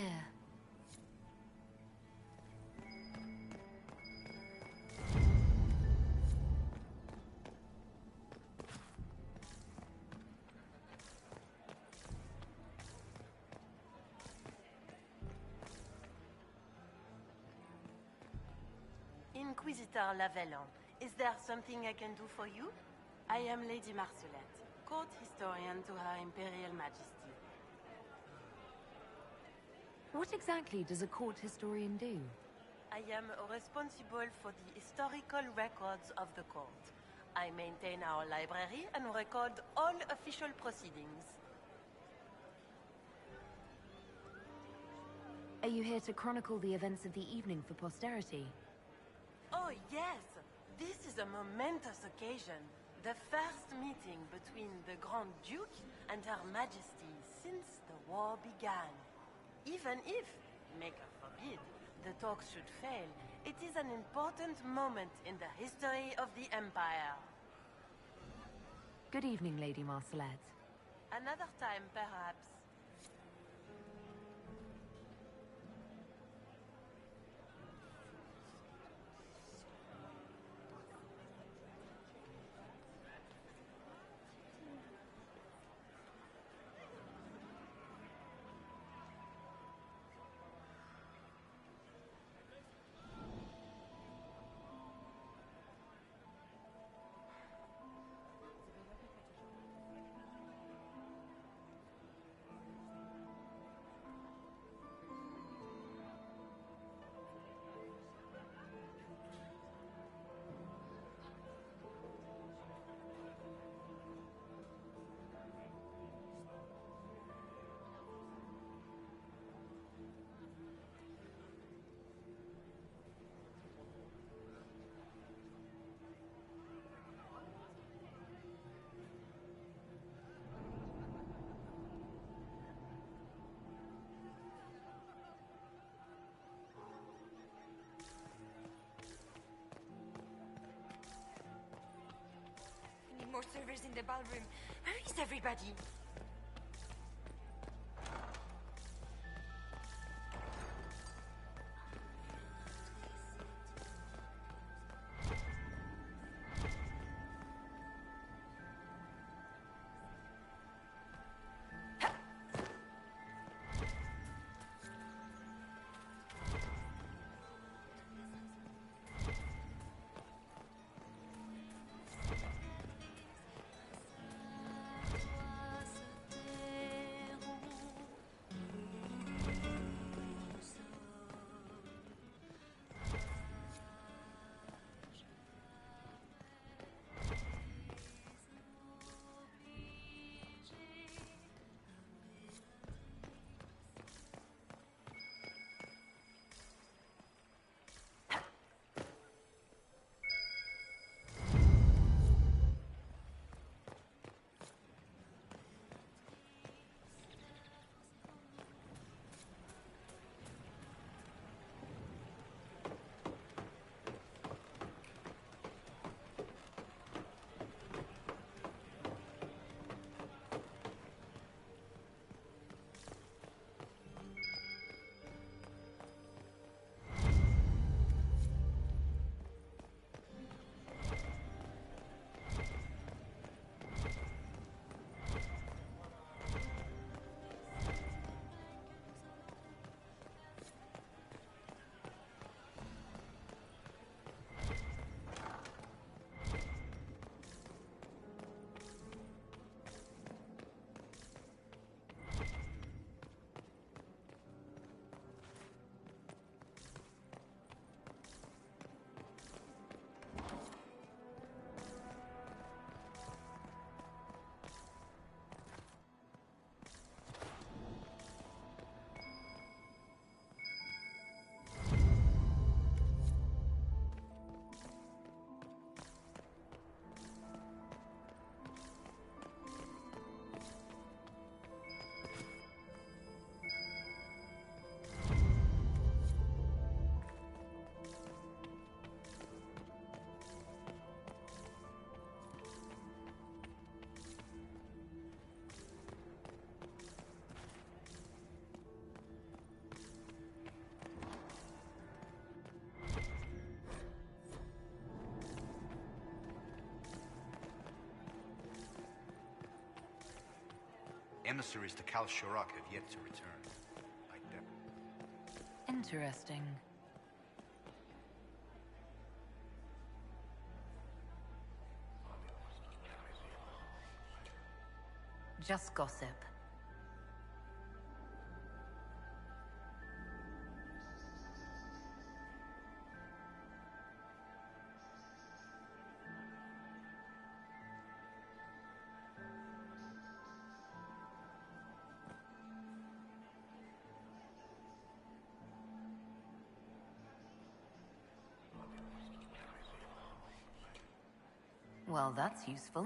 Inquisitor Lavellan, is there something I can do for you? I am Lady Marcelette, court historian to Her Imperial Majesty. What exactly does a court historian do? I am responsible for the historical records of the court. I maintain our library and record all official proceedings. Are you here to chronicle the events of the evening for posterity? Oh yes, this is a momentous occasion. The first meeting between the Grand Duke and Her Majesty since the war began. Even if, maker forbid, the talks should fail, it is an important moment in the history of the Empire. Good evening, Lady Marcelette. Another time, perhaps. More servers in the ballroom. Where is everybody? Emissaries to Kal Shirak have yet to return. Interesting. Just gossip. Well, that's useful.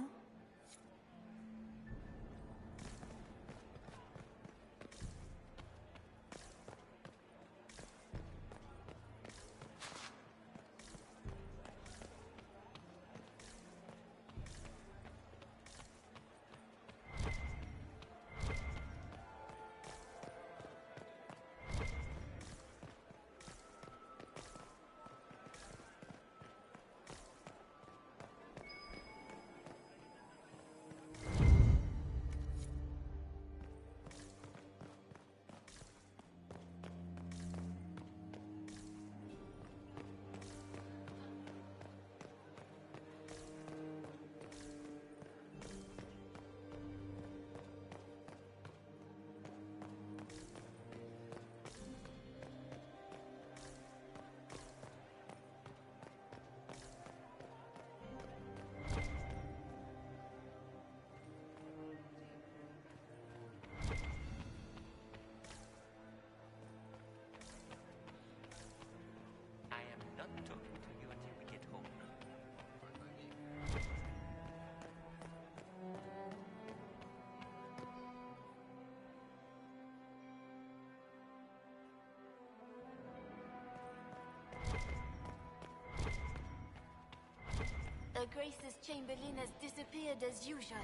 Her Grace's Chamberlain has disappeared as usual.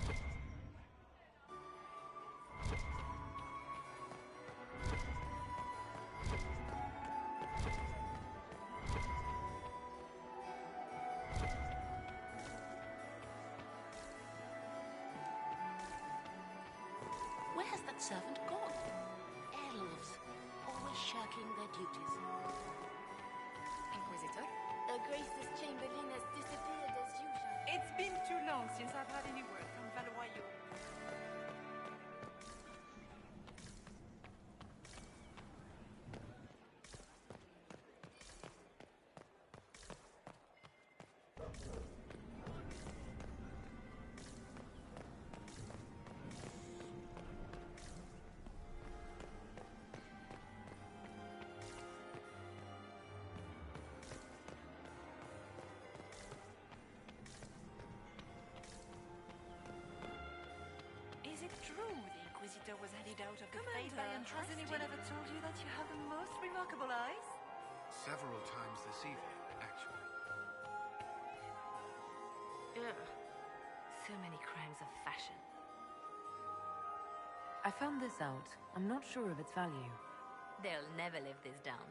Where has that servant gone? Elves, always shirking their duties. Inquisitor? Her Grace's Chamberlain has disappeared as usual. It's been too long since I've had any word from Valois. Is it true the Inquisitor was headed out of the faith I entrusted? Has anyone ever told you that you have the most remarkable eyes? Several times this evening, actually. Ugh. So many crimes of fashion. I found this out. I'm not sure of its value. They'll never live this down.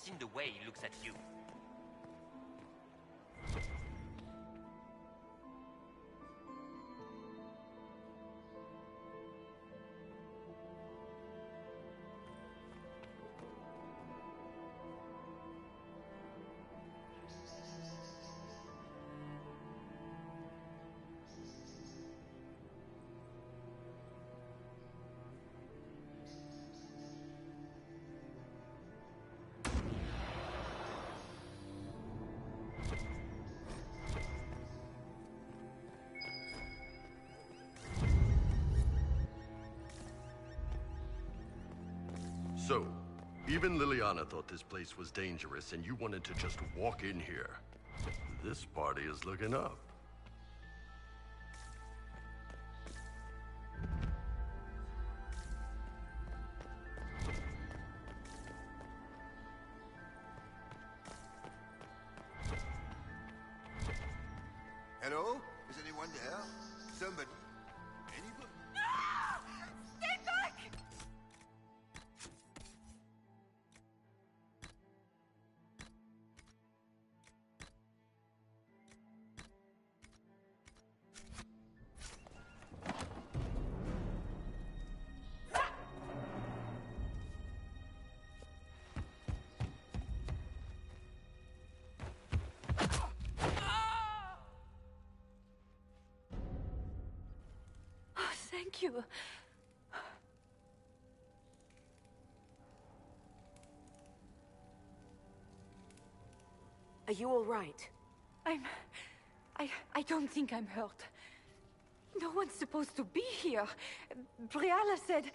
What's in the way he looks at you? So, even Liliana thought this place was dangerous and you wanted to just walk in here. This party is looking up. Hello? Is anyone there? Somebody? Anybody? Stay back! Thank you. Are you all right? I don't think I'm hurt. No one's supposed to be here. Briala said...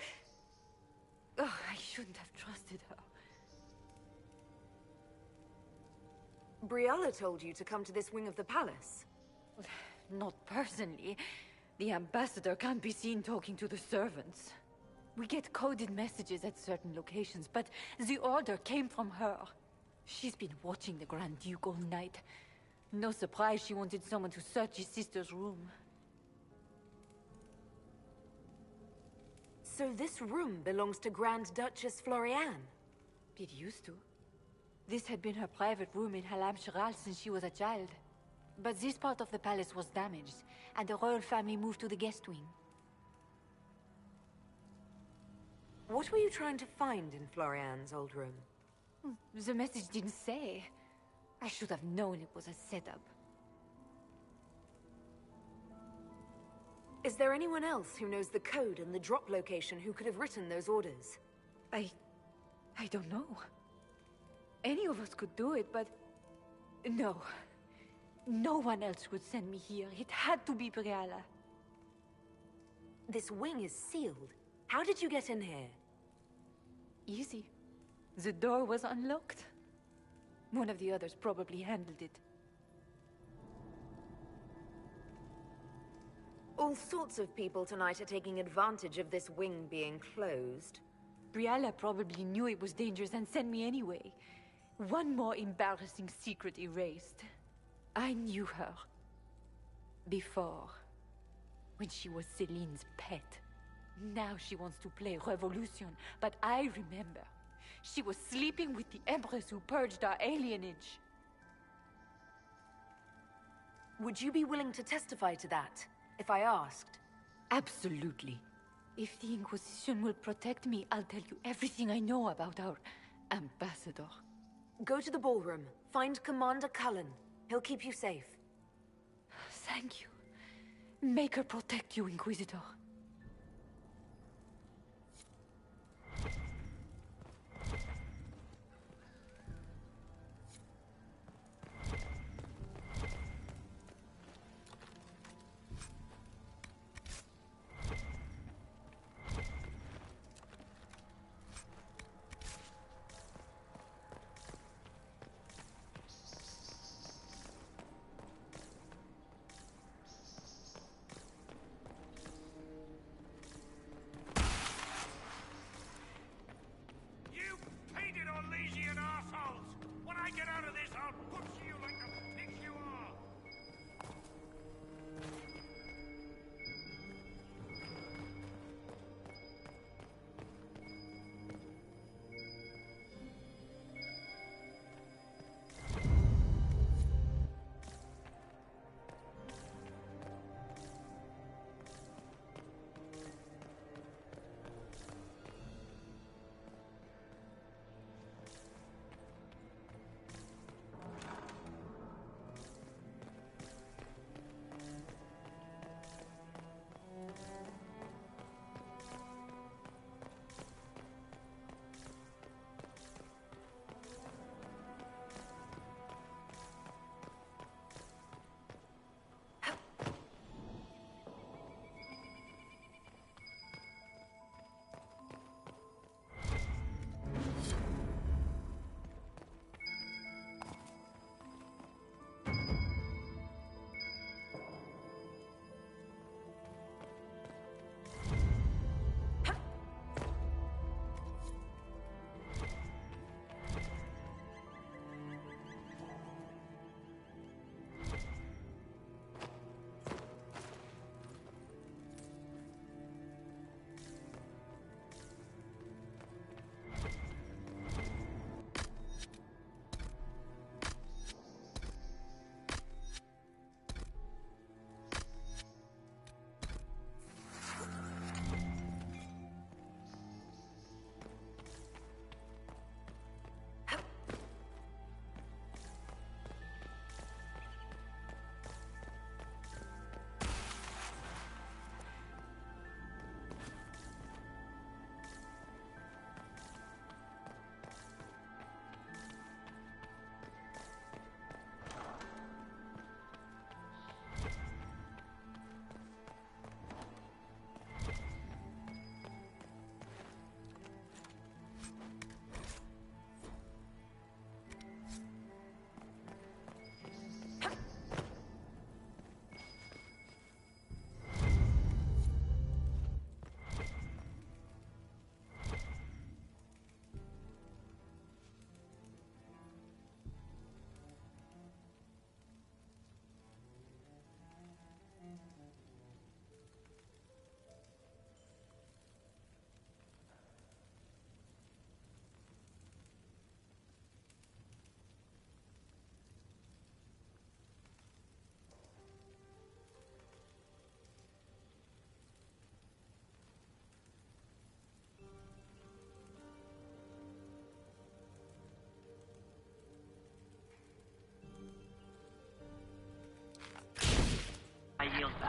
Oh, I shouldn't have trusted her. Briala told you to come to this wing of the palace? Not personally. The ambassador can't be seen talking to the servants. We get coded messages at certain locations, but the order came from her. She's been watching the Grand Duke all night. No surprise she wanted someone to search his sister's room. So this room belongs to Grand Duchess Floriane? It used to. This had been her private room in Halam Shiral since she was a child. But this part of the palace was damaged, and the royal family moved to the guest wing. What were you trying to find in Floriane's old room? The message didn't say. I should have known it was a setup. Is there anyone else who knows the code and the drop location who could have written those orders? I don't know. Any of us could do it, but... No. No one else would send me here. It had to be Briala. This wing is sealed. How did you get in here? Easy. The door was unlocked. One of the others probably handled it. All sorts of people tonight are taking advantage of this wing being closed. Briala probably knew it was dangerous and sent me anyway. One more embarrassing secret erased. I knew her. Before. When she was Celine's pet. Now she wants to play Revolution, but I remember. She was sleeping with the Empress who purged our alienage. Would you be willing to testify to that, if I asked? Absolutely. If the Inquisition will protect me, I'll tell you everything I know about our ambassador. Go to the ballroom. Find Commander Cullen. He'll keep you safe. Thank you. Make her protect you, Inquisitor.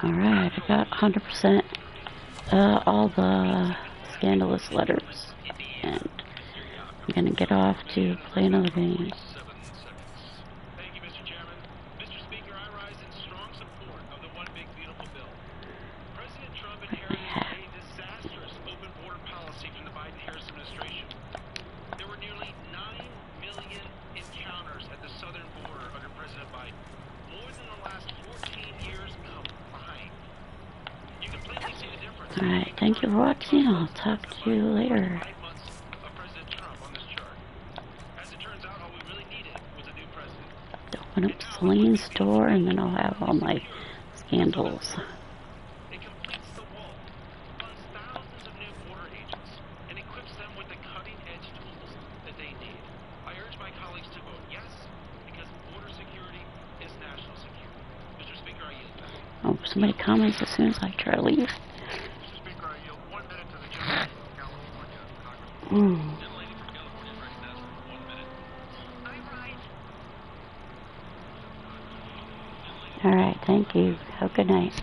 Alright, I got 100% all the scandalous letters, and I'm gonna get off to play another game. Alright, thank you for watching. I'll talk to you later. Open up Celine's store and then I'll have all my scandals. Oh, somebody comments as soon as I try to leave. Alright, thank you. Have a good night.